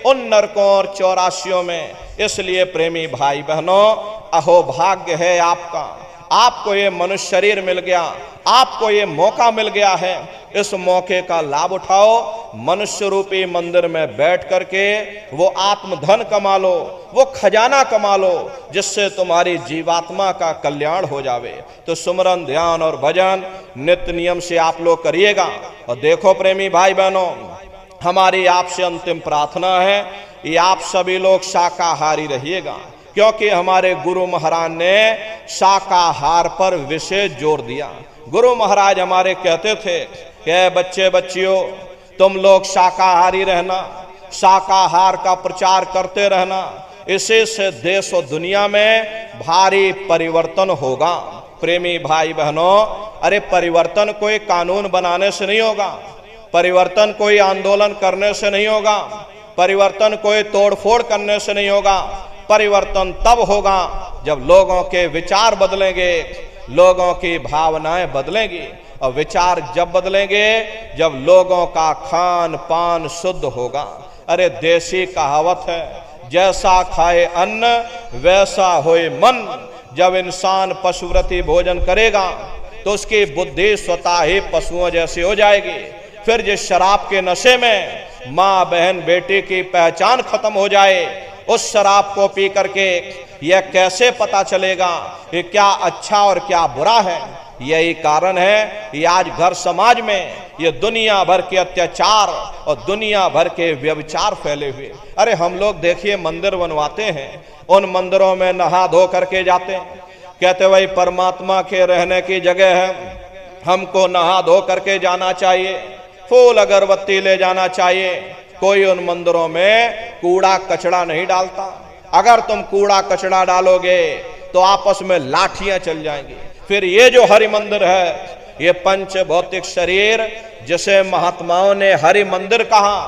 उन नरकों और चौरासियों में। इसलिए प्रेमी भाई बहनों, अहो भाग्य है आपका, आपको ये मनुष्य शरीर मिल गया, आपको ये मौका मिल गया है। इस मौके का लाभ उठाओ, मनुष्य रूपी मंदिर में बैठ करके वो आत्मधन कमा लो, वो खजाना कमा लो, जिससे तुम्हारी जीवात्मा का कल्याण हो जावे। तो सुमरन ध्यान और भजन नित्य नियम से आप लोग करिएगा। और देखो प्रेमी भाई बहनों, हमारी आपसे अंतिम प्रार्थना है कि आप सभी लोग शाकाहारी रहिएगा, क्योंकि हमारे गुरु महाराज ने शाकाहार पर विशेष जोर दिया। गुरु महाराज हमारे कहते थे कि बच्चे बच्चियों, तुम लोग शाकाहारी रहना, शाकाहार का प्रचार करते रहना, इसी से देश और दुनिया में भारी परिवर्तन होगा। प्रेमी भाई बहनों, अरे परिवर्तन कोई कानून बनाने से नहीं होगा, परिवर्तन कोई आंदोलन करने से नहीं होगा, परिवर्तन कोई तोड़फोड़ करने से नहीं होगा। परिवर्तन तब होगा जब लोगों के विचार बदलेंगे, लोगों की भावनाएं बदलेंगी, और विचार जब बदलेंगे जब लोगों का खान पान शुद्ध होगा। अरे देसी कहावत है, जैसा खाए अन्न वैसा होए मन। जब इंसान पशुव्रती भोजन करेगा तो उसकी बुद्धि स्वतः ही पशुओं जैसी हो जाएगी। फिर जिस शराब के नशे में माँ बहन बेटी की पहचान खत्म हो जाए, उस शराब को पी करके यह कैसे पता चलेगा कि क्या अच्छा और क्या बुरा है। यही कारण है कि आज घर समाज में ये दुनिया भर के अत्याचार और दुनिया भर के व्यभिचार फैले हुए। अरे हम लोग देखिए मंदिर बनवाते हैं, उन मंदिरों में नहा धो करके जाते हैं, कहते भाई परमात्मा के रहने की जगह है, हमको नहा धो करके जाना चाहिए, फूल अगरबत्ती ले जाना चाहिए। कोई उन मंदिरों में कूड़ा कचड़ा नहीं डालता। अगर तुम कूड़ा कचड़ा डालोगे तो आपस में लाठियां चल जाएंगी। फिर ये जो हरि मंदिर है, ये पंच भौतिक शरीर जिसे महात्माओं ने हरि मंदिर कहा,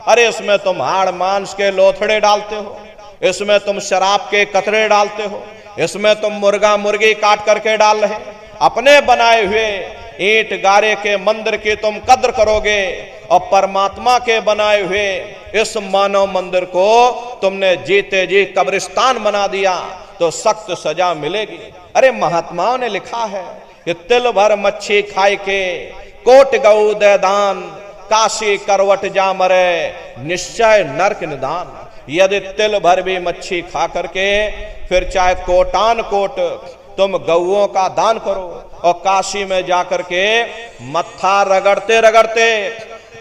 अरे इसमें तुम हाड़ मांस के लोथड़े डालते हो, इसमें तुम शराब के कतरे डालते हो, इसमें तुम मुर्गा मुर्गी काट करके डाल रहे। अपने बनाए हुए ईंट गारे के मंदिर की तुम कद्र करोगे और परमात्मा के बनाए हुए इस मानव मंदिर को तुमने जीते जी कब्रिस्तान बना दिया तो सख्त सजा मिलेगी। अरे महात्माओं ने लिखा है कि तिल भर मच्छी खाए के कोट गऊ दे दान, काशी करवट जा मरे निश्चय नरक निदान। यदि तिल भर भी मच्छी खा करके फिर चाहे कोटान कोट तुम गऊओं का दान करो और काशी में जाकर के मत्था रगड़ते रगड़ते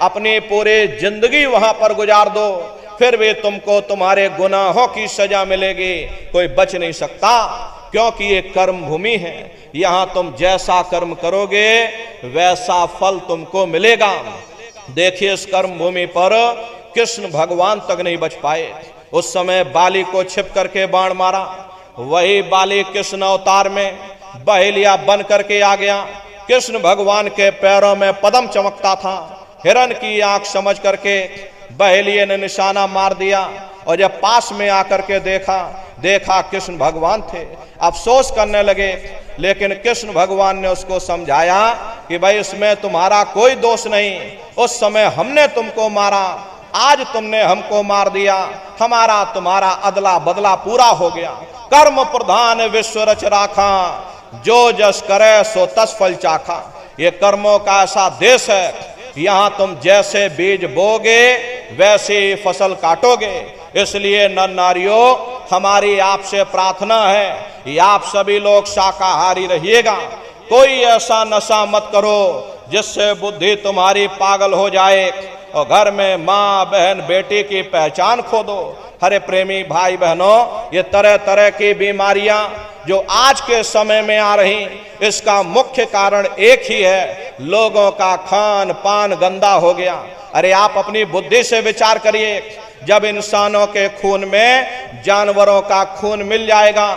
अपनी पूरी जिंदगी वहां पर गुजार दो, फिर भी तुमको तुम्हारे गुनाहों की सजा मिलेगी, कोई बच नहीं सकता। क्योंकि ये कर्म भूमि है, यहां तुम जैसा कर्म करोगे वैसा फल तुमको मिलेगा। देखिए इस कर्म भूमि पर कृष्ण भगवान तक नहीं बच पाए। उस समय बाली को छिप करके बाण मारा, वही बाली कृष्ण अवतार में बहेलिया बन करके आ गया। कृष्ण भगवान के पैरों में पद्म चमकता था, हिरण की आंख समझ करके बहेलिये ने निशाना मार दिया और जब पास में आकर के देखा कृष्ण भगवान थे। अफसोस करने लगे, लेकिन कृष्ण भगवान ने उसको समझाया कि भाई इसमें तुम्हारा कोई दोष नहीं, उस समय हमने तुमको मारा, आज तुमने हमको मार दिया, हमारा तुम्हारा अदला बदला पूरा हो गया। कर्म प्रधान विश्व रच राखा, जो जस करे सो तस फल चाखा। ये कर्मों का ऐसा देश है, यहाँ तुम जैसे बीज बोगे वैसे फसल काटोगे। इसलिए नर नारियों हमारी आपसे प्रार्थना है कि आप सभी लोग शाकाहारी रहिएगा। कोई ऐसा नशा मत करो जिससे बुद्धि तुम्हारी पागल हो जाए और घर में माँ बहन बेटी की पहचान खो दो। हरे प्रेमी भाई बहनों, ये तरह तरह की बीमारियां जो आज के समय में आ रही, इसका मुख्य कारण एक ही है, लोगों का खान पान गंदा हो गया। अरे आप अपनी बुद्धि से विचार करिए, जब इंसानों के खून में जानवरों का खून मिल जाएगा,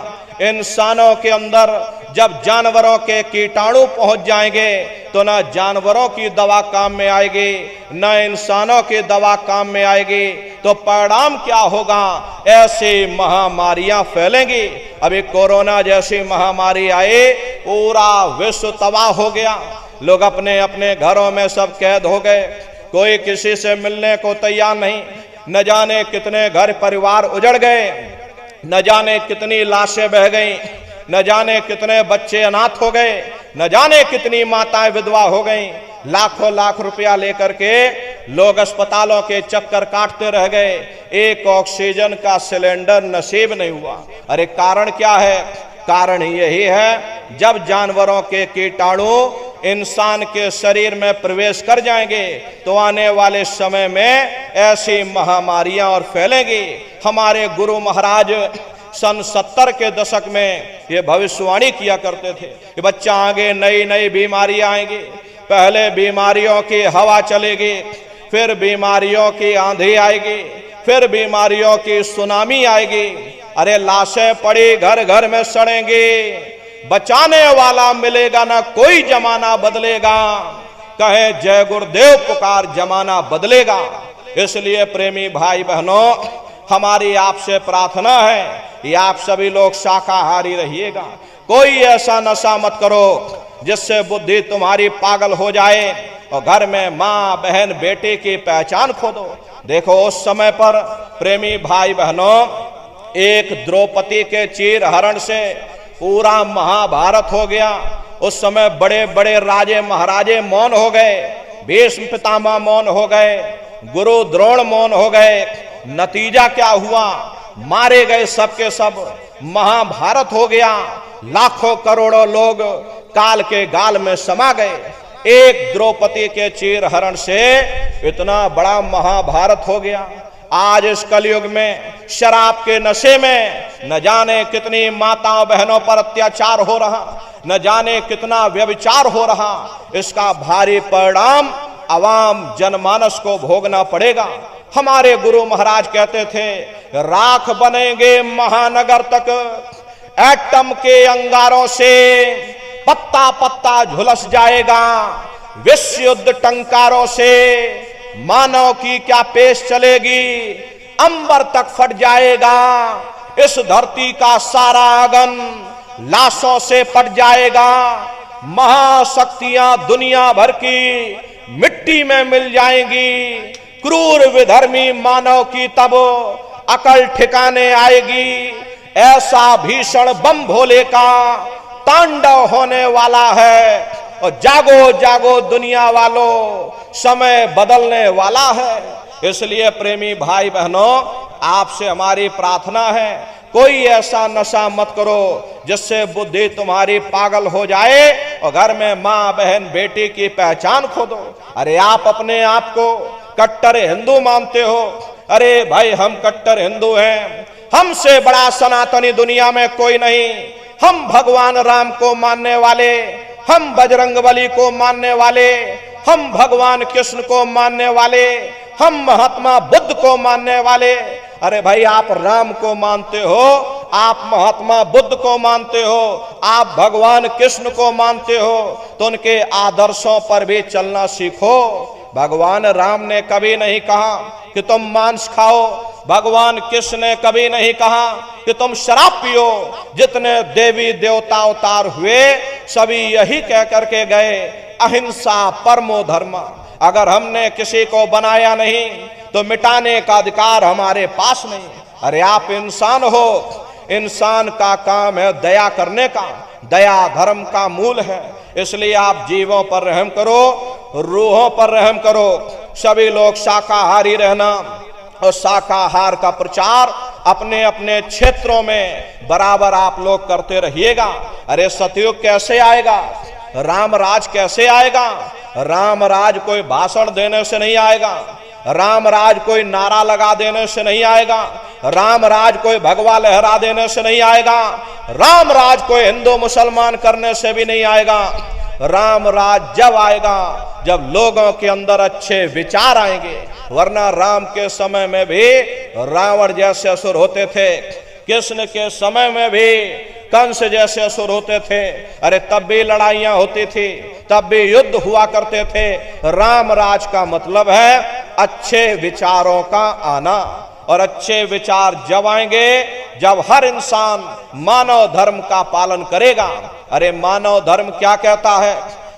इंसानों के अंदर जब जानवरों के कीटाणु पहुंच जाएंगे तो ना जानवरों की दवा काम में आएगी न इंसानों की दवा काम में आएगी, तो परिणाम क्या होगा? ऐसी महामारियां फैलेंगी। अभी कोरोना जैसी महामारी आई, पूरा विश्व तबाह हो गया, लोग अपने अपने घरों में सब कैद हो गए, कोई किसी से मिलने को तैयार नहीं। न जाने कितने घर परिवार उजड़ गए, न जाने कितनी लाशें बह गईं, न जाने कितने बच्चे अनाथ हो गए, न जाने कितनी माताएं विधवा हो गईं। लाखों लाख रुपया लेकर के लोग अस्पतालों के चक्कर काटते रह गए, एक ऑक्सीजन का सिलेंडर नसीब नहीं हुआ। अरे कारण क्या है? कारण यही है, जब जानवरों के कीटाणु इंसान के शरीर में प्रवेश कर जाएंगे तो आने वाले समय में ऐसी महामारियां और फैलेंगी। हमारे गुरु महाराज सन 70 के दशक में ये भविष्यवाणी किया करते थे कि बच्चा आगे नई नई बीमारियां आएंगी। पहले बीमारियों की हवा चलेगी, फिर बीमारियों की आंधी आएगी, फिर बीमारियों की सुनामी आएगी। अरे लाशें पड़ी घर घर में सड़ेंगी, बचाने वाला मिलेगा ना कोई, जमाना बदलेगा। कहे जय गुरुदेव पुकार, जमाना बदलेगा। इसलिए प्रेमी भाई बहनों, हमारी आपसे प्रार्थना है कि आप सभी लोग शाकाहारी रहिएगा। कोई ऐसा नशा मत करो जिससे बुद्धि तुम्हारी पागल हो जाए और घर में माँ बहन बेटी की पहचान खो दो। देखो उस समय पर प्रेमी भाई बहनों, एक द्रौपदी के चीर हरण से पूरा महाभारत हो गया। उस समय बड़े बड़े राजे महाराजे मौन हो गए, भीष्म पितामह मौन हो गए, गुरु द्रोण मौन हो गए। नतीजा क्या हुआ? मारे गए सबके सब, महाभारत हो गया। लाखों करोड़ों लोग काल के गाल में समा गए। एक द्रौपदी के चीर हरण से इतना बड़ा महाभारत हो गया। आज इस कलयुग में शराब के नशे में न जाने कितनी माताओं बहनों पर अत्याचार हो रहा, न जाने कितना व्यभिचार हो रहा। इसका भारी परिणाम आवाम जनमानस को भोगना पड़ेगा। हमारे गुरु महाराज कहते थे, राख बनेंगे महानगर तक, एटम के अंगारों से पत्ता पत्ता झुलस जाएगा, विश्व युद्ध टंकारों से मानव की क्या पेश चलेगी, अंबर तक फट जाएगा, इस धरती का सारा आंगन लाशों से पट जाएगा, महाशक्तियां दुनिया भर की मिट्टी में मिल जाएंगी, क्रूर विधर्मी मानव की तब अकल ठिकाने आएगी, ऐसा भीषण बम भोले का तांडव होने वाला है। और जागो जागो दुनिया वालों, समय बदलने वाला है। इसलिए प्रेमी भाई बहनों, आपसे हमारी प्रार्थना है, कोई ऐसा नशा मत करो जिससे बुद्धि तुम्हारी पागल हो जाए और घर में माँ बहन बेटी की पहचान खो दो। अरे आप अपने आप को कट्टर हिंदू मानते हो, अरे भाई हम कट्टर हिंदू हैं, हमसे बड़ा सनातनी दुनिया में कोई नहीं। हम भगवान राम को मानने वाले, हम बजरंगबली को मानने वाले, हम भगवान कृष्ण को मानने वाले, हम महात्मा बुद्ध को मानने वाले। अरे भाई आप राम को मानते हो, आप महात्मा बुद्ध को मानते हो, आप भगवान कृष्ण को मानते हो, तो उनके आदर्शों पर भी चलना सीखो। भगवान राम ने कभी नहीं कहा कि तुम मांस खाओ, भगवान कृष्ण ने कभी नहीं कहा कि तुम शराब पियो। जितने देवी देवता अवतार हुए सभी यही कह करके गए, अहिंसा परमो धर्म। अगर हमने किसी को बनाया नहीं तो मिटाने का अधिकार हमारे पास नहीं। अरे आप इंसान हो, इंसान का काम है दया करने का, दया धर्म का मूल है। इसलिए आप जीवों पर रहम करो, रूहों पर रहम करो। सभी लोग शाकाहारी रहना और शाकाहार का प्रचार अपने अपने क्षेत्रों में बराबर आप लोग करते रहिएगा। अरे सतयुग कैसे आएगा, राम राज कैसे आएगा? राम राज कोई भाषण देने से नहीं आएगा, राम राज कोई नारा लगा देने से नहीं आएगा, राम राज कोई भगवा लहरा देने से नहीं आएगा, राम राज कोई हिंदू मुसलमान करने से भी नहीं आएगा। राम राज जब आएगा जब लोगों के अंदर अच्छे विचार आएंगे। वरना राम के समय में भी रावण जैसे असुर होते थे, कृष्ण के समय में भी कंस जैसे असुर होते थे। अरे तब भी लड़ाइयां होती थी, तब भी युद्ध हुआ करते थे। राम राज का मतलब है अच्छे विचारों का आना, और अच्छे विचार जब आएंगे जब हर इंसान मानव धर्म का पालन करेगा। अरे मानव धर्म क्या कहता है?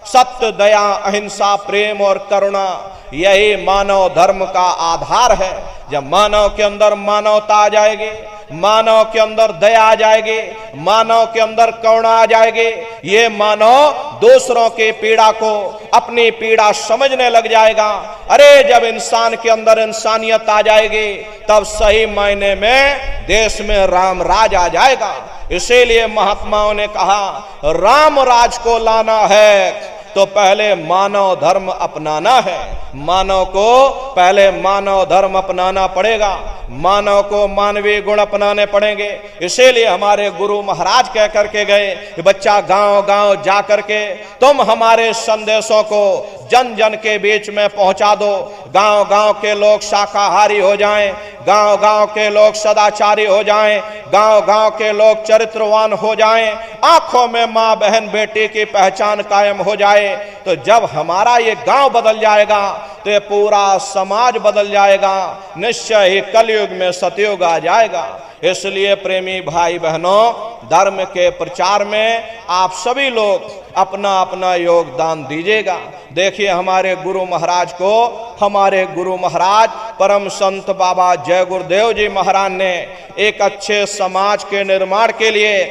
सत्य, दया, अहिंसा, प्रेम और करुणा, यही मानव धर्म का आधार है। जब मानव के अंदर मानवता आ जाएगी, मानव के अंदर दया आ जाएगी, मानव के अंदर करुणा आ जाएगी, ये मानव दूसरों की पीड़ा को अपनी पीड़ा समझने लग जाएगा। अरे जब इंसान के अंदर इंसानियत आ जाएगी तब सही मायने में देश में राम राज आ जाएगा। इसीलिए महात्माओं ने कहा राम राज को लाना है तो पहले मानव धर्म अपनाना है। मानव को पहले मानव धर्म अपनाना पड़ेगा, मानव को मानवीय गुण अपनाने पड़ेंगे। इसीलिए हमारे गुरु महाराज कह करके गए कि बच्चा गांव गांव जा करके तुम हमारे संदेशों को जन जन के बीच में पहुंचा दो। गांव गांव के लोग शाकाहारी हो जाएं, गांव गांव के लोग सदाचारी हो जाएं, गांव गांव के लोग चरित्रवान हो जाएं, आंखों में माँ बहन बेटी की पहचान कायम हो जाए। तो जब हमारा ये गांव बदल जाएगा तो ये पूरा समाज बदल जाएगा, निश्चय ही कलयुग में सतयुग आ जाएगा। इसलिए प्रेमी भाई बहनों, धर्म के प्रचार में आप सभी लोग अपना अपना योगदान दीजिएगा। देखिए हमारे गुरु महाराज को, हमारे गुरु महाराज परम संत बाबा जय गुरुदेव जी महाराज ने एक अच्छे समाज के निर्माण के लिए,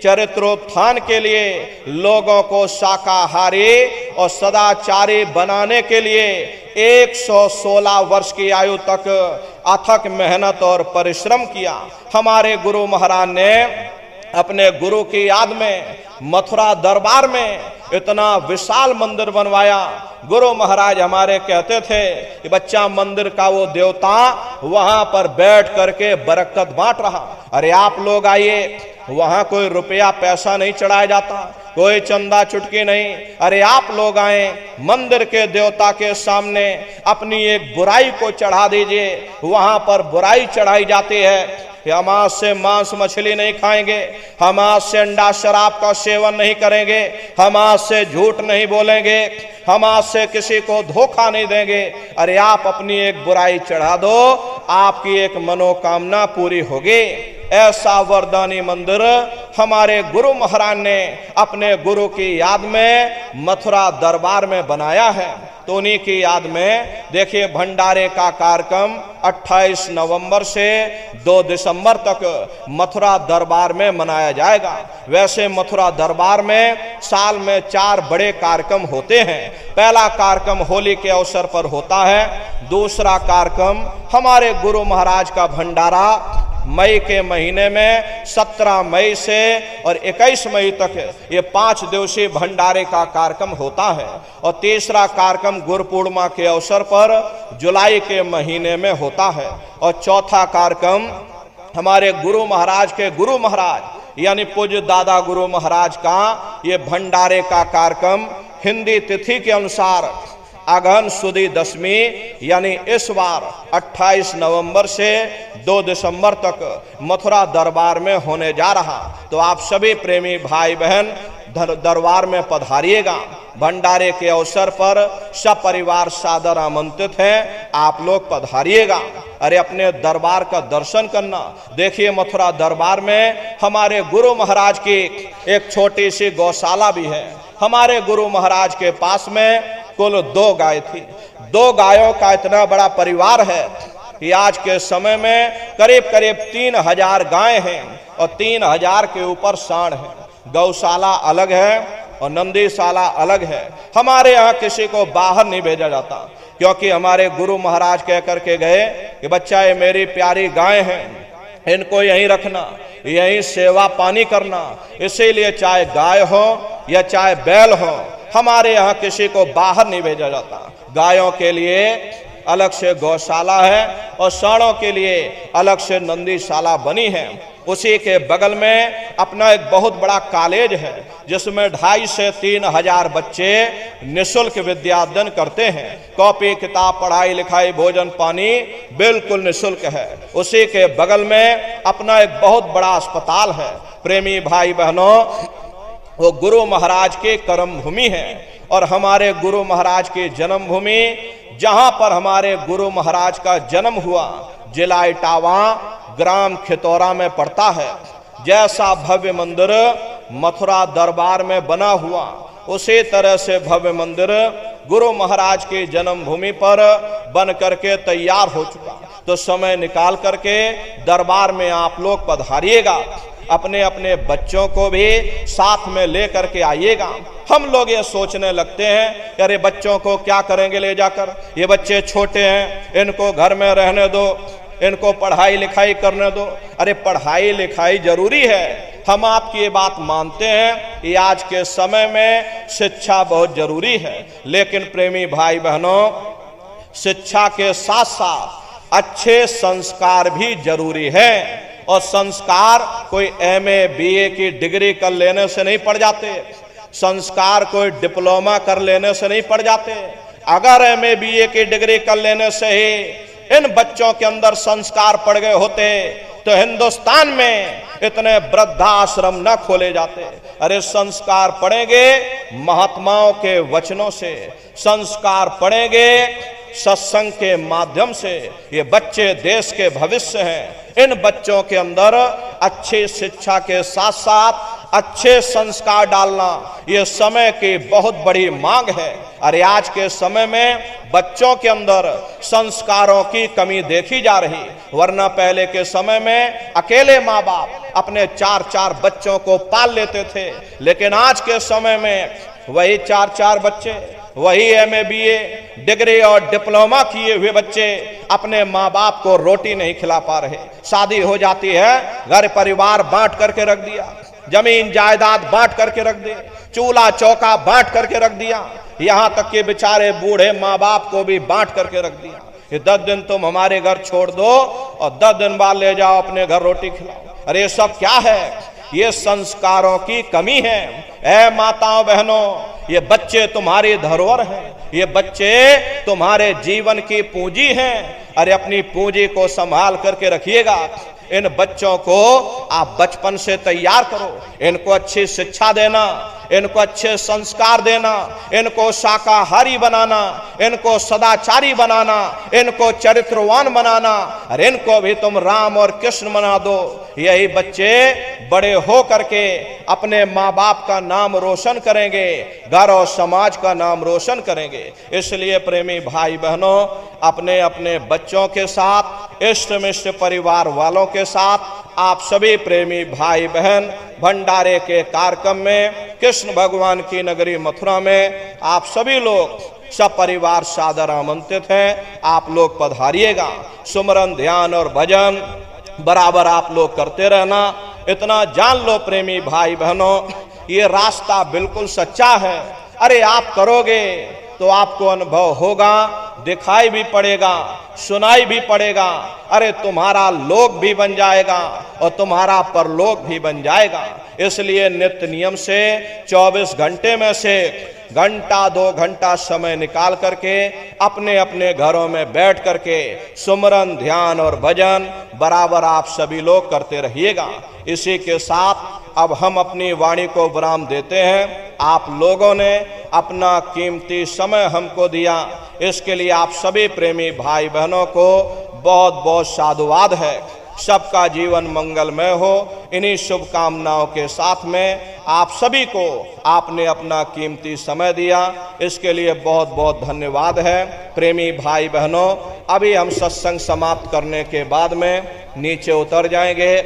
चरित्रोत्थान के लिए, लोगों को शाकाहारी और सदाचारी बनाने के लिए 116 वर्ष की आयु तक अथक मेहनत और परिश्रम किया। हमारे गुरु महाराज ने अपने गुरु की याद में मथुरा दरबार में इतना विशाल मंदिर बनवाया। गुरु महाराज हमारे कहते थे कि बच्चा मंदिर का वो देवता वहां पर बैठ करके बरकत बांट रहा। अरे आप लोग आइए, वहां कोई रुपया पैसा नहीं चढ़ाया जाता, कोई चंदा चुटकी नहीं। अरे आप लोग आए, मंदिर के देवता के सामने अपनी एक बुराई को चढ़ा दीजिए। वहां पर बुराई चढ़ाई जाती है, हम आज से मांस मछली नहीं खाएंगे, हम आज से अंडा शराब का सेवन नहीं करेंगे, हम आज से झूठ नहीं बोलेंगे, हम आज से किसी को धोखा नहीं देंगे। अरे आप अपनी एक बुराई चढ़ा दो, आपकी एक मनोकामना पूरी होगी। ऐसा वरदानी मंदिर हमारे गुरु महाराज ने अपने गुरु की याद में मथुरा दरबार में बनाया है। तो उन्हीं की याद में देखिए भंडारे का कार्यक्रम 28 नवंबर से 2 दिसंबर तक मथुरा दरबार में मनाया जाएगा। वैसे मथुरा दरबार में साल में 4 बड़े कार्यक्रम होते हैं। पहला कार्यक्रम होली के अवसर पर होता है, दूसरा कार्यक्रम हमारे गुरु महाराज का भंडारा मई के महीने में 17 मई से और 21 मई तक ये 5 दिवसीय भंडारे का कार्यक्रम होता है। और तीसरा कार्यक्रम गुरु पूर्णिमा के अवसर पर जुलाई के महीने में होता है। और चौथा कार्यक्रम हमारे गुरु महाराज के गुरु महाराज यानी पूज्य दादा गुरु महाराज का ये भंडारे का कार्यक्रम हिंदी तिथि के अनुसार अगहन सुदी दशमी यानी इस बार 28 नवंबर से 2 दिसंबर तक मथुरा दरबार में होने जा रहा। तो आप सभी प्रेमी भाई बहन दरबार में पधारिएगा। भंडारे के अवसर पर सब परिवार सादर आमंत्रित हैं, आप लोग पधारिएगा। अरे अपने दरबार का दर्शन करना। देखिए मथुरा दरबार में हमारे गुरु महाराज की एक छोटी सी गौशाला भी है। हमारे गुरु महाराज के पास में कुल 2 गाय थी। 2 गायों का इतना बड़ा परिवार है कि आज के समय में करीब करीब 3000 गायें हैं और 3000 के ऊपर सांड है। गौशाला अलग है और नंदीशाला अलग है। हमारे यहाँ किसी को बाहर नहीं भेजा जाता, क्योंकि हमारे गुरु महाराज कह करके गए कि बच्चा ये मेरी प्यारी गाय हैं, इनको यहीं रखना, यहीं सेवा पानी करना। इसीलिए चाहे गाय हो या चाहे बैल हो, हमारे यहाँ किसी को बाहर नहीं भेजा जाता। गायों के लिए अलग से गौशाला है और सांडों के लिए अलग से नंदीशाला बनी है। उसी के बगल में अपना एक बहुत बड़ा कॉलेज है, जिसमें 2,500 से 3,000 बच्चे निःशुल्क विद्याध्ययन करते हैं। कॉपी किताब पढ़ाई लिखाई भोजन पानी बिल्कुल निःशुल्क है। उसी के बगल में अपना एक बहुत बड़ा अस्पताल है। प्रेमी भाई बहनों, वो गुरु महाराज के कर्म भूमि है और हमारे गुरु महाराज की जन्म भूमि, जहां पर हमारे गुरु महाराज का जन्म हुआ, जिला इटावा ग्राम खितौरा में पड़ता है। जैसा भव्य मंदिर मथुरा दरबार में बना हुआ, उसी तरह से भव्य मंदिर गुरु महाराज की जन्म भूमि पर बन करके तैयार हो चुका। तो समय निकाल करके दरबार में आप लोग पधारिएगा। अपने अपने बच्चों को भी साथ में ले करके आइएगा। हम लोग ये सोचने लगते हैं अरे बच्चों को क्या करेंगे ले जाकर, ये बच्चे छोटे हैं, इनको घर में रहने दो, इनको पढ़ाई लिखाई करने दो। अरे पढ़ाई लिखाई जरूरी है, हम आपकी ये बात मानते हैं कि आज के समय में शिक्षा बहुत जरूरी है। लेकिन प्रेमी भाई बहनों, शिक्षा के साथ साथ अच्छे संस्कार भी जरूरी है। और संस्कार कोई MA BA की डिग्री कर लेने से नहीं पड़ जाते, संस्कार कोई डिप्लोमा कर लेने से नहीं पड़ जाते। अगर MA BA की डिग्री कर लेने से ही इन बच्चों के अंदर संस्कार पड़ गए होते तो हिंदुस्तान में इतने वृद्धाश्रम न खोले जाते। अरे संस्कार पड़ेंगे महात्माओं के वचनों से, संस्कार पड़ेंगे सत्संग के माध्यम से। ये बच्चे देश के भविष्य हैं। इन बच्चों के अंदर अच्छी शिक्षा के साथ साथ अच्छे संस्कार डालना ये समय की बहुत बड़ी मांग है। अरे आज के समय में बच्चों के अंदर संस्कारों की कमी देखी जा रही, वरना पहले के समय में अकेले माँ बाप अपने 4-4 बच्चों को पाल लेते थे। लेकिन आज के समय में वही 4-4 बच्चे, वही MA BA डिग्री और डिप्लोमा किए हुए बच्चे अपने माँ बाप को रोटी नहीं खिला पा रहे। शादी हो जाती है, घर परिवार बांट करके रख दिया, जमीन जायदाद बांट करके रख दी, चूल्हा चौका बांट करके रख दिया, यहाँ तक कि बेचारे बूढ़े माँ बाप को भी बांट करके रख दिया। ये 10 दिन तुम हमारे घर छोड़ दो और 10 दिन बाद ले जाओ अपने घर रोटी खिलाओ। अरे ये सब क्या है? ये संस्कारों की कमी है। ऐ माताओं बहनों, ये बच्चे तुम्हारी धरोहर हैं, ये बच्चे तुम्हारे जीवन की पूंजी हैं। अरे अपनी पूंजी को संभाल करके रखिएगा। इन बच्चों को आप बचपन से तैयार करो, इनको अच्छी शिक्षा देना, इनको अच्छे संस्कार देना, इनको शाकाहारी बनाना, इनको सदाचारी बनाना, इनको चरित्रवान बनाना, और इनको भी तुम राम और कृष्ण बना दो। यही बच्चे बड़े हो करके अपने माँ बाप का नाम रोशन करेंगे, घर और समाज का नाम रोशन करेंगे। इसलिए प्रेमी भाई बहनों, अपने अपने बच्चों के साथ, इष्ट मिष्ट परिवार वालों के साथ, आप सभी प्रेमी भाई बहन भंडारे के कार्यक्रम में, कृष्ण भगवान की नगरी मथुरा में आप सभी लोग सब परिवार सादर आमंत्रित हैं। आप लोग पधारिएगा। सुमरन, ध्यान और भजन बराबर आप लोग करते रहना। इतना जान लो प्रेमी भाई बहनों, ये रास्ता बिल्कुल सच्चा है। अरे आप करोगे तो आपको अनुभव होगा, दिखाई भी पड़ेगा, सुनाई भी पड़ेगा। अरे तुम्हारा लोक भी बन जाएगा और तुम्हारा परलोक भी बन जाएगा। इसलिए नित्य नियम से 24 घंटे में से घंटा 2 घंटा समय निकाल करके अपने अपने घरों में बैठ करके सुमरन, ध्यान और भजन बराबर आप सभी लोग करते रहिएगा। इसी के साथ अब हम अपनी वाणी को विराम देते हैं। आप लोगों ने अपना कीमती समय हमको दिया, इसके लिए आप सभी प्रेमी भाई बहनों को बहुत बहुत साधुवाद है। सबका जीवन मंगलमय हो, इन्हीं शुभकामनाओं के साथ में आप सभी को आपने अपना कीमती समय दिया, इसके लिए बहुत बहुत धन्यवाद है। प्रेमी भाई बहनों, अभी हम सत्संग समाप्त करने के बाद में नीचे उतर जाएंगे।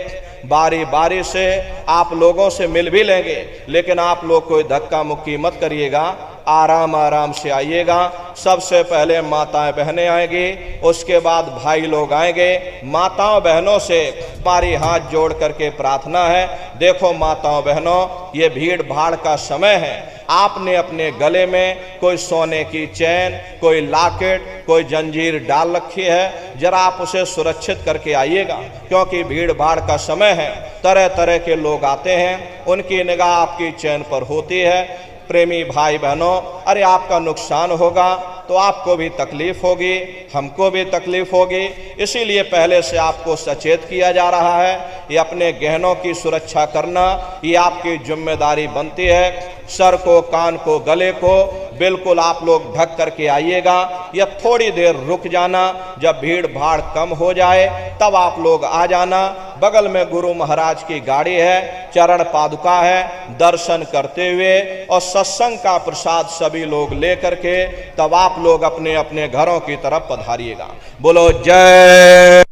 बारी बारी से आप लोगों से मिल भी लेंगे, लेकिन आप लोग कोई धक्का मुक्की मत करिएगा, आराम आराम से आइएगा। सबसे पहले माताएं बहनें आएंगी, उसके बाद भाई लोग आएंगे। माताओं बहनों से हमारी हाथ जोड़ करके प्रार्थना है, देखो माताओं बहनों, ये भीड़ भाड़ का समय है। आपने अपने गले में कोई सोने की चैन, कोई लॉकेट, कोई जंजीर डाल रखी है, जरा आप उसे सुरक्षित करके आइएगा, क्योंकि भीड़ भाड़ का समय है। तरह तरह के लोग आते हैं, उनकी निगाह आपकी चैन पर होती है। प्रेमी भाई बहनों, अरे आपका नुकसान होगा तो आपको भी तकलीफ होगी, हमको भी तकलीफ होगी। इसीलिए पहले से आपको सचेत किया जा रहा है। ये अपने गहनों की सुरक्षा करना ये आपकी जिम्मेदारी बनती है। सर को, कान को, गले को बिल्कुल आप लोग ढक करके आइएगा, या थोड़ी देर रुक जाना। जब भीड़ भाड़ कम हो जाए तब आप लोग आ जाना। बगल में गुरु महाराज की गाड़ी है, चरण पादुका है, दर्शन करते हुए और सत्संग का प्रसाद सभी लोग ले करके तब आप लोग अपने अपने घरों की तरफ पधारिएगा। बोलो जय।